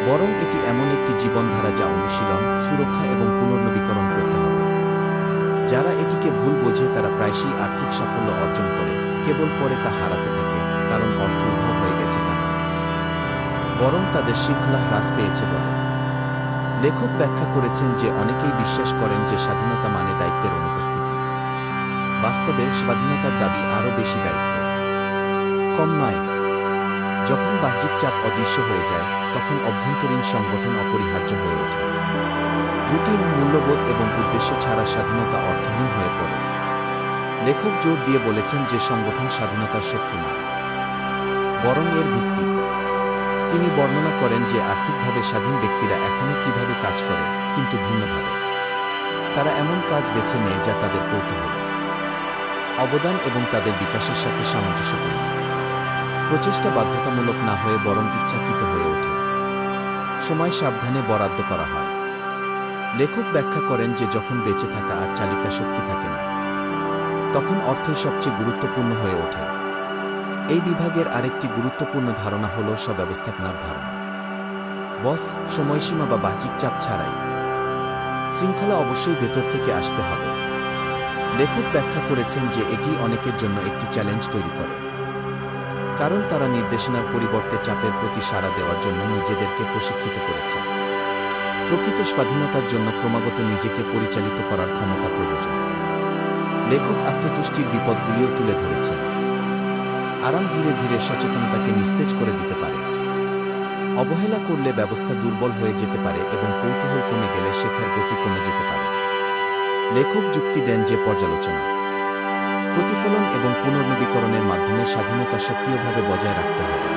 Speaker 1: বরং এটি এমন একটি জীবনধারা যা অনুশীলন, সুরক্ষা এবং পুনর্নবীকরণ করতে হবে। যারা এটিকে ভুল বোঝে তারা প্রায়শই আর্থিক সাফল্য অর্জন করে, কেবল পরে তা হারাতে থাকে, কারণ অর্থ উদ্ধার হয়ে গেছে তা নয়, বরং তাদের শৃঙ্খলা হ্রাস পেয়েছে বলে। লেখক ব্যাখ্যা করেছেন যে অনেকেই বিশ্বাস করেন যে স্বাধীনতা মানে দায়িত্বের অনুপস্থিতি। বাস্তবে স্বাধীনতার দাবি আরও বেশি দায়িত্ব, কম নয়। যখন বাহ্যিক চাপ অদৃশ্য হয়ে যায় তখন অভ্যন্তরীণ সংগঠন অপরিহার্য হয়ে ওঠে। রুটিন, মূল্যবোধ এবং উদ্দেশ্য ছাড়া স্বাধীনতা অর্থহীন হয়ে পড়ে। লেখক জোর দিয়ে বলেছেন যে সংগঠন স্বাধীনতার শত্রু নয়, বরং এর ভিত্তি। তিনি বর্ণনা করেন যে আর্থিকভাবে স্বাধীন ব্যক্তিরা এখনও কিভাবে কাজ করে, কিন্তু ভিন্নভাবে। তারা এমন কাজ বেছে নেয় যা তাদের কৌতূহল, অবদান এবং তাদের বিকাশের সাথে সামঞ্জস্যপূর্ণ। প্রচেষ্টা বাধ্যতামূলক না হয়ে বরং ইচ্ছাকৃত হয়ে ওঠে। সময় সাবধানে বরাদ্দ করা হয়। লেখক ব্যাখ্যা করেন যে যখন বেঁচে থাকা আর চালিকা শক্তি থাকে না, তখন অর্থই সবচেয়ে গুরুত্বপূর্ণ হয়ে ওঠে। এই বিভাগের আরেকটি গুরুত্বপূর্ণ ধারণা হল স্ব-ব্যবস্থাপনার ধারণা। বস, সময়সীমা বা বাহ্যিক চাপ ছাড়াই শৃঙ্খলা অবশ্যই ভেতর থেকে আসতে হবে। লেখক ব্যাখ্যা করেছেন যে এটি অনেকের জন্য একটি চ্যালেঞ্জ তৈরি করে, কারণ তারা নির্দেশনার পরিবর্তে চাপের প্রতি সাড়া দেওয়ার জন্য নিজেদেরকে প্রশিক্ষিত করেছে। প্রকৃত স্বাধীনতার জন্য ক্রমাগত নিজেকে পরিচালিত করার ক্ষমতা প্রয়োজন। লেখক আত্মতুষ্টির বিপদগুলিও তুলে ধরেছেন। আরাম ধীরে ধীরে সচেতনতাকে নিস্তেজ করে দিতে পারে। অবহেলা করলে ব্যবস্থা দুর্বল হয়ে যেতে পারে এবং কৌতূহল কমে গেলে শেখার গতি কমে যেতে পারে। লেখক যুক্তি দেন যে পর্যালোচনা, প্রতিফলন এবং পুনর্নবীকরণের মাধ্যমে স্বাধীনতা সক্রিয়ভাবে বজায় রাখতে হবে।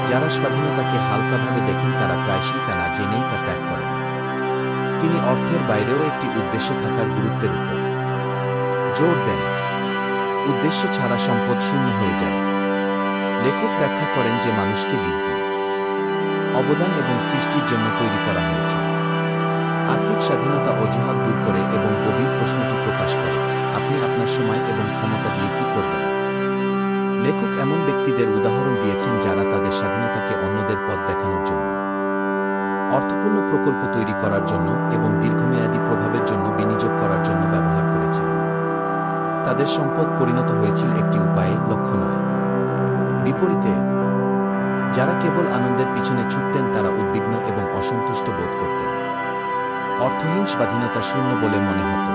Speaker 1: যারা স্বাধীনতাকে হালকাভাবে দেখেন তারা প্রায়শই তা না জেনেই তা ত্যাগ করেন। তিনি অর্থের বাইরেও একটি উদ্দেশ্য থাকার গুরুত্বের উপর জোর দেন। উদ্দেশ্য ছাড়া সম্পদ শূন্য হয়ে যায়। লেখক ব্যাখ্যা করেন যে মানুষকে বৃদ্ধি, অবদান এবং সৃষ্টির জন্য তৈরি করা হয়েছে। আর্থিক স্বাধীনতা অজুহাত দূর করে এবং গভীর প্রশ্নটি প্রকাশ করে, আপনি আপনার সময় এবং ক্ষমতা দিয়ে কি করবেন? লেখক এমন ব্যক্তিদের উদাহরণ দিয়েছেন যারা তাদের স্বাধীনতাকে অন্যদের পথ দেখানোর জন্য, অর্থপূর্ণ প্রকল্প তৈরি করার জন্য এবং দীর্ঘমেয়াদী প্রভাবের জন্য বিনিয়োগ করার জন্য ব্যবহার করেছিলেন। তাদের সম্পদ পরিণত হয়েছিল একটি উপায়ে, লক্ষ্য নয়। বিপরীতে, যারা কেবল আনন্দের পিছনে ছুটতেন তারা উদ্বিগ্ন এবং অসন্তুষ্ট বোধ করতেন। অর্থহীন স্বাধীনতা শূন্য বলে মনে হতো।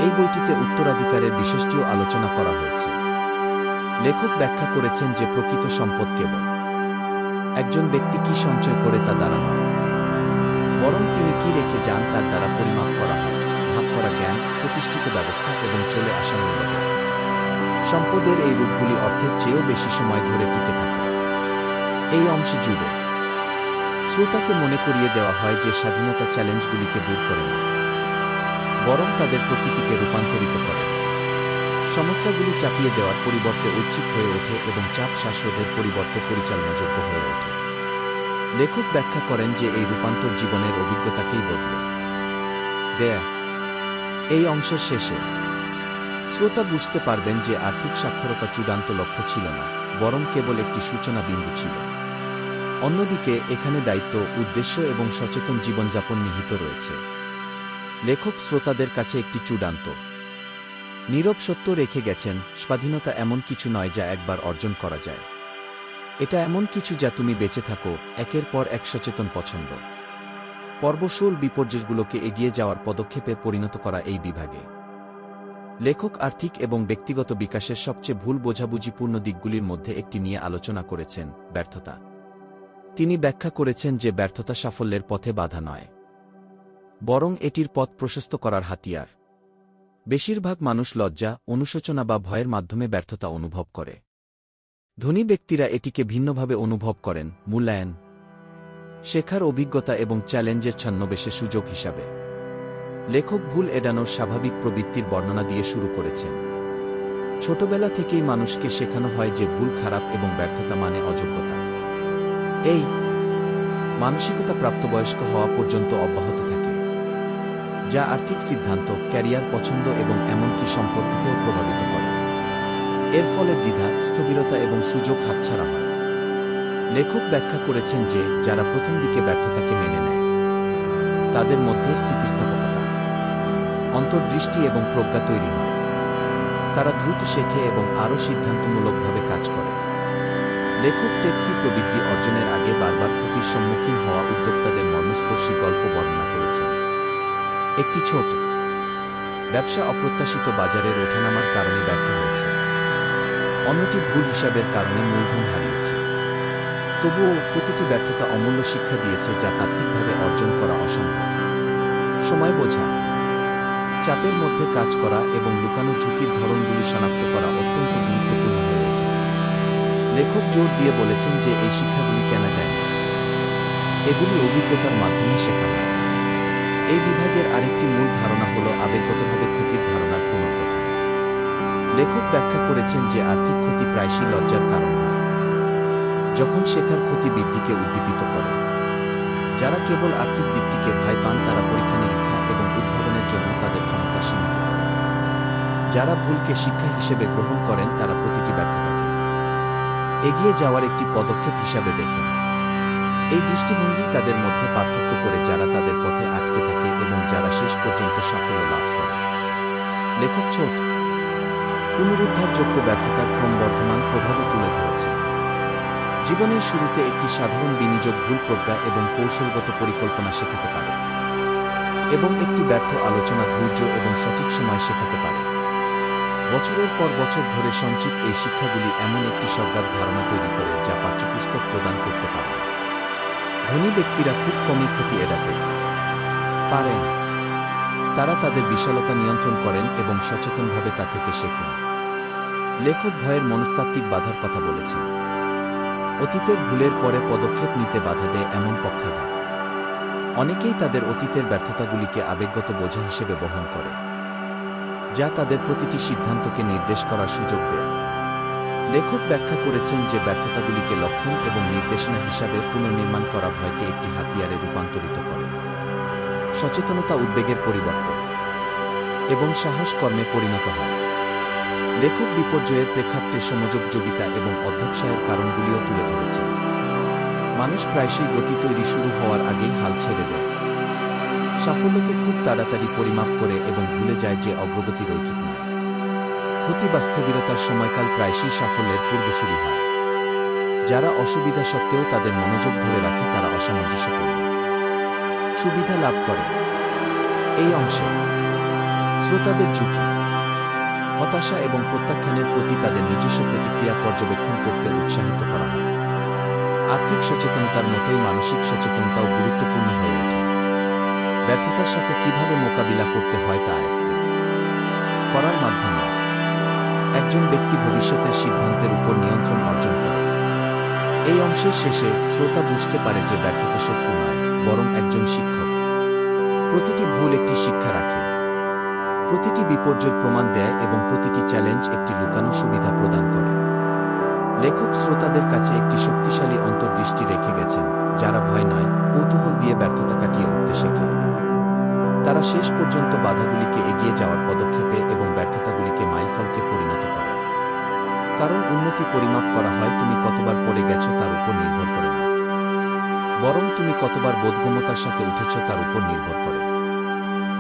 Speaker 1: এই বইটিতে উত্তরাধিকারের বিষয়টিও আলোচনা করা হয়েছে। লেখক ব্যাখ্যা করেছেন যে প্রকৃত সম্পদ কেবল একজন ব্যক্তি কি সঞ্চয় করে তা দ্বারা নয়, বরং তিনি কি রেখে যান তার দ্বারা পরিমাপ করা হয়। ভাগ করা জ্ঞান, প্রতিষ্ঠিত ব্যবস্থা এবং চলে আসা মূল্যবোধ। সম্পদের এই রূপগুলি অর্থের চেয়েও বেশি সময় ধরে টিকে থাকে। এই অংশে জুড়ে শ্রোতাকে মনে করিয়ে দেওয়া হয় যে স্বাধীনতা চ্যালেঞ্জগুলিকে দূর করে না, বরং তাদের প্রকৃতিকে রূপান্তরিত করে। সমস্যাগুলি চাপিয়ে দেওয়ার পরিবর্তে ঐচ্ছিক হয়ে ওঠে এবং চাপ শ্বাসরোধের পরিবর্তে পরিচালনাযোগ্য হয়ে ওঠে। লেখক ব্যাখ্যা করেন যে এই রূপান্তর জীবনের অভিজ্ঞতাকেই বদলে দেয়। এই অংশের শেষে শ্রোতা বুঝতে পারবেন যে আর্থিক সাক্ষরতা চূড়ান্ত লক্ষ্য ছিল না, বরং কেবল একটি সূচনা বিন্দু ছিল। অন্যদিকে এখানে দায়িত্ব, উদ্দেশ্য এবং সচেতন জীবনযাপন নিহিত রয়েছে। লেখক শ্রোতাদের কাছে একটি চূড়ান্ত নীরব সত্য রেখে গেছেন, স্বাধীনতা এমন কিছু নয় যা একবার অর্জন করা যায়। এটা এমন কিছু যা তুমি বেঁচে থাকো, একের পর এক সচেতন পছন্দ পর্বশোল বিপর্যয়গুলোকে এগিয়ে যাওয়ার পদক্ষেপে পরিণত করা এই বিভাগে। লেখক আর্থিক এবং ব্যক্তিগত বিকাশের সবচেয়ে ভুল বোঝাবুঝিপূর্ণ দিকগুলির মধ্যে একটি নিয়ে আলোচনা করেছেন, ব্যর্থতা। তিনি ব্যাখ্যা করেছেন যে ব্যর্থতা সাফল্যের পথে বাধা নয়, বরং এটির পথ প্রশস্ত করার হাতিয়ার। বেশিরভাগ মানুষ লজ্জা, অনুশোচনা বা ভয়ের মাধ্যমে ব্যর্থতা অনুভব করে। ধনী ব্যক্তিরা এটিকে ভিন্নভাবে অনুভব করেন, মূল্যায়ন, শেখার অভিজ্ঞতা এবং চ্যালেঞ্জের ছদ্মবেশে সুযোগ হিসাবে। লেখক ভুল এড়ানোর স্বাভাবিক প্রবৃত্তির বর্ণনা দিয়ে শুরু করেছেন। ছোটবেলা থেকেই মানুষকে শেখানো হয় যে ভুল খারাপ এবং ব্যর্থতা মানে অযোগ্যতা। এই মানসিকতা প্রাপ্তবয়স্ক হওয়া পর্যন্ত অব্যাহত থাকে, যা আর্থিক সিদ্ধান্ত, ক্যারিয়ার পছন্দ এবং এমনকি সম্পর্ককেও প্রভাবিত করে। এর ফলে দ্বিধা, স্থবিরতা এবং সুযোগ হাতছাড়া হয়। লেখক ব্যাখ্যা করেছেন যে যারা প্রথম দিকে ব্যর্থতাকে মেনে নেয় তাদের মধ্যে স্থিতিস্থাপকতা, অন্তর্দৃষ্টি এবং প্রজ্ঞা তৈরি হয়। তারা দ্রুত শেখে এবং আরও সিদ্ধান্তমূলকভাবে কাজ করে। লেখক ট্যাক্সি প্রবৃদ্ধি অর্জনের আগে বারবার ক্ষতির সম্মুখীন হওয়া উদ্যোক্তাদের মর্মস্পর্শী গল্প বর্ণনা করেছেন। একটি ছোট ব্যবসা অপ্রত্যাশিত বাজারের ওঠানামার কারণে ব্যর্থ হয়েছে, অন্যটি ভুল হিসাবের কারণে মূলধন হারিয়েছে। তবুও প্রতিটি ব্যর্থতা অমূল্য শিক্ষা দিয়েছে যা তাত্ত্বিকভাবে অর্জন করা অসম্ভব। সময় বোঝা, চাপের মধ্যে কাজ করা এবং লুকানো ঝুঁকির ধরনগুলি শনাক্ত করা অত্যন্ত গুরুত্বপূর্ণ হয়ে ওঠে। লেখক জোর দিয়ে বলেছেন যে এই শিক্ষাগুলি কেনা যায় না, এগুলি অভিজ্ঞতার মাধ্যমে শেখা হয়। এই বিভাগের আরেকটি মূল ধারণা হল আবেগগতভাবে ক্ষতির ধারণার পুনর্গঠন। লেখক ব্যাখ্যা করেছেন যে আর্থিক ক্ষতি প্রায়শই লজ্জার কারণ হয়, যখন শেখার ক্ষতি বৃদ্ধিকে উদ্দীপিত করে। যারা কেবল আর্থিক দিকটিকে ভয় পান তারা পরীক্ষা নিরীক্ষা এবং উদ্ভাবনের জন্য তাদের ক্ষমতা সীমিত করে। যারা ভুলকে শিক্ষা হিসেবে গ্রহণ করেন তারা প্রতিটি ব্যর্থতাকে এগিয়ে যাওয়ার একটি পদক্ষেপ হিসাবে দেখেন। এই দৃষ্টিভঙ্গি তাদের মধ্যে পার্থক্য করে যারা তাদের পথে আটকে থাকে এবং যারা শেষ পর্যন্ত সাফল্য লাভ করে। লেখক ছোট পুনরুদ্ধারযোগ্য ব্যর্থতার ক্রমবর্ধমান প্রভাবও তুলে ধরেছে। জীবনের শুরুতে একটি সাধারণ বিনিয়োগ ভুল প্রজ্ঞা এবং কৌশলগত পরিকল্পনা শেখাতে পারে, এবং একটি ব্যর্থ আলোচনা ধৈর্য এবং সঠিক সময় শেখাতে পারে। বছরের পর বছর ধরে সঞ্চিত এই শিক্ষাগুলি এমন একটি স্বজ্ঞাত ধারণা তৈরি করে যা পাঠ্যপুস্তক প্রদান করতে পারে। ধনী ব্যক্তিরা খুব কমই ক্ষতি এড়াতে পারেন। তারা তাদের বিশালতা নিয়ন্ত্রণ করেন এবং সচেতনভাবে তা থেকে শেখেন। লেখক ভয়ের মনস্তাত্ত্বিক বাধার কথা বলেছেন। অতীতের ভুলের পরে পদক্ষেপ নিতে বাধা দেয় এমন পক্ষাঘাত। অনেকেই তাদের অতীতের ব্যর্থতাগুলিকে আবেগগত বোঝা হিসেবে বহন করে, যা তাদের প্রতিটি সিদ্ধান্তকে নির্দেশ করার সুযোগ দেয়। লেখক ব্যাখ্যা করেছেন যে ব্যর্থতাগুলিকে লক্ষণ এবং নির্দেশনা হিসাবে পুনর্নির্মাণ করা ভয়কে একটি হাতিয়ারে রূপান্তরিত করে। সচেতনতা উদ্বেগের পরিবর্তে এবং সাহস কর্মে পরিণত হয়। লেখক বিপর্যয়ের প্রেক্ষাপটে সমযোগযোগিতা এবং অধ্যবসায়ের কারণগুলিও তুলে ধরেছেন। মানুষ প্রায়শই গতি তৈরি শুরু হওয়ার আগেই হাল ছেড়ে দেয়। সাফল্যকে খুব তাড়াতাড়ি পরিমাপ করে এবং ভুলে যায় যে অগ্রগতি রৈখিক নয়। ক্ষতি বা স্থবিরতার সময়কাল প্রায়শই সাফল্যের পূর্বসূরি হয়। যারা অসুবিধা সত্ত্বেও তাদের মনোযোগ ধরে রাখে তারা অসামঞ্জস্যপূর্ণ সুবিধা লাভ করে। এই অংশে শ্রোতাদের ঝুঁকি, হতাশা এবং প্রত্যাখ্যানের প্রতি তাদের নিজস্ব প্রতিক্রিয়া পর্যবেক্ষণ করতে উৎসাহিত করা হয়। আর্থিক সচেতনতার মতোই মানসিক সচেতনতাও গুরুত্বপূর্ণ হয়ে ওঠে। ব্যর্থতার সাথে কিভাবে মোকাবিলা করতে হয় তা আয়ত্ত করার মাধ্যমে একজন ব্যক্তি ভবিষ্যতের সিদ্ধান্তের উপর নিয়ন্ত্রণ অর্জন করে। এই অংশের শেষে শ্রোতা বুঝতে পারে যে ব্যর্থতা শত্রু নয়, বরং একজন শিক্ষক। প্রতিটি ভুল একটি শিক্ষা রাখে, প্রতিটি বিপর্যয়ের প্রমাণ দেয় এবং প্রতিটি চ্যালেঞ্জ একটি লুকানো সুবিধা প্রদান করে। লেখক শ্রোতাদের কাছে একটি শক্তিশালী অন্তর্দৃষ্টি রেখে গেছেন, যারা ভয় নয়, কৌতূহল দিয়ে ব্যর্থতা কাটিয়ে উঠতে শেখে। তারা শেষ পর্যন্ত বাধাগুলিকে এগিয়ে যাওয়ার পদক্ষেপে এবং ব্যর্থতাগুলিকে মাইলফলকে পরিণত করে। কারণ উন্নতি পরিমাপ করা হয় তুমি কতবার পড়ে গেছ তার উপর নির্ভর করে না, বরং তুমি কতবার বোধগম্যতার সাথে উঠেছ তার উপর নির্ভর করে।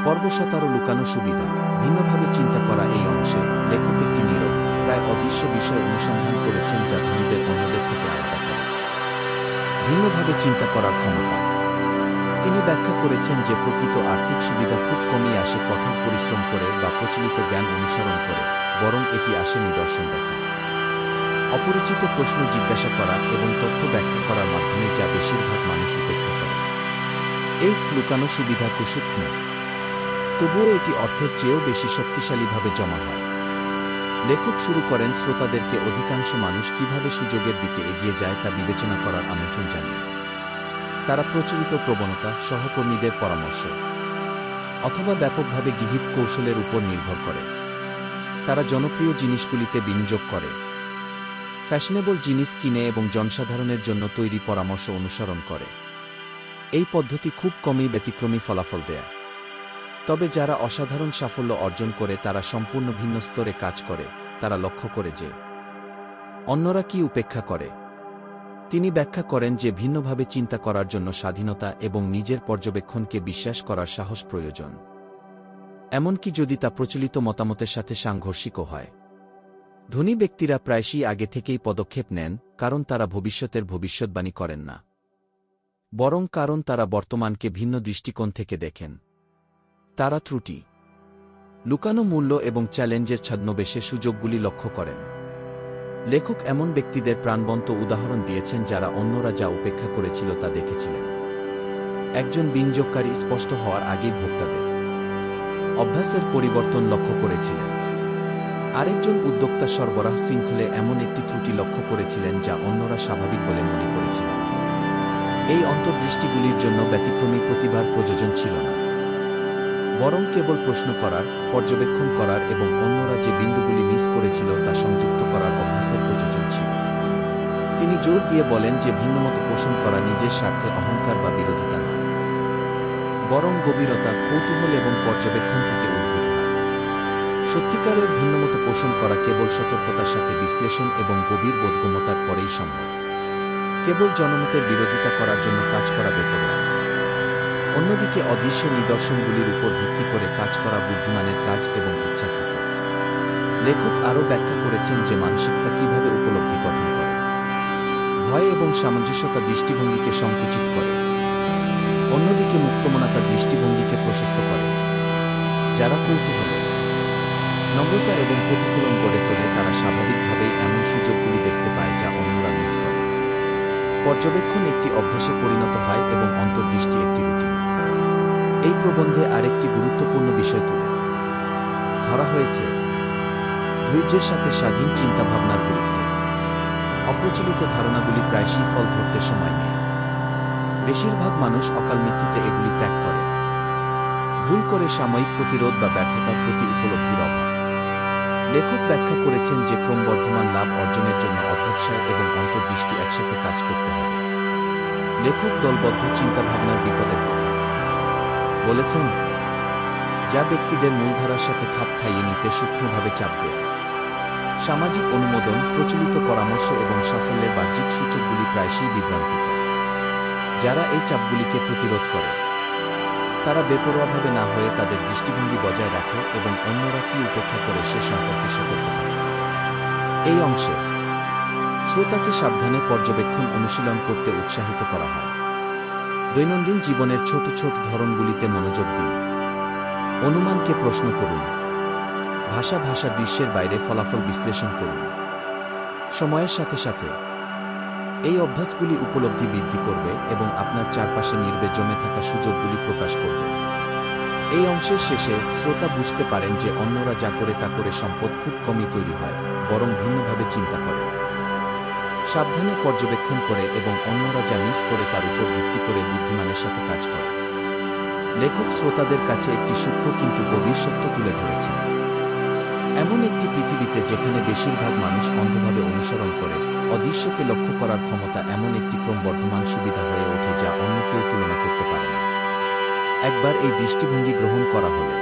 Speaker 1: পর্ব 17 লুকানো সুবিধা। ভিন্নভাবে চিন্তা করা। এই অংশে লেখক একটি নীরব, প্রায় অদৃশ্য বিষয় অনুসন্ধান করেছেন যা ধনীদের অন্যদের থেকে আলাদা করে ভিন্নভাবে চিন্তা করার ক্ষমতা। তিনি ব্যাখ্যা করেছেন যে প্রকৃত আর্থিক সুবিধা খুব কমই আসে কঠোর পরিশ্রম করে বা প্রচলিত জ্ঞান অনুসরণ করে, বরং এটি আসে নিদর্শন দেখা, অপরিচিত প্রশ্ন জিজ্ঞাসা করা এবং তথ্য ব্যাখ্যা করার মাধ্যমে, যা বেশিরভাগ মানুষ উপেক্ষা করে। এই লুকানো সুবিধা কুসূক্ষ্ম, তবুও এটি অর্থের চেয়েও বেশি শক্তিশালীভাবে জমা হয়। লেখক শুরু করেন শ্রোতাদেরকে অধিকাংশ মানুষ কিভাবে সুযোগের দিকে এগিয়ে যায় তা বিবেচনা করার আমন্ত্রণ জানিয়ে। তারা প্রচলিত প্রবণতা, সহকর্মীদের পরামর্শ অথবা ব্যাপকভাবে গৃহীত কৌশলের উপর নির্ভর করে। তারা জনপ্রিয় জিনিসগুলিতে বিনিয়োগ করে, ফ্যাশনেবল জিনিস কিনে এবং জনসাধারণের জন্য তৈরি পরামর্শ অনুসরণ করে। এই পদ্ধতি খুব কমই ব্যতিক্রমী ফলাফল দেয়। তবে যারা অসাধারণ সাফল্য অর্জন করে তারা সম্পূর্ণ ভিন্ন স্তরে কাজ করে। তারা লক্ষ্য করে যে অন্যরা কি উপেক্ষা করে। তিনি ব্যাখ্যা করেন যে ভিন্নভাবে চিন্তা করার জন্য স্বাধীনতা এবং নিজের পর্যবেক্ষণকে বিশ্বাস করার সাহস প্রয়োজন, এমনকি যদি তা প্রচলিত মতামতের সাথে সাংঘর্ষিকও হয়। ধনী ব্যক্তিরা প্রায়শই আগে থেকেই পদক্ষেপ নেন, কারণ তারা ভবিষ্যতের ভবিষ্যদ্বাণী করেন না, বরং কারণ তারা বর্তমানকে ভিন্ন দৃষ্টিকোণ থেকে দেখেন। তারা ত্রুটি, লুকানো মূল্য এবং চ্যালেঞ্জের ছদ্মবেশে সুযোগগুলি লক্ষ্য করেন। লেখক এমন ব্যক্তিদের প্রাণবন্ত উদাহরণ দিয়েছেন যারা অন্যরা যা উপেক্ষা করেছিল তা দেখেছিলেন। একজন বিনিয়োগকারী স্পষ্ট হওয়ার আগেই ভোক্তাদের অভ্যাসের পরিবর্তন লক্ষ্য করেছিলেন। আরেকজন উদ্যোক্তা সরবরাহ শৃঙ্খলে এমন একটি ত্রুটি লক্ষ্য করেছিলেন যা অন্যরা স্বাভাবিক বলে মনে করেছিলেন। এই অন্তর্দৃষ্টিগুলির জন্য ব্যতিক্রমী প্রতিভার প্রয়োজন ছিল না, বরং কেবল প্রশ্ন করার, পর্যবেক্ষণ করার এবং অন্যরা যে বিন্দুগুলি মিস করেছিল তা সংযুক্ত করার অভ্যাসের প্রয়োজন ছিল। তিনি জোর দিয়ে বলেন যে ভিন্নমত পোষণ করা নিজের স্বার্থে অহংকার বা বিরোধিতা নয়, বরং গভীরতা, কৌতূহল এবং পর্যবেক্ষণ থেকে উদ্ভূত হয়। সত্যিকারের ভিন্নমত পোষণ করা কেবল সতর্কতার সাথে বিশ্লেষণ এবং গভীর বোধগম্যতার পরেই সম্ভব। কেবল জনমতের বিরোধিতা করার জন্য কাজ করা বেপরোয়া। অন্যদিকে অদৃশ্য নিদর্শনগুলির উপর ভিত্তি করে কাজ করা বুদ্ধিমানের কাজ এবং ইচ্ছাকৃত। লেখক আরও ব্যাখ্যা করেছেন যে মানসিকতা কিভাবে উপলব্ধি গঠন করে। ভয় এবং সামঞ্জস্যতা দৃষ্টিভঙ্গিকে সংকুচিত করে, অন্যদিকে মুক্তমনাতা দৃষ্টিভঙ্গিকে প্রশস্ত করে। যারা কৌতূহল, নম্রতা এবং প্রতিফলন গড়ে তোলে তারা স্বাভাবিকভাবেই এমন সুযোগগুলি দেখতে পায় যা অন্যরা মিস করে। পর্যবেক্ষণ একটি অভ্যাসে পরিণত হয় এবং অন্তর্দৃষ্টি একটি রুটিন। এই প্রবন্ধে আরেকটি গুরুত্বপূর্ণ বিষয় তুলে ধরা হয়েছে ধৈর্যের সাথে স্বাধীন চিন্তাভাবনার গুরুত্ব। অপ্রচলিত ধারণাগুলি প্রায়শই ফল ধরতে সময় নেয়। বেশিরভাগ মানুষ অকাল মৃত্যুতে এগুলি ত্যাগ করে, ভুল করে সাময়িক প্রতিরোধ বা ব্যর্থতার প্রতি উপলব্ধির অভাব। লেখক ব্যাখ্যা করেছেন যে ক্রমবর্ধমান লাভ অর্জনের জন্য অধ্যবসায় এবং অন্তর্দৃষ্টি একসাথে কাজ করতে হবে। লেখক দলবদ্ধ চিন্তাভাবনার বিপদের কথা বলেছেন, যা ব্যক্তিদের মূলধারার সাথে খাপ খাইয়ে নিতে সূক্ষ্মভাবে চাপ দেয়। সামাজিক অনুমোদন, প্রচলিত পরামর্শ এবং সাফল্যের বাহ্যিক সূচকগুলি প্রায়শই বিভ্রান্তিকর। যারা এই চাপগুলিকে প্রতিরোধ করে তারা বেপরোয়াভাবে না হয়ে তাদের দৃষ্টিভঙ্গি বজায় রাখে এবং অন্যরা কি উপেক্ষা করে সে সম্পর্কে সতর্ক থাকে। এই অংশে শ্রোতাকে সাবধানে পর্যবেক্ষণ অনুশীলন করতে উৎসাহিত করা হয়। দৈনন্দিন জীবনের ছোট ছোট ধরনগুলিতে মনোযোগ দিন। অনুমানকে প্রশ্ন করুন। ভাষা দৃশ্যের বাইরে ফলাফল বিশ্লেষণ করুন। সময়ের সাথে সাথে এই অভ্যাসগুলি উপলব্ধি বৃদ্ধি করবে এবং আপনার চারপাশে নির্বে জমে থাকা সুযোগগুলি প্রকাশ করবে। এই অংশের শেষে শ্রোতা বুঝতে পারেন যে অন্যরা যা করে তা করে সম্পদ খুব কমই তৈরি হয়, বরং ভিন্নভাবে চিন্তা করে, সাবধানে পর্যবেক্ষণ করে এবং অন্যরা যা মিস করে তার উপর ভিত্তি করে বুদ্ধিমানের সাথে কাজ করে। লেখক শ্রোতাদের কাছে একটি সূক্ষ্ম কিন্তু গভীর সত্য তুলে ধরেছেন। এমন একটি পৃথিবীতে যেখানে বেশিরভাগ মানুষ অন্ধভাবে অনুসরণ করে, অদৃশ্যকে লক্ষ্য করার ক্ষমতা এমন একটি ক্রমবর্ধমান সুবিধা হয়ে ওঠে যা অন্য কেউ তুলনা করতে পারে না। একবার এই দৃষ্টিভঙ্গি গ্রহণ করা হলে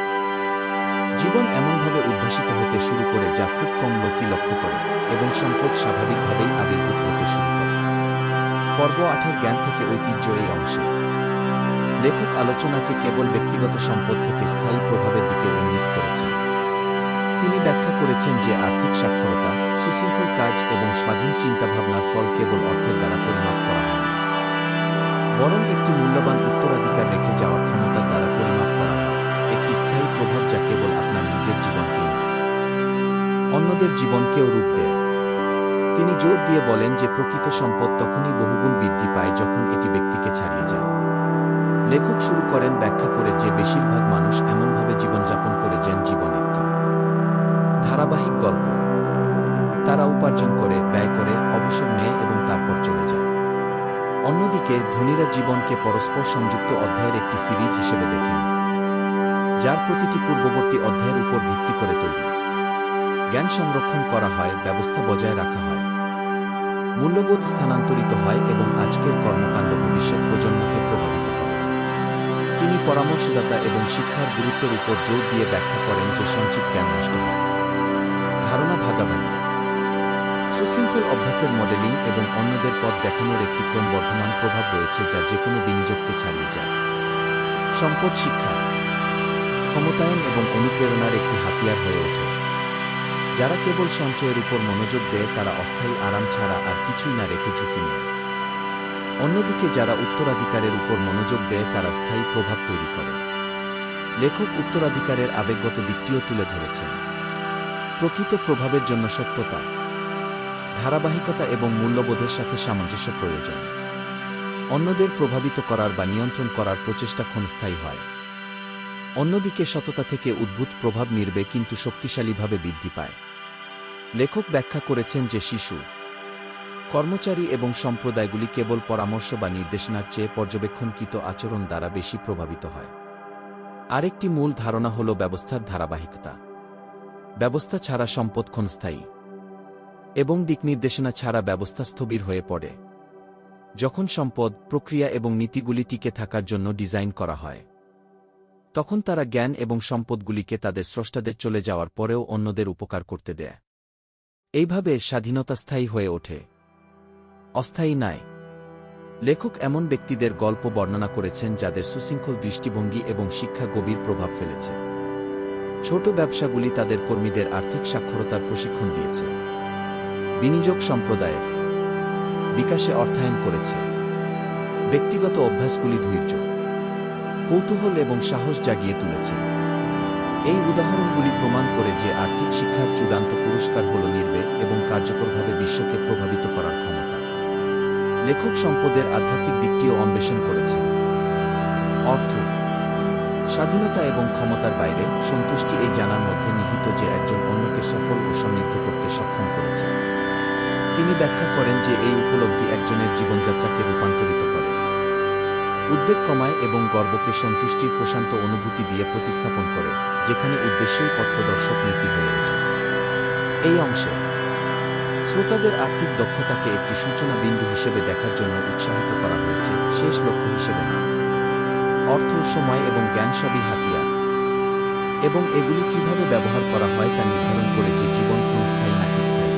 Speaker 1: জীবন এমনভাবে উদ্ভাসিত হতে শুরু করে যা খুব কম লোকই লক্ষ্য করে এবং সম্পদ স্বাভাবিকভাবেই আবির্ভূত হতে শুরু করে। পর্ব 8 জ্ঞান থেকে ঐতিহ্য এই অংশে লেখক আলোচনাকে কেবল ব্যক্তিগত সম্পদ থেকে স্থায়ী প্রভাবের দিকে উন্নীত করেছেন। তিনি ব্যাখ্যা করেছেন যে আর্থিক সাক্ষরতা, সুশৃঙ্খল কাজ এবং স্বাধীন চিন্তাভাবনার ফল কেবল অর্থের দ্বারা পরিমাপ করা হয় না, বরং একটি মূল্যবান উত্তরাধিকার রেখে যাওয়ার ক্ষমতার দ্বারা পরিমাপ করা হয়, একটি স্থায়ী প্রভাব যা কেবল আপনার নিজের জীবনকেই নয়, অন্যদের জীবনকেও রূপ দেয়। তিনি জোর দিয়ে বলেন যে প্রকৃত সম্পদ তখনই বহুগুণ বৃদ্ধি পায় যখন এটি ব্যক্তিকে ছাড়িয়ে যায়। লেখক শুরু করেন ব্যাখ্যা করে যে বেশিরভাগ মানুষ এমনভাবে জীবনযাপন করে যেন জীবন একটি ধারাবাহিক গল্প। তারা উপার্জন করে, ব্যয় করে, অবসর নেয় এবং তারপর চলে যায়। অন্যদিকে ধনীরা জীবনকে পরস্পর সংযুক্ত অধ্যায়ের একটি সিরিজ হিসেবে দেখেন, যার প্রতিটি পূর্ববর্তী অধ্যায়ের উপর ভিত্তি করে তৈরি। জ্ঞান সংরক্ষণ করা হয়, ব্যবস্থা বজায় রাখা হয়, মূল্যবোধ স্থানান্তরিত হয় এবং আজকের কর্মকাণ্ড ভবিষ্যৎ প্রজন্মকে প্রভাবিত করে। তিনি পরামর্শদাতা এবং শিক্ষার গুরুত্বের উপর জোর দিয়ে ব্যাখ্যা করেন যে সঞ্চিত জ্ঞান নষ্ট হয়, ধারণা ভাগাভাগি, সুশৃঙ্খল অভ্যাসের মডেলিং এবং অন্যদের পথ দেখানোর একটি ক্রমবর্ধমান প্রভাব রয়েছে যা যেকোনো বিনিয়োগকে ছাড়িয়ে যায়। সম্পদ শিক্ষা, ক্ষমতায়ন এবং অনুপ্রেরণার একটি হাতিয়ার হয়ে ওঠে। যারা কেবল সঞ্চয়ের উপর মনোযোগ দেয় তারা অস্থায়ী আরাম ছাড়া আর কিছুই না রেখে ঝুঁকি নেয়। অন্যদিকে যারা উত্তরাধিকারের উপর মনোযোগ দেয় তারা স্থায়ী প্রভাব তৈরি করে। লেখক উত্তরাধিকারের আবেগগত দিকটিও তুলে ধরেছেন। প্রকৃত প্রভাবের জন্য সত্যতা, ধারাবাহিকতা এবং মূল্যবোধের সাথে সামঞ্জস্য প্রয়োজন। অন্যদের প্রভাবিত করার বা নিয়ন্ত্রণ করার প্রচেষ্টা ক্ষণস্থায়ী হয়। অন্যদিকে সততা থেকে উদ্ভূত প্রভাব নির্বে কিন্তু শক্তিশালীভাবে বৃদ্ধি পায়। লেখক ব্যাখ্যা করেছেন যে শিশু, কর্মচারী এবং সম্প্রদায়গুলি কেবল পরামর্শ বা নির্দেশনার চেয়ে পর্যবেক্ষণকৃত আচরণ দ্বারা বেশি প্রভাবিত হয়। আরেকটি মূল ধারণা হল ব্যবস্থার ধারাবাহিকতা। ব্যবস্থা ছাড়া সম্পদ ক্ষণস্থায়ী এবং দিকনির্দেশনা ছাড়া ব্যবস্থা স্থবির হয়ে পড়ে। যখন সম্পদ, প্রক্রিয়া এবং নীতিগুলি টিকে থাকার জন্য ডিজাইন করা হয়, তখন তারা জ্ঞান এবং সম্পদগুলিকে তাদের স্রষ্টাদের চলে যাওয়ার পরেও অন্যদের উপকার করতে দেয়। এইভাবে স্বাধীনতা স্থায়ী হয়ে ওঠে, অস্থায়ী নয়। লেখক এমন ব্যক্তিদের গল্প বর্ণনা করেছেন যাদের সুশৃঙ্খল দৃষ্টিভঙ্গি এবং শিক্ষা গভীর প্রভাব ফেলেছে। ছোট ব্যবসাগুলি তাদের কর্মীদের আর্থিক সাক্ষরতার প্রশিক্ষণ দিয়েছে। বিনিয়োগ সম্প্রদায়ের বিকাশে অর্থায়ন করেছে। ব্যক্তিগত অভ্যাসগুলি ধৈর্য, কৌতূহল এবং সাহস জাগিয়ে তুলেছে। এই উদাহরণগুলি প্রমাণ করে যে আর্থিক শিক্ষার চূড়ান্ত পুরস্কার হল নির্ভীক এবং কার্যকরভাবে বিশ্বকে প্রভাবিত করার ক্ষমতা। লেখক সম্পদের আধ্যাত্মিক দিকটিও অন্বেষণ করেছেন। অর্থ, স্বাধীনতা এবং ক্ষমতার বাইরে সন্তুষ্টি এই জানার মধ্যে নিহিত যে একজন অন্যকে সফল ও সমৃদ্ধ করতে সক্ষম করেছে। তিনি ব্যাখ্যা করেন যে এই উপলব্ধি একজনের জীবনযাত্রাকে রূপান্তরিত করে, উদ্বেগ কমায় এবং গর্বকে সন্তুষ্টির প্রশান্ত অনুভূতি দিয়ে প্রতিস্থাপন করে, যেখানে উদ্দেশ্যই পথপ্রদর্শক নীতি হয়ে ওঠে। এই অংশে শ্রোতাদের আর্থিক দক্ষতাকে একটি সূচনা বিন্দু হিসেবে দেখার জন্য উৎসাহিত করা হয়েছে, শেষ লক্ষ্য হিসেবে নয়। অর্থ, সময় এবং জ্ঞান সবই হাতিয়ার, এবং এগুলি কিভাবে ব্যবহার করা হয় তা নির্ধারণ করে যে জীবন ক্ষণস্থায়ী নাকি স্থায়ী।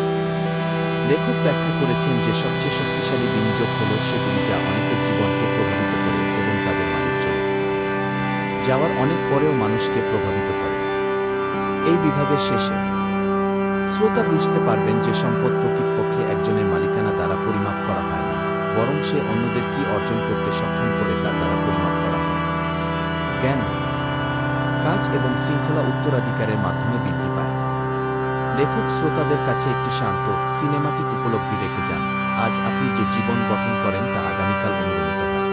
Speaker 1: লেখক ব্যাখ্যা করেছেন যে সবচেয়ে শক্তিশালী বিনিয়োগ হল সেগুলি যা অনেকের জীবনকে প্রভাবিত করে এবং তাদের মালিক চলে যাওয়ার অনেক পরেও মানুষকে প্রভাবিত করে। এই বিভাগের শেষে শ্রোতা বুঝতে পারবেন যে সম্পদ প্রকৃতপক্ষে একজনের মালিকানা দ্বারা পরিমাপ করা হয় না, বরং সে অন্যদের কি অর্জন করতে সক্ষম করে তার দ্বারা পরিমাপ করা হয়। জ্ঞান, কাজ এবং শৃঙ্খলা উত্তরাধিকারের মাধ্যমে বৃদ্ধি পায়। লেখক শ্রোতাদের কাছে একটি শান্ত, সিনেমাটিক উপলব্ধি রেখে যান। আজ আপনি যে জীবন গঠন করেন তা আগামীকাল অনুরণিত হয়।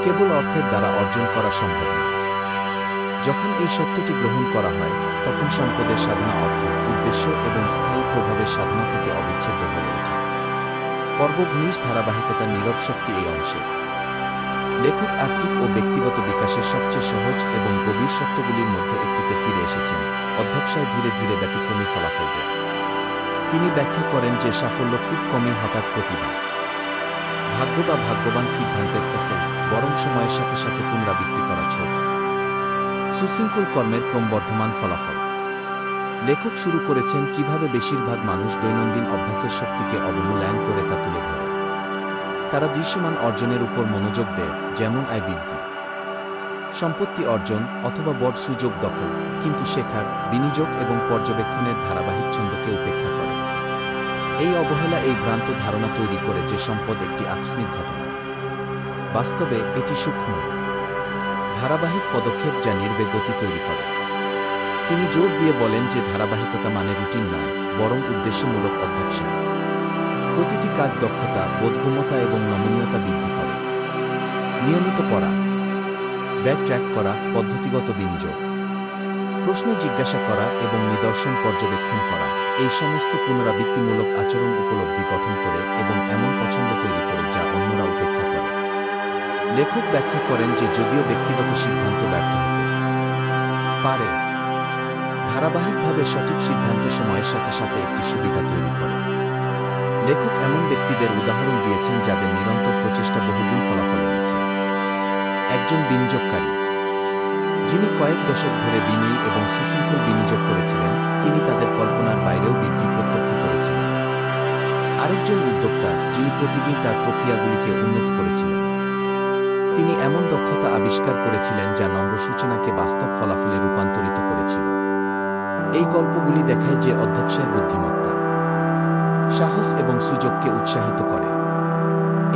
Speaker 1: কেবল অর্থের দ্বারা অর্জন করা সম্ভব নয়। যখন এই সত্যটি গ্রহণ করা হয়, তখন সম্পদের সাধনা অর্থ, উদ্দেশ্য এবং স্থায়ী প্রভাবের সাধনা থেকে অবিচ্ছেদ্য হয়ে ওঠে। পর্ব 19 ধারাবাহিকতার নীরব শক্তি এই অংশে লেখক আর্থিক ও ব্যক্তিগত বিকাশের সবচেয়ে সহজ এবং গভীর সত্যগুলির মধ্যে একটিতে ফিরে এসেছেন। অধ্যবসায় ধীরে ধীরে ব্যতিক্রমী ফলাফল দেয়। তিনি ব্যাখ্যা করেন যে সাফল্য খুব কমই হঠাৎ প্রতিভা, ভাগ্য বা ভাগ্যবান সিদ্ধান্তের ফসল, বরং সময়ের সাথে সাথে পুনরাবৃত্তি করা ছোট, সুশৃঙ্খল কর্মের ক্রমবর্ধমান ফলাফল। লেখক শুরু করেছেন কিভাবে বেশিরভাগ মানুষ দৈনন্দিন অভ্যাসের শক্তিকে অবমূল্যায়ন করে তা তুলে ধরে। তারা দৃশ্যমান অর্জনের উপর মনোযোগ দেয়, যেমন আয় বৃদ্ধি, সম্পত্তি অর্জন অথবা বড় সুযোগ দখল, কিন্তু শেখার, বিনিয়োগ এবং পর্যবেক্ষণের ধারাবাহিক ছন্দকে উপেক্ষা করে। এই অবহেলা এই ভ্রান্ত ধারণা তৈরি করে যে সম্পদ একটি আকস্মিক ঘটনা। বাস্তবে এটি সূক্ষ্ম, ধারাবাহিক পদক্ষেপ যা নির্বে গতি তৈরি করে। তিনি জোর দিয়ে বলেন যে ধারাবাহিকতা মানে রুটিন নয়, বরং উদ্দেশ্যমূলক অধ্যবসায়। প্রতিটি কাজ দক্ষতা, বোধগম্যতা এবং নমনীয়তা বৃদ্ধি করে। নিয়মিত পড়া, ব্যাক ট্র্যাক করা, পদ্ধতিগত বিনিয়োগ, প্রশ্ন জিজ্ঞাসা করা এবং নিদর্শন পর্যবেক্ষণ করা, এই সমস্ত পুনরাবৃত্তিমূলক আচরণ উপলব্ধি গঠন করে এবং এমন পছন্দ তৈরি করে যা অন্যরা উপেক্ষা করে। লেখক ব্যাখ্যা করেন যে যদিও ব্যক্তিগত সিদ্ধান্ত ব্যর্থ হতে পারে, ধারাবাহিকভাবে সঠিক সিদ্ধান্ত সময়ের সাথে সাথে একটি সুবিধা তৈরি করে। লেখক এমন ব্যক্তিদের উদাহরণ দিয়েছেন যাদের নিরন্তর প্রচেষ্টা বহুগুণ ফলাফল এনেছে। একজন বিনিয়োগকারী, যিনি কয়েক দশক ধরে বিনিয়োগ এবং সুশৃঙ্খল বিনিয়োগ করেছিলেন, তিনি তাদের কল্পনার বাইরেও বৃদ্ধি প্রত্যক্ষ করেছিলেন। আরেকজন উদ্যোক্তা, যিনি প্রতিদিন তার প্রক্রিয়াগুলিকে উন্নত করেছিলেন। তিনি এমন দক্ষতা আবিষ্কার করেছিলেন যা নম্র সূচনাকে বাস্তব ফলাফলে রূপান্তরিত করেছিল। এই গল্পগুলি দেখায় যে অধ্যবসায় বুদ্ধিমত্তা, সাহস এবং সুযোগকে উৎসাহিত করে।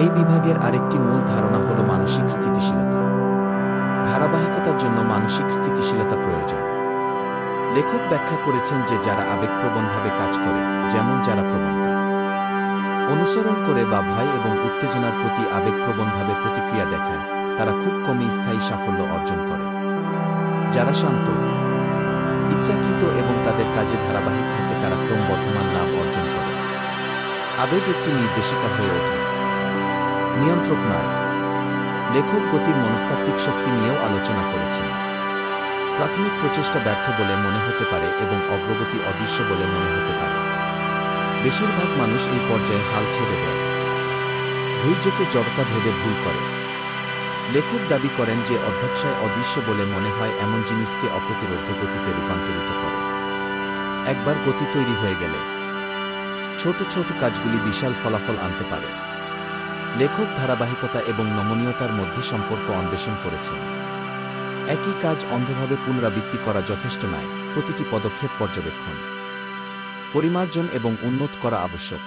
Speaker 1: এই বিভাগের আরেকটি মূল ধারণা হল মানসিক স্থিতিশীলতা। ধারাবাহিকতার জন্য মানসিক স্থিতিশীলতা প্রয়োজন। লেখক ব্যাখ্যা করেছেন যে যারা আবেগপ্রবণভাবে কাজ করে, যেমন যারা প্রবণতা অনুসরণ করে বা ভয় এবং উত্তেজনার প্রতি আবেগপ্রবণভাবে প্রতিক্রিয়া দেখায়, তারা খুব কমই স্থায়ী সাফল্য অর্জন করে। যারা শান্ত, ইচ্ছাকৃত এবং তাদের কাজে ধারাবাহিক থাকে, তারা ক্রমবর্ধমান লাভ অর্জন করে। আবেগ একটি নির্দেশিকা হয়ে ওঠে, নিয়ন্ত্রক নয়। লেখক গতির মনস্তাত্ত্বিক শক্তি নিয়েও আলোচনা করেছেন। প্রাথমিক প্রচেষ্টা ব্যর্থ বলে মনে হতে পারে এবং অগ্রগতি অদৃশ্য বলে মনে হতে পারে। বেশিরভাগ মানুষ এই পর্যায়ে হাল ছেড়ে দেয়, ধৈর্যকে জড়তা ভেবে ভুল করে। লেখক দাবি করেন যে অধ্যবসায় অদৃশ্য বলে মনে হয় এমন জিনিসকে অপ্রতিরোধ্য গতিতে রূপান্তরিত করে। একবার গতি তৈরি হয়ে গেলে ছোট ছোট কাজগুলি বিশাল ফলাফল আনতে পারে। লেখক ধারাবাহিকতা এবং নমনীয়তার মধ্যে সম্পর্ক অন্বেষণ করেছেন। একই কাজ অন্ধভাবে পুনরাবৃত্তি করা যথেষ্ট নয়, প্রতিটি পদক্ষেপ পর্যবেক্ষণ, পরিমার্জন এবং উন্নত করা আবশ্যক।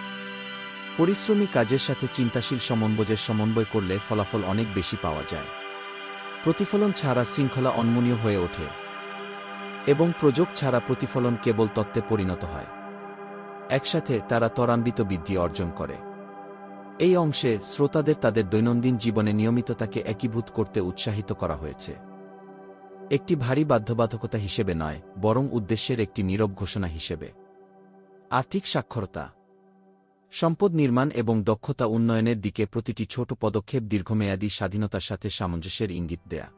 Speaker 1: পরিশ্রমী কাজের সাথে চিন্তাশীল সমন্বয়ের সমন্বয় করলে ফলাফল অনেক বেশি পাওয়া যায়। প্রতিফলন ছাড়া শৃঙ্খলা অনমনীয় হয়ে ওঠে এবং প্রযোগ ছাড়া প্রতিফলন কেবল তত্ত্বে পরিণত হয়। একসাথে তারা ত্বরান্বিত বৃদ্ধি অর্জন করে। এই অংশে শ্রোতাদের তাদের দৈনন্দিন জীবনে নিয়মিততাকে একীভূত করতে উৎসাহিত করা হয়েছে, একটি ভারী বাধ্যবাধকতা হিসেবে নয়, বরং উদ্দেশ্যের একটি নীরব ঘোষণা হিসেবে। আর্থিক সাক্ষরতা, সম্পদ নির্মাণ এবং দক্ষতা উন্নয়নের দিকে প্রতিটি ছোট পদক্ষেপ দীর্ঘমেয়াদী স্বাধীনতার সাথে সামঞ্জস্যের ইঙ্গিত দেয়া।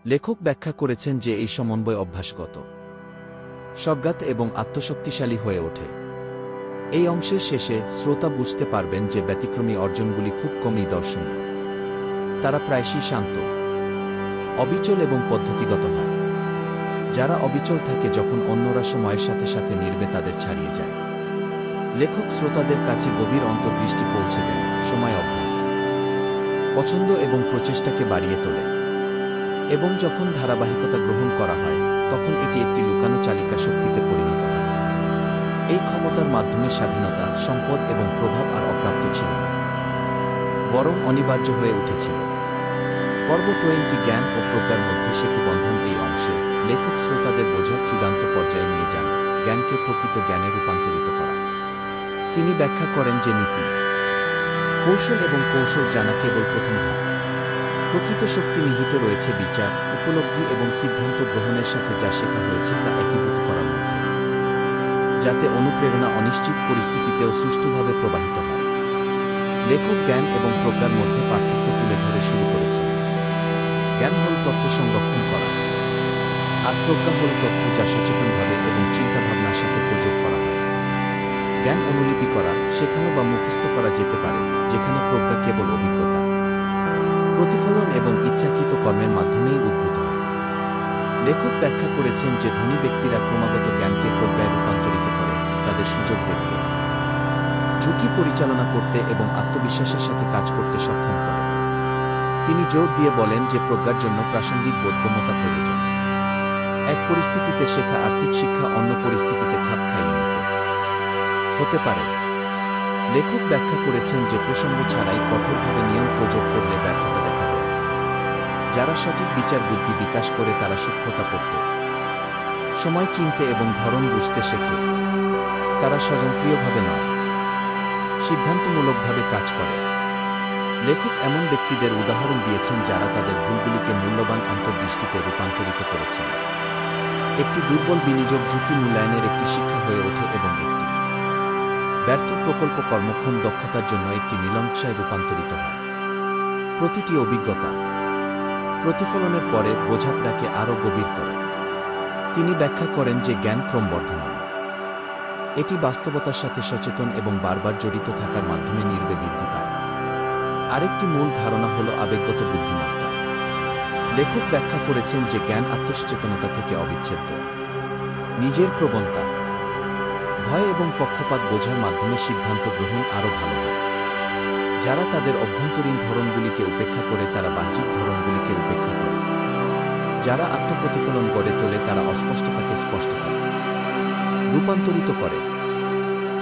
Speaker 1: লেখক ব্যাখ্যা করেছেন যে এই সমন্বয় অভ্যাসগত, স্বজ্ঞাত এবং আত্মশক্তিশালী হয়ে ওঠে। এই অংশের শেষে শ্রোতা বুঝতে পারবেন যে ব্যতিক্রমী অর্জনগুলি খুব কমই দর্শনীয়। তারা প্রায়শই শান্ত, অবিচল এবং পদ্ধতিগত হয়। যারা অবিচল থাকে যখন অন্যরা সময়ের সাথে সাথে নির্বে তাদের ছাড়িয়ে যায়। লেখক শ্রোতাদের কাছে গভীর অন্তর্দৃষ্টি পৌঁছে দেন। সময় অভ্যাস, পছন্দ এবং প্রচেষ্টাকে বাড়িয়ে তোলে এবং যখন ধারাবাহিকতা গ্রহণ করা হয় তখন এটি একটি লুকানো চালিকা শক্তিতে পরিণত হয়। এই ক্ষমতার মাধ্যমে স্বাধীনতা, সম্পদ এবং প্রভাব আর অপ্রাপ্ত ছিল না, বরং অনিবার্য হয়ে উঠেছিল। পর্ব 20 জ্ঞান ও প্রজ্ঞার মধ্যে সেতুবন্ধন। এই অংশে লেখক শ্রোতাদের বোঝার চূড়ান্ত পর্যায়ে নিয়ে যান, জ্ঞানকে প্রকৃত জ্ঞানে রূপান্তরিত করা। তিনি ব্যাখ্যা করেন যে নীতি, কৌশল এবং কৌশল জানা কেবল প্রথম ধাপ। প্রকৃত শক্তি নিহিত রয়েছে বিচার, উপলব্ধি এবং সিদ্ধান্ত গ্রহণের সাথে যা শেখা হয়েছে তা একীভূত করার মধ্যে, যাতে অনুপ্রেরণা অনিশ্চিত পরিস্থিতিতেও সুষ্ঠুভাবে প্রবাহিত হয়। লেখক জ্ঞান এবং প্রজ্ঞার মধ্যে পার্থক্য তুলে ধরে শুরু করেছেন। জ্ঞান হল তথ্য সংরক্ষণ করা, আর প্রজ্ঞা হল তথ্য যা সচেতনভাবে এবং চিন্তাভাবনার সাথে প্রয়োগ করা হয়। জ্ঞান অনুলিপি করা, শেখানো বা মুখস্থ করা যেতে পারে, যেখানে প্রজ্ঞা কেবল অভিজ্ঞতা, প্রতিফলন এবং ইচ্ছাকৃত কর্মের মাধ্যমেই উদ্ভূত হয়। লেখক ব্যাখ্যা করেছেন যে ধনী ব্যক্তিরা ক্রমাগত জ্ঞানকে প্রজ্ঞায় রূপান্তরিত করে, তাদের সুযোগ দেখতে, ঝুঁকি পরিচালনা করতে এবং আত্মবিশ্বাসের সাথে কাজ করতে সক্ষম করে। তিনি জোর দিয়ে বলেন যে প্রজ্ঞার জন্য প্রাসঙ্গিক বোধগম্যতা প্রয়োজন। এক পরিস্থিতিতে শেখা আর্থিক শিক্ষা অন্য পরিস্থিতিতে খাপ খাইয়ে নিতে হতে পারে। লেখক ব্যাখ্যা করেছেন যে প্রসঙ্গ ছাড়াই কঠোরভাবে নিয়ম প্রয়োগ করলে ব্যর্থতা দেখা দেয়। যারা সঠিক বিচার বুদ্ধি বিকাশ করে তারা সূক্ষ্মতা পড়তে, সময় চিনতে এবং ধরন বুঝতে শেখে। তারা স্বয়ংক্রিয়ভাবে নয়, সিদ্ধান্তমূলকভাবে কাজ করে। লেখক এমন ব্যক্তিদের উদাহরণ দিয়েছেন যারা তাদের ভুলগুলিকে মূল্যবান অন্তর্দৃষ্টিতে রূপান্তরিত করেছেন। একটি দুর্বল বিনিয়োগ ঝুঁকি মূল্যায়নের একটি শিক্ষা হয়ে ওঠে এবং একটি ব্যর্থ প্রকল্প কর্মক্ষম দক্ষতার জন্য একটি নীলনকশায় রূপান্তরিত হয়। প্রতিটি অভিজ্ঞতা প্রতিফলনের পরে বোঝাপড়াকে আরও গভীর করে। তিনি ব্যাখ্যা করেন যে জ্ঞান ক্রমবর্ধমান, এটি বাস্তবতার সাথে সচেতন এবং বারবার জড়িত থাকার মাধ্যমে নির্বে বৃদ্ধি পায়। আরেকটি মূল ধারণা হল আবেগগত বুদ্ধিমত্তা। লেখক ব্যাখ্যা করেছেন যে জ্ঞান আত্মসচেতনতা থেকে অবিচ্ছেদ্য। নিজের প্রবণতা, ভয় এবং পক্ষপাত বোঝার মাধ্যমে সিদ্ধান্ত গ্রহণ আরও ভালো হয়। যারা তাদের অভ্যন্তরীণ ধরনগুলিকে উপেক্ষা করে তারা বাহ্যিক ধরনগুলিকে উপেক্ষা করে। যারা আত্মপ্রতিফলন গড়ে তোলে তারা অস্পষ্টতাকে স্পষ্টতা রূপান্তরিত করে।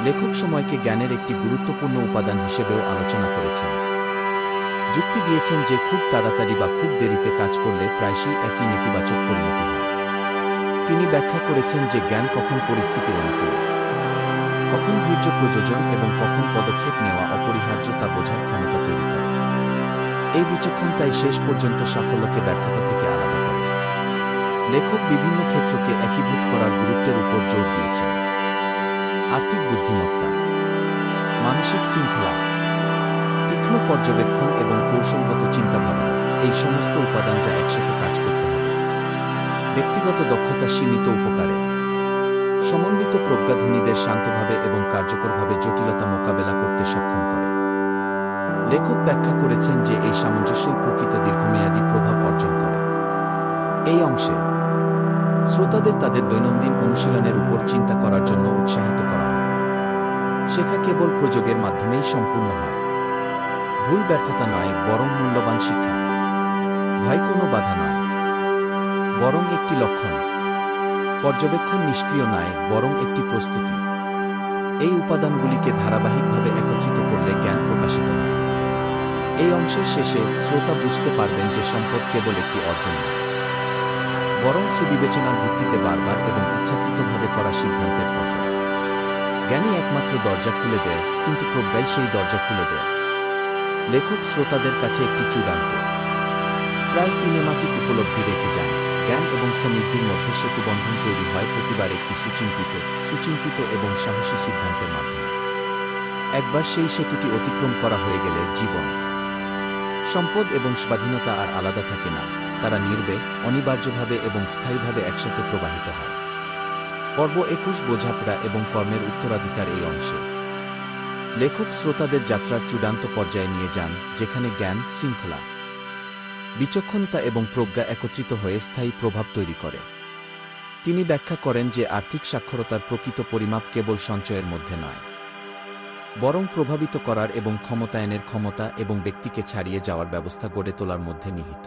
Speaker 1: লেখক সময়কে জ্ঞানের একটি গুরুত্বপূর্ণ উপাদান হিসেবেও আলোচনা করেছেন। যুক্তি দিয়েছেন যে খুব তাড়াতাড়ি বা খুব দেরিতে কাজ করলে প্রায়শই একই নেতিবাচক পরিণতি হয়। তিনি ব্যাখ্যা করেছেন যে জ্ঞান কখন পরিস্থিতির অনুকূল, কখন ধৈর্য প্রয়োজন এবং কখন পদক্ষেপ নেওয়া অপরিহার্য তা বোঝার ক্ষমতা তৈরি করে। এই বিচক্ষণতাই শেষ পর্যন্ত সাফল্যকে ব্যর্থতা থেকে আলাদা করে। লেখক বিভিন্ন ক্ষেত্রকে একীভূত করার গুরুত্বের উপর জোর দিয়েছেন। আর্থিক বুদ্ধিমত্তা, মানসিক শৃঙ্খলা, তীক্ষ্ণ পর্যবেক্ষণ এবং কৌশলগত চিন্তাভাবনা, এই সমস্ত উপাদান যা একসাথে কাজ করতে হবে। ব্যক্তিগত দক্ষতা সীমিত উপকারে, সমন্বিত প্রজ্ঞা ধনীদের শান্তভাবে এবং কার্যকরভাবে জটিলতা মোকাবেলা করতে সক্ষম করে। লেখক ব্যাখ্যা করেছেন যে এই সামঞ্জস্যই প্রকৃত দীর্ঘমেয়াদী প্রভাব অর্জন করে। এই অংশে শ্রোতাদের তাদের দৈনন্দিন অনুশীলনের উপর চিন্তা করার জন্য উৎসাহিত করা হয়। শেখা কেবল প্রযোগের মাধ্যমেই সম্পূর্ণ হয়। ভুল ব্যর্থতা নয়, বরং মূল্যবান শিক্ষা। ভয় কোনো বাধা নয়, বরং একটি লক্ষণ। পর্যবেক্ষণ নিষ্ক্রিয় নয়, বরং একটি প্রস্তুতি। এই উপাদানগুলিকে ধারাবাহিকভাবে একত্রিত করলে জ্ঞান প্রকাশিত হয়। এই অংশের শেষে শ্রোতা বুঝতে পারবেন যে সম্পদ কেবল একটি অর্জন নয়, বরং সুবিবেচনার ভিত্তিতে বারবার এবং ইচ্ছাকৃতভাবে করা সিদ্ধান্তের ফসল। জ্ঞানই একমাত্র দরজা খুলে দেয়, কিন্তু প্রজ্ঞাই সেই দরজা খুলে দেয়। লেখক শ্রোতাদের কাছে একটি চূড়ান্ত, প্রায় সিনেমাটিক উপলব্ধি রেখে যান। জ্ঞান এবং সমৃদ্ধির মধ্যে সেতুবন্ধন তৈরি হয় প্রতিবার একটি সুচিন্তিত এবং সাহসী সিদ্ধান্তের মাধ্যমে। একবার সেই সেতুটি অতিক্রম করা হয়ে গেলে জীবন, সম্পদ এবং স্বাধীনতা আর আলাদা থাকে না, তারা নির্বে, অনিবার্যভাবে এবং স্থায়ীভাবে একসাথে প্রবাহিত হয়। পর্ব 21 বোঝাপড়া এবং কর্মের উত্তরাধিকার। এই অংশে লেখক শ্রোতাদের যাত্রার চূড়ান্ত পর্যায়ে নিয়ে যান, যেখানে জ্ঞান, শৃঙ্খলা, বিচক্ষণতা এবং প্রজ্ঞা একত্রিত হয়ে স্থায়ী প্রভাব তৈরি করে। তিনি ব্যাখ্যা করেন যে আর্থিক সাক্ষরতার প্রকৃত পরিমাপ কেবল সঞ্চয়ের মধ্যে নয়, বরং প্রভাবিত করার এবং ক্ষমতায়নের ক্ষমতা এবং ব্যক্তিকে ছাড়িয়ে যাওয়ার ব্যবস্থা গড়ে তোলার মধ্যে নিহিত।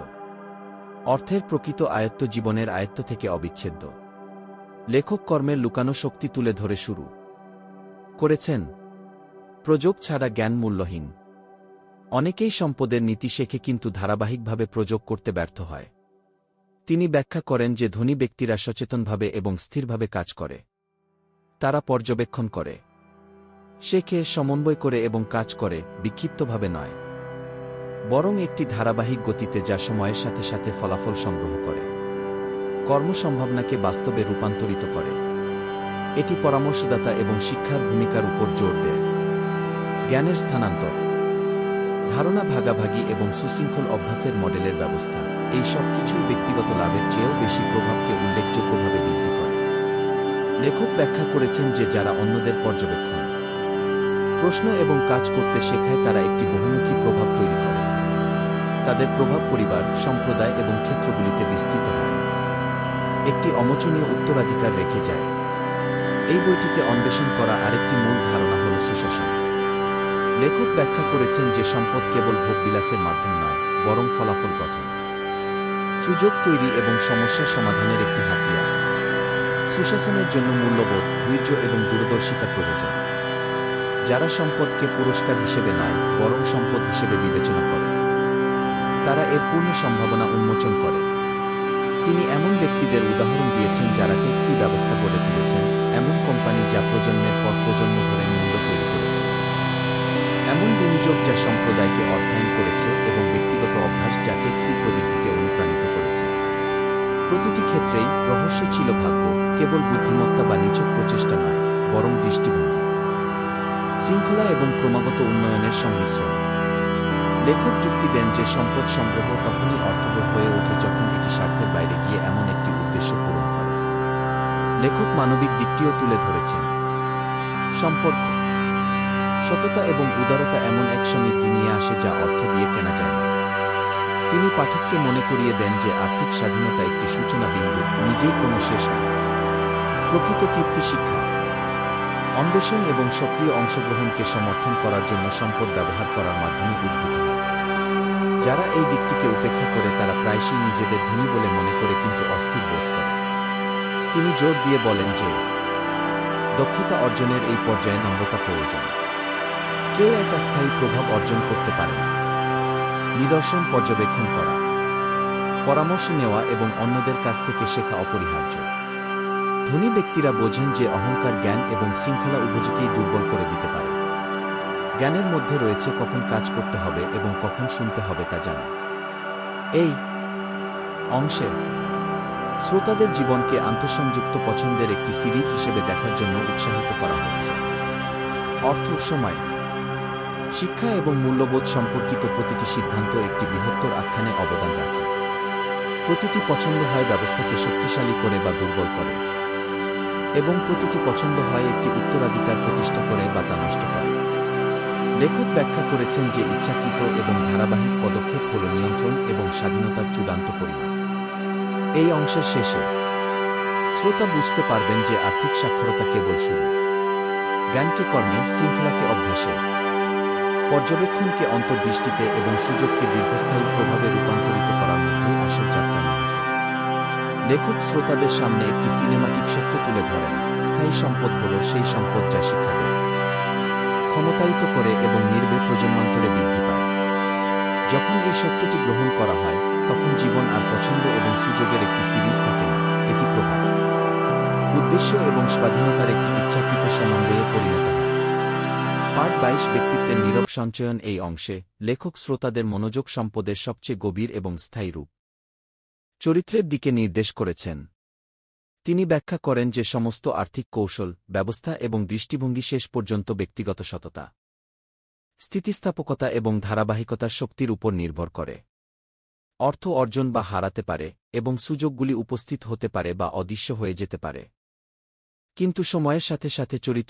Speaker 1: অর্থের প্রকৃত আয়ত্ত জীবনের আয়ত্ত থেকে অবিচ্ছেদ্য। লেখক কর্মের লুকানো শক্তি তুলে ধরে শুরু করেছেন, প্রযোগ ছাড়া জ্ঞান মূল্যহীন। অনেকেই সম্পদের নীতি শেখে কিন্তু ধারাবাহিকভাবে প্রযোগ করতে ব্যর্থ হয়। তিনি ব্যাখ্যা করেন যে ধনী ব্যক্তিরা সচেতনভাবে এবং স্থিরভাবে কাজ করে। তারা পর্যবেক্ষণ করে, শেখে, সমন্বয় করে এবং কাজ করে, বিক্ষিপ্তভাবে নয়, বরং একটি ধারাবাহিক গতিতে যা সময়ের সাথে সাথে ফলাফল সংগ্রহ করে, কর্মসম্ভাবনাকে বাস্তবে রূপান্তরিত করে। এটি পরামর্শদাতা এবং শিক্ষার ভূমিকার উপর জোর দেয়। জ্ঞানের স্থানান্তর, ধারণা ভাগাভাগি এবং সুশৃঙ্খল অভ্যাসের মডেলের ব্যবস্থা, এই সব কিছুই ব্যক্তিগত লাভের চেয়েও বেশি প্রভাবকে উল্লেখযোগ্যভাবে বৃদ্ধি করে। লেখক ব্যাখ্যা করেছেন যে যারা অন্যদের পর্যবেক্ষণ, প্রশ্ন এবং কাজ করতে শেখায় তারা একটি বহুমুখী প্রভাব তৈরি করে। তাদের প্রভাব পরিবার, সম্প্রদায় এবং ক্ষেত্রগুলিতে বিস্তৃত হয়, একটি অমোচনীয় উত্তরাধিকার রেখে যায়। এই বইটিতে অন্বেষণ করা আরেকটি মূল ধারণা হল সুশাসন। লেখক ব্যাখ্যা করেছেন যে সম্পদ কেবল ভোগবিলাসের মাধ্যম নয়, বরং ফলাফল গঠন, সুযোগ তৈরি এবং সমস্যা সমাধানের একটি হাতিয়ার। সুশাসনের জন্য মূল্যবোধ, ধৈর্য এবং দূরদর্শিতা প্রয়োজন। যারা সম্পদকে পুরস্কার হিসেবে নয়, বরং সম্পদ হিসেবে বিবেচনা করে, তারা এর পূর্ণ সম্ভাবনা উন্মোচন করে। তিনি এমন ব্যক্তিদের উদাহরণ দিয়েছেন যারা ট্যাক্সি ব্যবস্থা গড়ে তুলেছেন, এমন কোম্পানি যা প্রজন্মের পর প্রজন্ম ধরে মূল্য তৈরি করেছে, এমন বিনিয়োগ যা সম্প্রদায়কে অর্থায়ন করেছে এবং ব্যক্তিগত অভ্যাস যা ট্যাক্সি প্রবৃত্তিকে অনুপ্রাণিত করেছে। প্রতিটি ক্ষেত্রেই রহস্য ছিল ভাগ্য, কেবল বুদ্ধিমত্তা বা নিছক প্রচেষ্টা নয়, বরং দৃষ্টিভঙ্গি, শৃঙ্খলা এবং ক্রমাগত উন্নয়নের সংমিশ্রণ। লেখক যুক্তি দেন যে সম্পদ সংগ্রহ তখনই অর্থবহ হয়ে ওঠে যখন এটি স্বার্থের বাইরে গিয়ে এমন একটি উদ্দেশ্য পূরণ করে। লেখক মানবিক দিকটিও তুলে ধরেছেন। সম্পর্ক, সততা এবং উদারতা এমন এক সমৃদ্ধি নিয়ে আসে যা অর্থ দিয়ে কেনা যায় না। তিনি পাঠককে মনে করিয়ে দেন যে আর্থিক স্বাধীনতা একটি সূচনা বিন্দু, নিজেই কোনো শেষ নয়। প্রকৃত তৃপ্তি শিক্ষা, অন্বেষণ এবং সক্রিয় অংশগ্রহণকে সমর্থন করার জন্য সম্পদ ব্যবহার করার মাধ্যমে উদ্ভূত হয়। যারা এই দিকটিকে উপেক্ষা করে তারা প্রায়শই নিজেদের ধনী বলে মনে করে কিন্তু অস্থির বোধ করে। তিনি জোর দিয়ে বলেন যে দক্ষতা অর্জনের এই পর্যায়ে নম্রতা প্রয়োজন। কেউ একা স্থায়ী প্রভাব অর্জন করতে পারে না। নিদর্শন পর্যবেক্ষণ করা, পরামর্শ নেওয়া এবং অন্যদের কাছ থেকে শেখা অপরিহার্য। ধনী ব্যক্তিরা বোঝেন যে অহংকার জ্ঞান এবং শৃঙ্খলা উভয়কেই দুর্বল করে দিতে পারে। জ্ঞানের মধ্যে রয়েছে কখন কাজ করতে হবে এবং কখন শুনতে হবে তা জানা। এই অংশে শ্রোতাদের জীবনকে আন্তঃসংযুক্ত পছন্দের একটি সিরিজ হিসেবে দেখার জন্য উৎসাহিত করা হয়েছে। অর্থ, সময়, শিক্ষা এবং মূল্যবোধ সম্পর্কিত প্রতিটি সিদ্ধান্ত একটি বৃহত্তর আখ্যানে অবদান রাখে। প্রতিটি পছন্দ হয় ব্যবস্থাকে শক্তিশালী করে বা দুর্বল করে, এবং প্রতিটি পছন্দ হয় একটি উত্তরাধিকার প্রতিষ্ঠা করে বা তা নষ্ট করে। লেখক ব্যাখ্যা করেছেন যে ইচ্ছাকৃত এবং ধারাবাহিক পদক্ষেপ হল নিয়ন্ত্রণ এবং স্বাধীনতার চূড়ান্ত পরিমাণ। এই অংশের শেষে শ্রোতা বুঝতে পারবেন যে আর্থিক সাক্ষরতা কেবল শুরু। জ্ঞানকে কর্মে, শৃঙ্খলাকে অভ্যাসে, পর্যবেক্ষণকে অন্তর্দৃষ্টিতে এবং সুযোগকে দীর্ঘস্থায়ী প্রভাবে রূপান্তরিত করার মধ্যেই আসল যাত্রা নিহিত। লেখক শ্রোতাদের সামনে একটি সিনেমাটিক সত্য তুলে ধরেন, স্থায়ী সম্পদ হল সেই সম্পদ যা শিক্ষা দেয়। ক্ষমতায়িত করে এবং নির্ভয়ে প্রজন্মান্তরে বৃদ্ধি পায়। যখন এই সত্যটি গ্রহণ করা হয়, তখন জীবন আর পছন্দ এবং সুযোগের একটি সিরিজ থাকে না, এটি প্রভাব, উদ্দেশ্য এবং স্বাধীনতার একটি ইচ্ছাকৃত সমন্বয়ে পরিণত হয়। পার্ট 22 ব্যক্তিত্বের নীরব সঞ্চয়ন। এই অংশে লেখক শ্রোতাদের মনোযোগ সম্পদের সবচেয়ে গভীর এবং স্থায়ী রূপ চরিত্রের দিকে নির্দেশ করেছেন। তিনি ব্যাখ্যা করেন যে সমস্ত আর্থিক কৌশল, ব্যবস্থা এবং দৃষ্টিভঙ্গি শেষ পর্যন্ত ব্যক্তিগত সততা, স্থিতিস্থাপকতা এবং ধারাবাহিকতার শক্তির উপর নির্ভর করে। অর্থ অর্জন বা হারাতে পারে, এবং সুযোগগুলি উপস্থিত হতে পারে বা অদৃশ্য হয়ে যেতে পারে। কিন্তু সময়ের সাথে সাথে চরিত্র